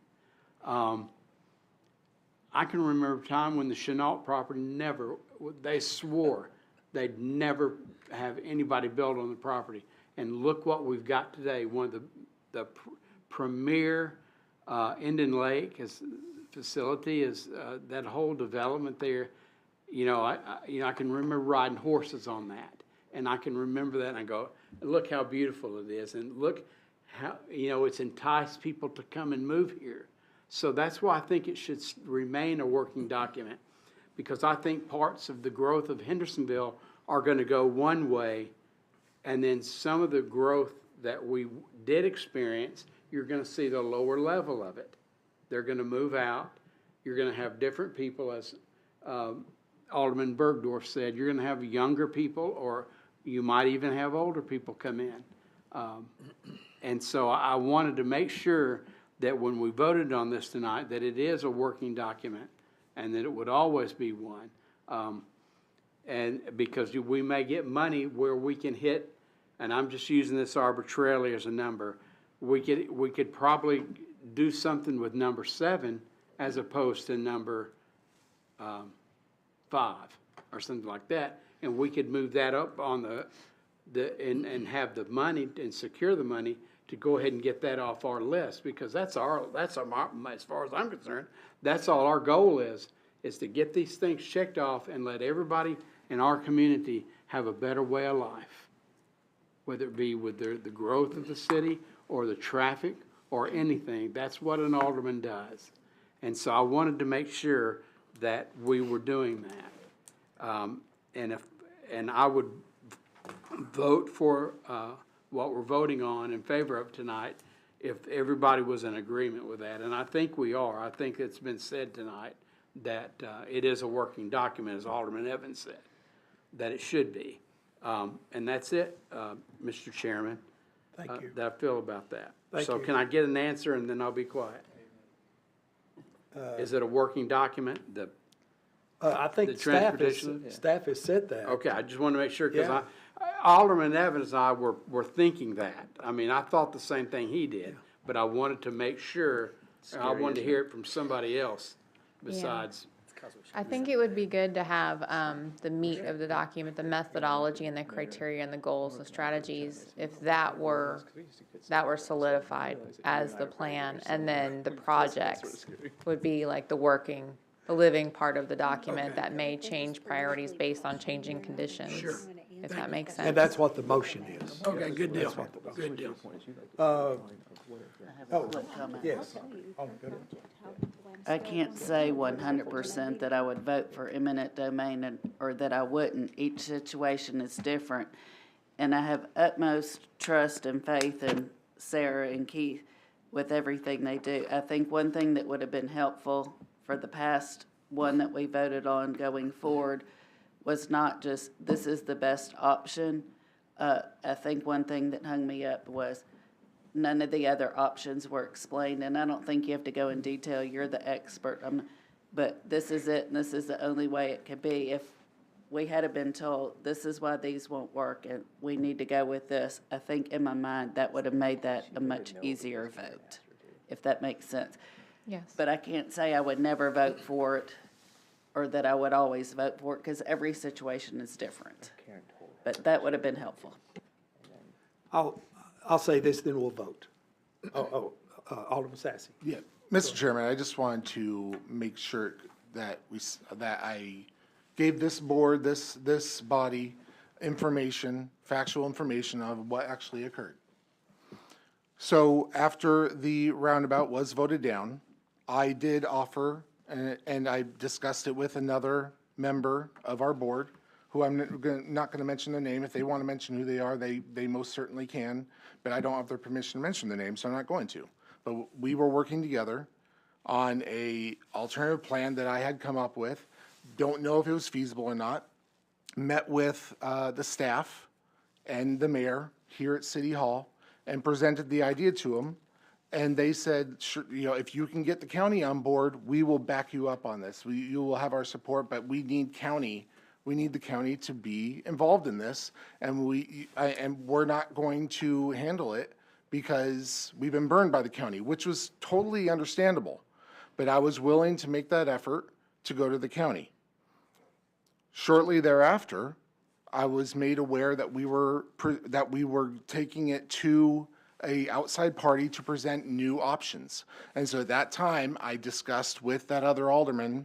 I can remember a time when the Chenault property they swore they'd never have anybody build on the property. And look what we've got today. One of the premier Indian Lake facility is that whole development there. I can remember riding horses on that. and I can remember that, and I go, look how beautiful it is, and look how, it's enticed people to come and move here. So that's why I think it should remain a working document, because I think parts of the growth of Hendersonville are going to go one way, and then some of the growth that we did experience, you're going to see the lower level of it. They're going to move out. You're going to have different people, as Alderman Bergdorf said. You're going to have younger people, or you might even have older people come in. And so I wanted to make sure that when we voted on this tonight, that it is a working document and that it would always be one. And because we may get money where we can hit, and I'm just using this arbitrarily as a number, we could probably do something with number 7 as opposed to number 5 or something like that, and we could move that up on and have the money and secure the money to go ahead and get that off our list, because that's our as far as I'm concerned, that's all our goal is to get these things checked off and let everybody in our community have a better way of life, whether it be with the growth of the city or the traffic or anything. That's what an alderman does. And so I wanted to make sure that we were doing that. And I would vote for what we're voting on in favor of tonight if everybody was in agreement with that. And I think we are. I think it's been said tonight that it is a working document, as Alderman Evans said, that it should be. And that's it, Mr. Chairman. Thank you. That I feel about that. Thank So you. can I get an answer and then I'll be quiet? Is it a working document? I think The staff has said that. Okay, I just want to make sure, because Yeah. Alderman Evans and I were thinking that. I mean, I thought the same thing he did, but I wanted to make sure, and I wanted to hear it from somebody else besides. I think it would be good to have the meat of the document, the methodology and the criteria and the goals, the strategies, if that were solidified as the plan, and then the projects would be like the living part of the document that may change priorities based on changing conditions. Sure. If that makes sense. And that's what the motion is. Okay, good deal, good deal. Yes. I can't say 100% that I would vote for eminent domain or that I wouldn't. Each situation is different. And I have utmost trust and faith in Sarah and Keith with everything they do. I think one thing that would have been helpful for the past one that we voted on going forward was not just, this is the best option. I think one thing that hung me up was none of the other options were explained, and I don't think you have to go in detail. You're the expert. But this is it, and this is the only way it could be. If we had been told, this is why these won't work, and we need to go with this, I think in my mind, that would have made that a much easier vote, if that makes sense. Yes. But I can't say I would never vote for it, or that I would always vote for it, because every situation is different. But that would have been helpful. I'll say this, then we'll vote. Alderman Sassy. Yeah, Mr. Chairman, I just wanted to make sure that that I gave this board, this body information, factual information of what actually occurred. So after the roundabout was voted down, I did offer, and I discussed it with another member of our board, who I'm not going to mention the name. If they want to mention who they are, they most certainly can, but I don't have their permission to mention the name, so I'm not going to. But we were working together on a alternative plan that I had come up with. Don't know if it was feasible or not. Met with the staff and the mayor here at City Hall and presented the idea to them. And they said, sure, if you can get the county on board, we will back you up on this. You will have our support, but we need the county to be involved in this, and we're not going to handle it because we've been burned by the county, which was totally understandable. But I was willing to make that effort to go to the county. Shortly thereafter, I was made aware that we were taking it to a outside party to present new options. And so at that time, I discussed with that other alderman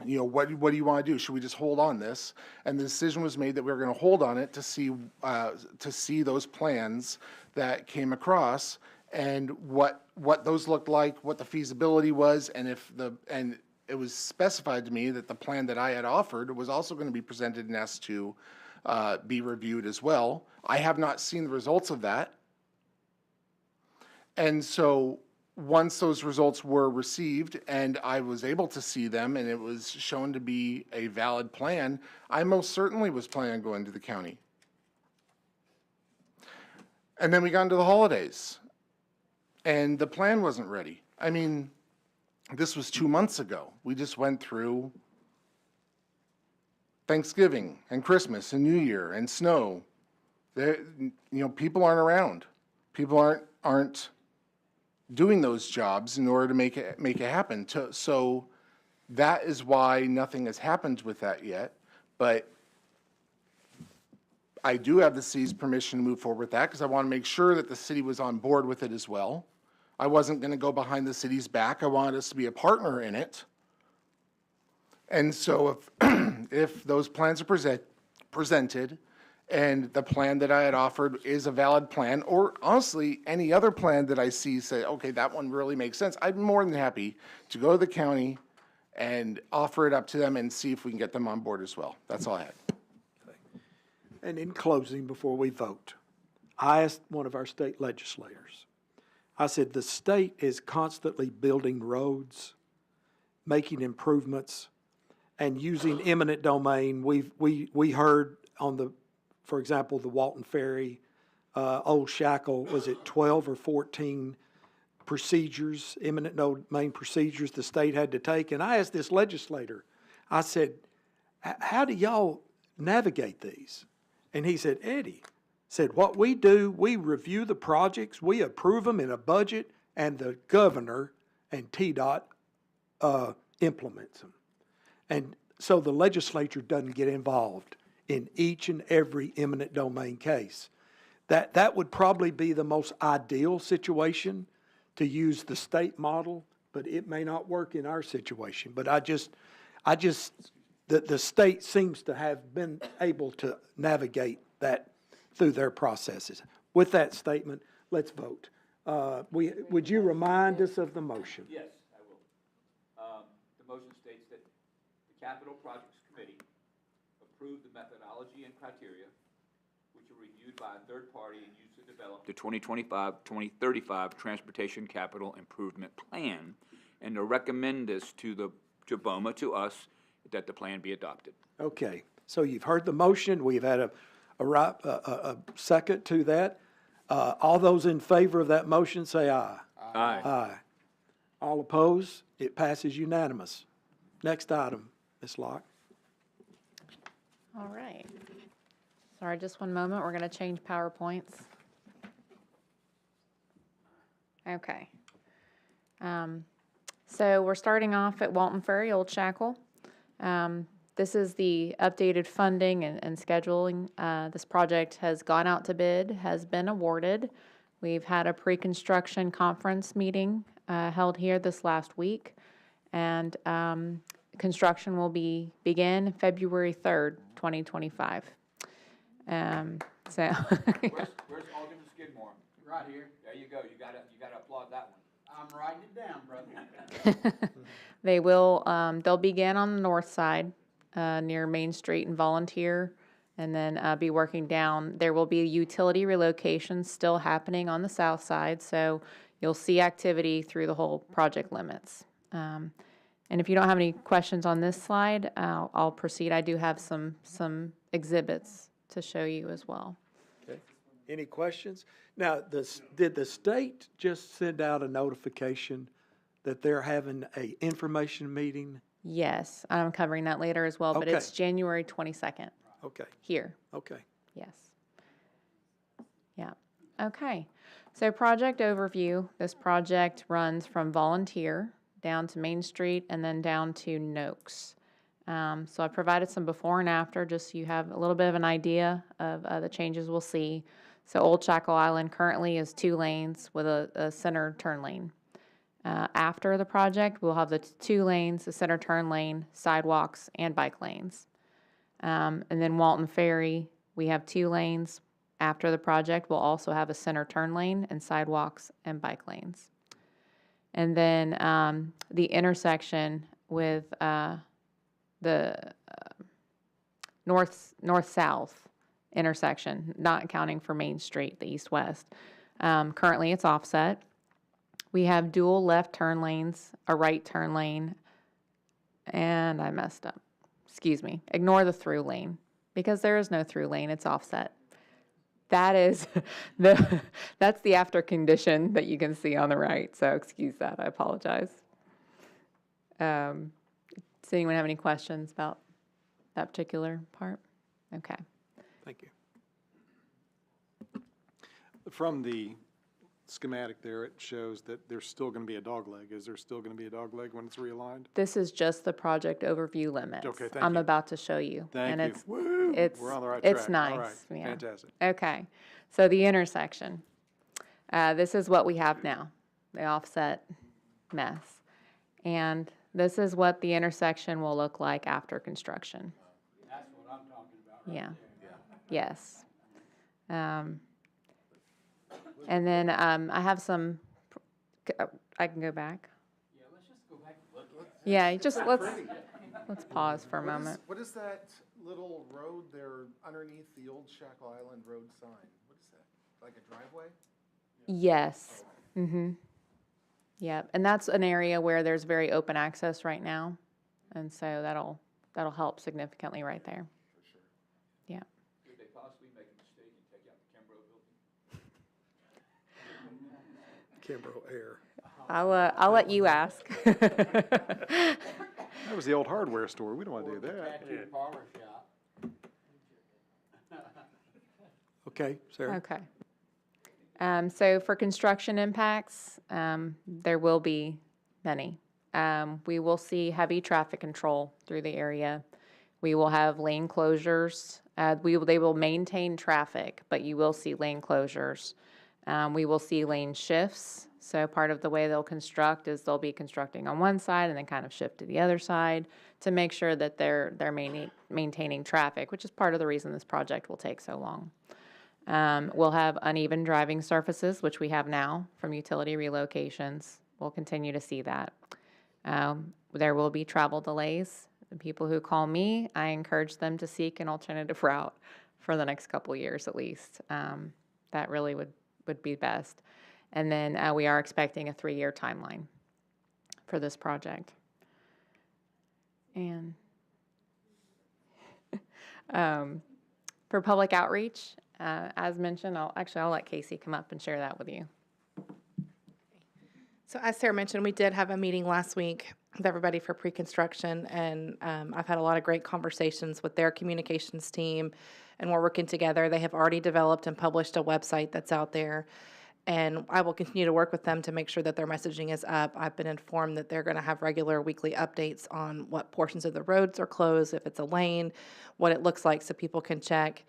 You know, what do you want to do? Should we just hold on this? And the decision was made that we were going to hold on it to see those plans that came across and what those looked like, what the feasibility was, and and it was specified to me that the plan that I had offered was also going to be presented and asked to be reviewed as well. I have not seen the results of that. And so once those results were received and I was able to see them and it was shown to be a valid plan, I most certainly was planning on going to the county. And then we got into the holidays and the plan wasn't ready. I mean, this was 2 months ago. We just went through Thanksgiving and Christmas and New Year and snow. People aren't around. People aren't doing those jobs in order to make it happen. So that is why nothing has happened with that yet. But I do have the city's permission to move forward with that because I want to make sure that the city was on board with it as well. I wasn't going to go behind the city's back. I wanted us to be a partner in it. And so if those plans are presented and the plan that I had offered is a valid plan, or honestly, any other plan that I see say, okay, that one really makes sense, I'm more than happy to go to the county and offer it up to them and see if we can get them on board as well. That's all I had. And in closing, before we vote, I asked one of our state legislators, I said, the state is constantly building roads, making improvements, and using eminent domain. We heard on for example, the Walton Ferry, Old Shackle, was it 12 or 14 procedures, eminent domain procedures the state had to take? And I asked this legislator, I said, how do y'all navigate these? And he said, Eddie, said, what we do, we review the projects, we approve them in a budget, and the governor and TDOT implements them. And so the legislature doesn't get involved in each and every eminent domain case. That would probably be the most ideal situation to use the state model, but it may not work in our situation. But the state seems to have been able to navigate that through their processes. With that statement, let's vote. Would you remind us of the motion? Yes, I will. The motion states that the Capital Projects Committee approve the methodology and criteria which are reviewed by a third party and used to develop the 2025-2035 Transportation Capital Improvement Plan, and to recommend this to BOMA, to us, that the plan be adopted. Okay, so you've heard the motion. We've had a second to that. All those in favor of that motion say aye. Aye. Aye. All opposed? It passes unanimous. Next item, Ms. Locke. All right. Sorry, just one moment. We're going to change PowerPoints. Okay. So we're starting off at Walton Ferry, Old Shackle. This is the updated funding and scheduling. This project has gone out to bid, has been awarded. We've had a pre-construction conference meeting held here this last week, and construction will begin February 3rd, 2025. So Where's Alderman Skidmore? Right here. There you go. You gotta applaud that one. I'm writing it down, brother. they'll begin on the north side near Main Street and Volunteer, and then be working down. There will be a utility relocation still happening on the south side, so you'll see activity through the whole project limits. And if you don't have any questions on this slide, I'll proceed. I do have some exhibits to show you as well. Okay. Any questions? Now, did the state just send out a notification that they're having a information meeting? Yes, I'm covering that later as well, but Okay. it's January 22nd Okay, here. okay. Yes. Yeah. Okay. So project overview. This project runs from Volunteer down to Main Street and then down to Noakes. So I provided some before and after, just so you have a little bit of an idea of the changes we'll see. So Old Shackle Island currently is 2 lanes with a center turn lane. After the project, we'll have the 2 lanes, the center turn lane, sidewalks, and bike lanes. And then Walton Ferry, we have 2 lanes. After the project, we'll also have a center turn lane and sidewalks and bike lanes. And then the intersection with the north-south intersection, not accounting for Main Street, the east-west. Currently, it's offset. We have dual left turn lanes, a right turn lane, and I messed up. Excuse me. Ignore the through lane because there is no through lane. It's offset. That is that's the after condition that you can see on the right. So excuse that. I apologize. Does anyone have any questions about that particular part? Okay. Thank you. From the schematic there, it shows that there's still going to be a dogleg. Is there still going to be a dogleg when it's realigned? This is just the project overview limits. Okay, thank I'm you. about to show you. Thank and you. It's, Woo! it's, We're on the right it's track. nice. All right. Yeah. Fantastic. Okay. So the intersection. This is what we have now, the offset mess. And this is what the intersection will look like after construction. That's what I'm talking about. Yeah. Yes. And then I have some, I can go back. Yeah, let's just go back and look at it. Yeah, just let's pause for a moment. What is that little road there underneath the old Shackle Island Road sign? What is that? Like a driveway? Yes. Mm-hmm. Yep. And that's an area where there's very open access right now. And so that'll help significantly right there. For sure. Yeah. Could they possibly make a mistake and take out the Kimbrough building? Kimbrough Air. I'll let you ask. That was the old hardware store. We don't want to do that. Tattoo parlor shop. Okay, Sarah? Okay. So for construction impacts, there will be many. We will see heavy traffic control through the area. We will have lane closures. They will maintain traffic, but you will see lane closures. We will see lane shifts. So part of the way they'll construct is they'll be constructing on one side and then kind of shift to the other side to make sure that they're maintaining traffic, which is part of the reason this project will take so long. We'll have uneven driving surfaces, which we have now from utility relocations. We'll continue to see that. There will be travel delays. The people who call me, I encourage them to seek an alternative route for the next couple of years at least. That really would be best. And then we are expecting a 3-year timeline for this project. And for public outreach, as mentioned, I'll let Casey come up and share that with you. So as Sarah mentioned, we did have a meeting last week with everybody for pre-construction, and I've had a lot of great conversations with their communications team, and we're working together. They have already developed and published a website that's out there, and I will continue to work with them to make sure that their messaging is up. I've been informed that they're going to have regular weekly updates on what portions of the roads are closed, if it's a lane, what it looks like so people can check.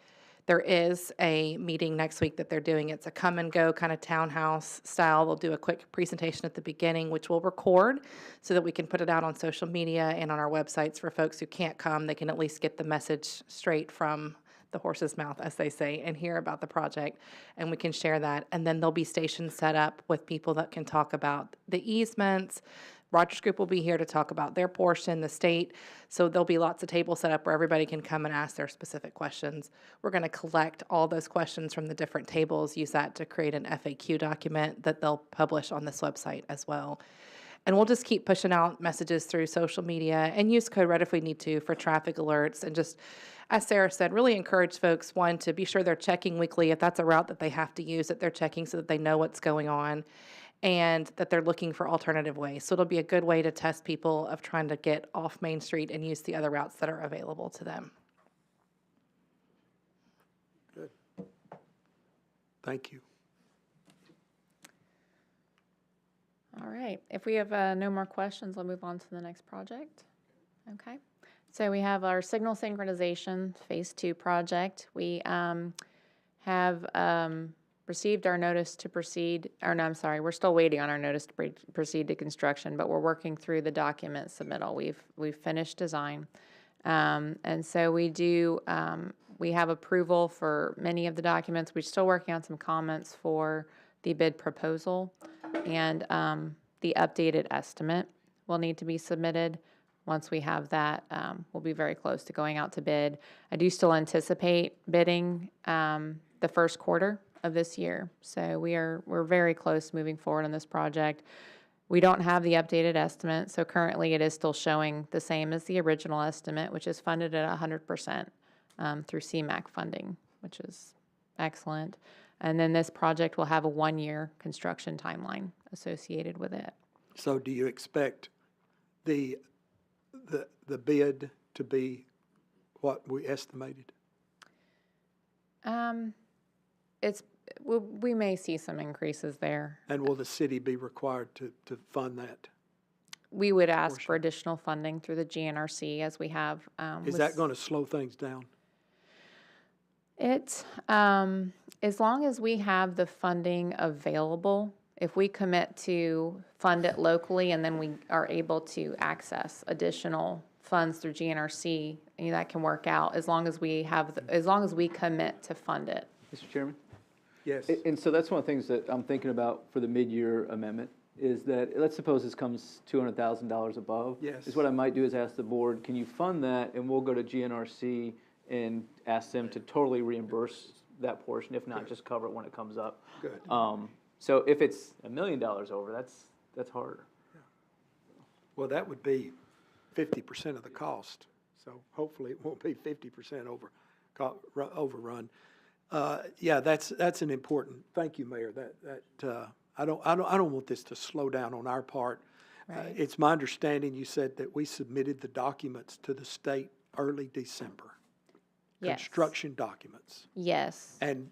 There is a meeting next week that they're doing. It's a come and go kind of townhouse style. They'll do a quick presentation at the beginning, which we'll record so that we can put it out on social media and on our websites for folks who can't come. They can at least get the message straight from the horse's mouth, as they say, and hear about the project, and we can share that. And then there'll be stations set up with people that can talk about the easements. Rogers Group will be here to talk about their portion, the state. So there'll be lots of tables set up where everybody can come and ask their specific questions. We're going to collect all those questions from the different tables, use that to create an FAQ document that they'll publish on this website as well. And we'll just keep pushing out messages through social media and use Code Red if we need to for traffic alerts. And just, as Sarah said, really encourage folks, one, to be sure they're checking weekly. If that's a route that they have to use, that they're checking so that they know what's going on and that they're looking for alternative ways. So it'll be a good way to test people of trying to get off Main Street and use the other routes that are available to them. Good. Thank you. All right. If we have no more questions, I'll move on to the next project. Okay. So we have our signal synchronization Phase 2 project. We have received our notice to proceed, or no, I'm sorry, we're still waiting on our notice to proceed to construction, but we're working through the document submittal. We've finished design. And so we have approval for many of the documents. We're still working on some comments for the bid proposal, and the updated estimate will need to be submitted. Once we have that, we'll be very close to going out to bid. I do still anticipate bidding the first quarter of this year. So we're very close moving forward on this project. We don't have the updated estimate, so currently it is still showing the same as the original estimate, which is funded at 100% through CMAQ funding, which is excellent. And then this project will have a 1-year construction timeline associated with it. So do you expect the bid to be what we estimated? We may see some increases there. And will the city be required to fund that? We would ask for additional funding through the GNRC as we have. Is that going to slow things down? As long as we have the funding available, if we commit to fund it locally and then we are able to access additional funds through GNRC, that can work out as long as we commit to fund it. Mr. Chairman? Yes. And so that's one of the things that I'm thinking about for the mid-year amendment, is that, let's suppose this comes $200,000 above. Yes. Is what I might do is ask the board, can you fund that, and we'll go to GNRC and ask them to totally reimburse that portion, if not, just cover it when it comes up. Good. So if it's $1 million over, that's harder. Well, that would be 50% of the cost, so hopefully it won't be 50% overrun. Yeah, that's an important. Thank you, Mayor. I don't want this to slow down on our part. Right. It's my understanding you said that we submitted the documents to the state early December. Yes. Construction documents, Yes. and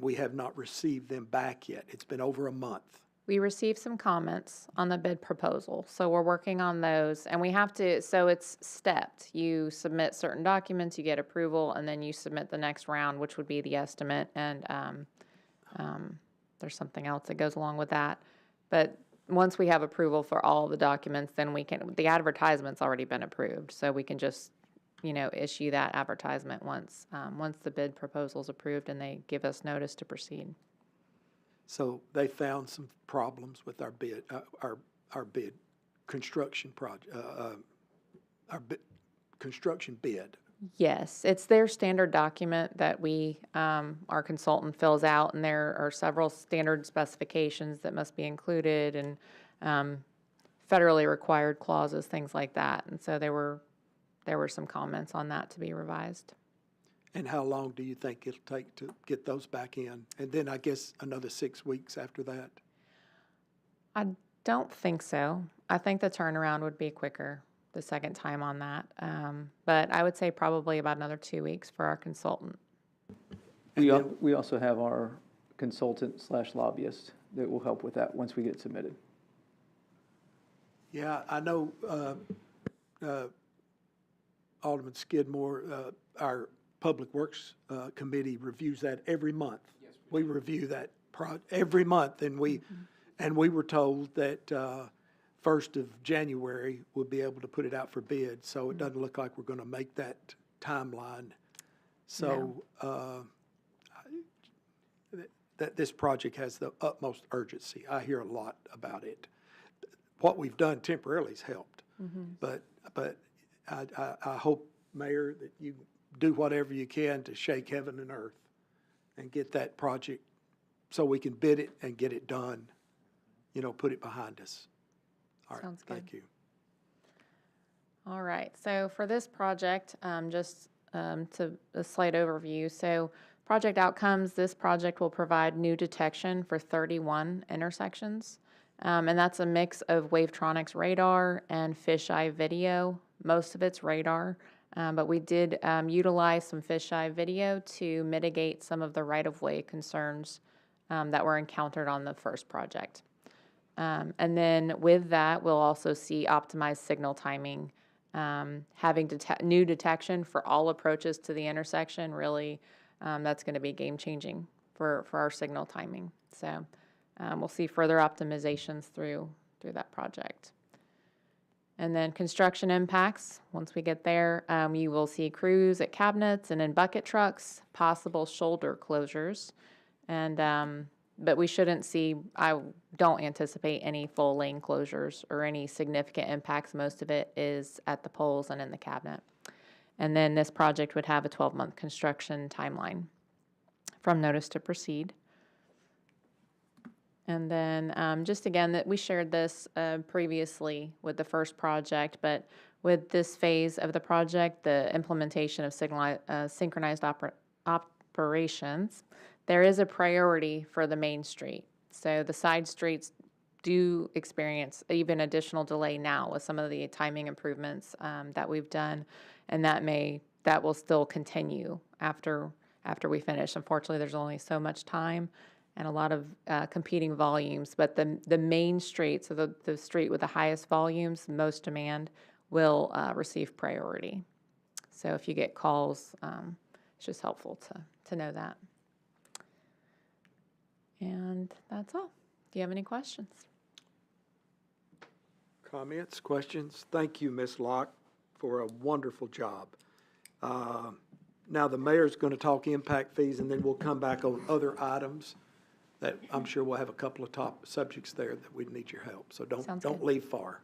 we have not received them back yet. It's been over a month. We received some comments on the bid proposal, so we're working on those. And we have to, so it's stepped. You submit certain documents, you get approval, and then you submit the next round, which would be the estimate. And there's something else that goes along with that. But once we have approval for all the documents, then the advertisement's already been approved. So we can just, issue that advertisement once the bid proposal's approved and they give us notice to proceed. So they found some problems with our bid, our bid construction project, construction bid. Yes, it's their standard document that our consultant fills out, and there are several standard specifications that must be included, and federally required clauses, things like that. And so there were some comments on that to be revised. And how long do you think it'll take to get those back in? And then I guess another 6 weeks after that? I don't think so. I think the turnaround would be quicker the second time on that. But I would say probably about another 2 weeks for our consultant. We also have our consultant/lobbyist that will help with that once we get submitted. Yeah, I know Alderman Skidmore, our Public Works Committee reviews that every month. Yes, we review that every month, and we were told that 1st of January we'll be able to put it out for bid. So it doesn't look like we're going to make that timeline. So that this project has the utmost urgency. I hear a lot about it. What we've done temporarily has helped, but I hope, Mayor, that you do whatever you can to shake heaven and earth and get that project so we can bid it and get it done, put it behind us. All right, Sounds good. Thank you. All right, so for this project, just to a slight overview. So project outcomes, this project will provide new detection for 31 intersections. And that's a mix of Wavetronics radar and fisheye video. Most of it's radar, but we did utilize some fisheye video to mitigate some of the right-of-way concerns that were encountered on the first project. And then with that, we'll also see optimized signal timing, having new detection for all approaches to the intersection. Really, that's going to be game-changing for our signal timing. So we'll see further optimizations through that project. And then construction impacts, once we get there, you will see crews at cabinets and in bucket trucks, possible shoulder closures. And, but we shouldn't see, I don't anticipate any full lane closures or any significant impacts. Most of it is at the poles and in the cabinet. And then this project would have a 12-month construction timeline from notice to proceed. And then just again, that we shared this previously with the first project, but with this phase of the project, the implementation of synchronized operations, there is a priority for the main street. So the side streets do experience even additional delay now with some of the timing improvements that we've done, and that will still continue after we finish. Unfortunately, there's only so much time and a lot of competing volumes, but the main street, so the street with the highest volumes, most demand, will receive priority. So if you get calls, it's just helpful to know that. And that's all. Do you have any questions? Comments, questions? Thank you, Ms. Locke, for a wonderful job. Now, the mayor's going to talk impact fees, and then we'll come back on other items that I'm sure we'll have a couple of top subjects there that we need your help. So don't leave far.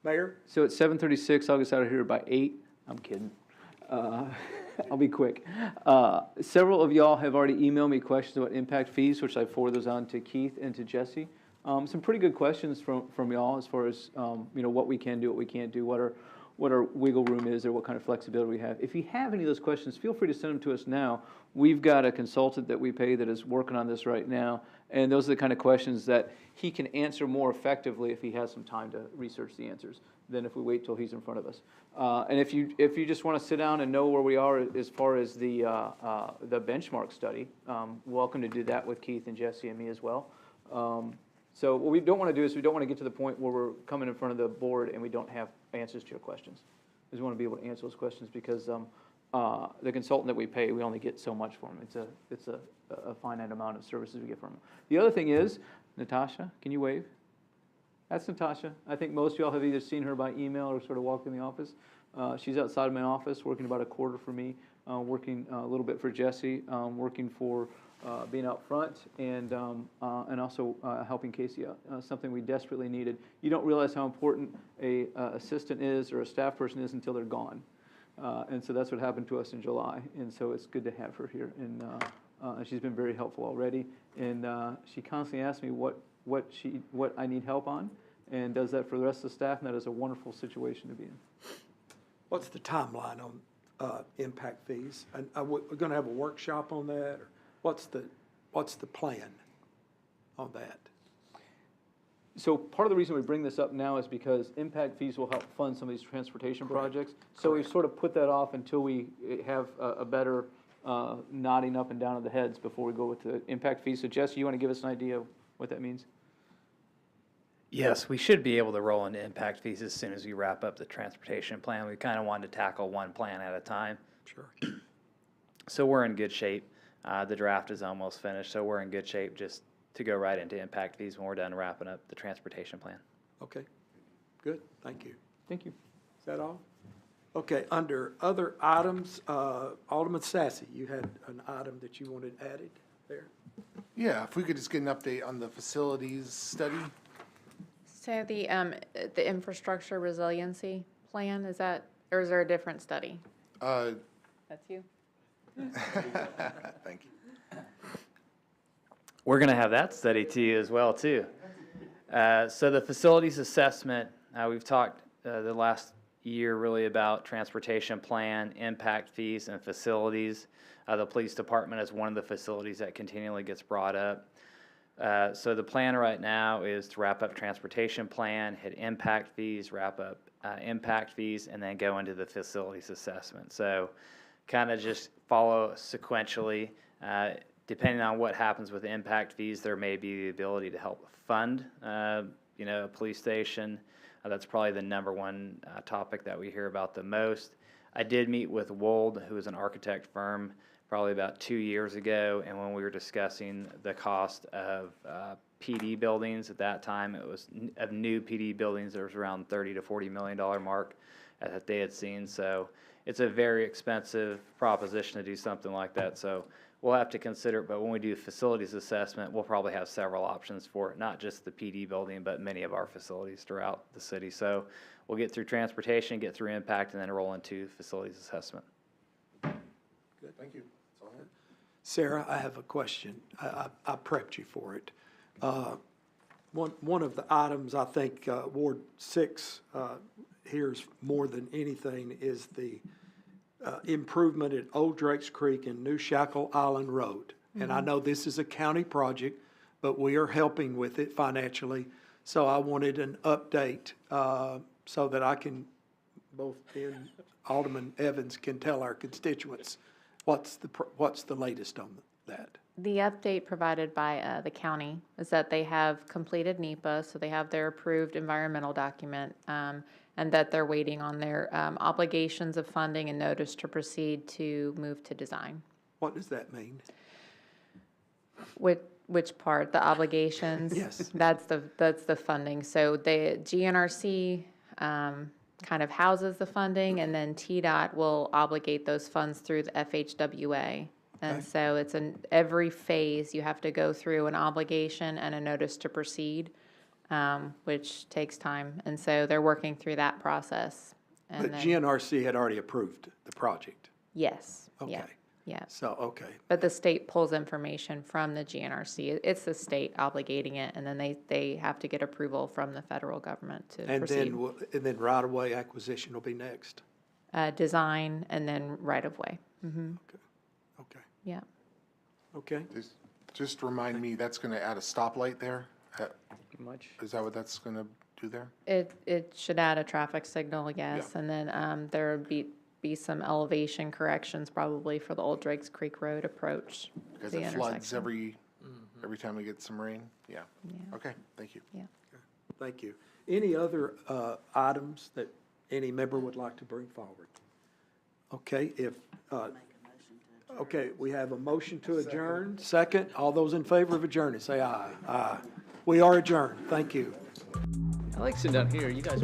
Mayor? So at 7:36, I'll get out of here by 8. I'm kidding. I'll be quick. Several of y'all have already emailed me questions about impact fees, which I forward those on to Keith and to Jesse. Some pretty good questions from y'all as far as what we can do, what we can't do, what our wiggle room is, or what kind of flexibility we have. If you have any of those questions, feel free to send them to us now. We've got a consultant that we pay that is working on this right now, and those are the kind of questions that he can answer more effectively if he has some time to research the answers than if we wait till he's in front of us. And if you just want to sit down and know where we are as far as the benchmark study, welcome to do that with Keith and Jesse and me as well. So what we don't want to do is we don't want to get to the point where we're coming in front of the board and we don't have answers to your questions. We just want to be able to answer those questions because the consultant that we pay, we only get so much from them. It's a finite amount of services we get from them. The other thing is, Natasha, can you wave? That's Natasha. I think most of y'all have either seen her by email or sort of walked in the office. She's outside of my office, working about a quarter for me, working a little bit for Jesse, working for being out front, and also helping Casey out, something we desperately needed. You don't realize how important a assistant is or a staff person is until they're gone. And so that's what happened to us in July. And so it's good to have her here. And she's been very helpful already. And she constantly asks me what I need help on, and does that for the rest of the staff, and that is a wonderful situation to be in. What's the timeline on impact fees? And we're going to have a workshop on that, or what's the plan on that? So part of the reason we bring this up now is because impact fees will help fund some of these transportation projects. So we've sort of put that off until we have a better nodding up and down of the heads before we go with the impact fees. So Jesse, you want to give us an idea of what that means? Yes, we should be able to roll into impact fees as soon as we wrap up the transportation plan. We kind of wanted to tackle one plan at a time. Sure. So we're in good shape. The draft is almost finished, so we're in good shape just to go right into impact fees when we're done wrapping up the transportation plan. Okay, good, thank you. Thank you. Is that all? Okay, under other items, Alderman Sassy, you had an item that you wanted added there? Yeah, if we could just get an update on the facilities study. So the infrastructure resiliency plan, is that, or is there a different study? That's you? Thank you. We're going to have that study to you as well, too. So the facilities assessment, we've talked the last year really about transportation plan, impact fees, and facilities. The police department is one of the facilities that continually gets brought up. So the plan right now is to wrap up transportation plan, hit impact fees, wrap up impact fees, and then go into the facilities assessment. So kind of just follow sequentially. Depending on what happens with impact fees, there may be the ability to help fund, a police station. That's probably the number one topic that we hear about the most. I did meet with Wold, who is an architect firm, probably about 2 years ago, and when we were discussing the cost of PD buildings at that time, it was of new PD buildings, there was around $30 to $40 million mark that they had seen. So it's a very expensive proposition to do something like that. So we'll have to consider it, but when we do facilities assessment, we'll probably have several options for it, not just the PD building, but many of our facilities throughout the city. So we'll get through transportation, get through impact, and then roll into facilities assessment. Good, thank you. Sarah, I have a question. I prepped you for it. One of the items I think Ward 6 hears more than anything is the improvement at Old Drakes Creek and New Shackle Island Road. And I know this is a county project, but we are helping with it financially. So I wanted an update so that I can, both in Alderman Evans can tell our constituents what's the latest on that. The update provided by the county is that they have completed NEPA, so they have their approved environmental document, and that they're waiting on their obligations of funding and notice to proceed to move to design. What does that mean? Which part? The obligations? Yes. That's the funding. So the GNRC kind of houses the funding, and then TDOT will obligate those funds through the FHWA. And so it's every phase you have to go through an obligation and a notice to proceed, which takes time. And so they're working through that process. And But then, GNRC had already approved the project. yes, yeah, Okay. yeah. So, okay. But the state pulls information from the GNRC. It's the state obligating it, and then they have to get approval from the federal government to And proceed. then right-of-way acquisition will be next. Design and then right-of-way. Okay. Yeah. Okay. Just remind me, that's gonna add a stoplight there? Much. Is that what that's gonna do there? It should add a traffic signal, yes, and then there would be some elevation corrections probably for the Old Drakes Creek Road approach. Because the it floods intersection. every time we get some rain? Yeah. Okay, thank you. Yeah. Thank you. Any other items that any member would like to bring forward? Okay, okay, we have a motion to adjourn. Second, all those in favor of adjourning, say aye. Aye. We are adjourned. Thank you. I like sitting down here. You guys.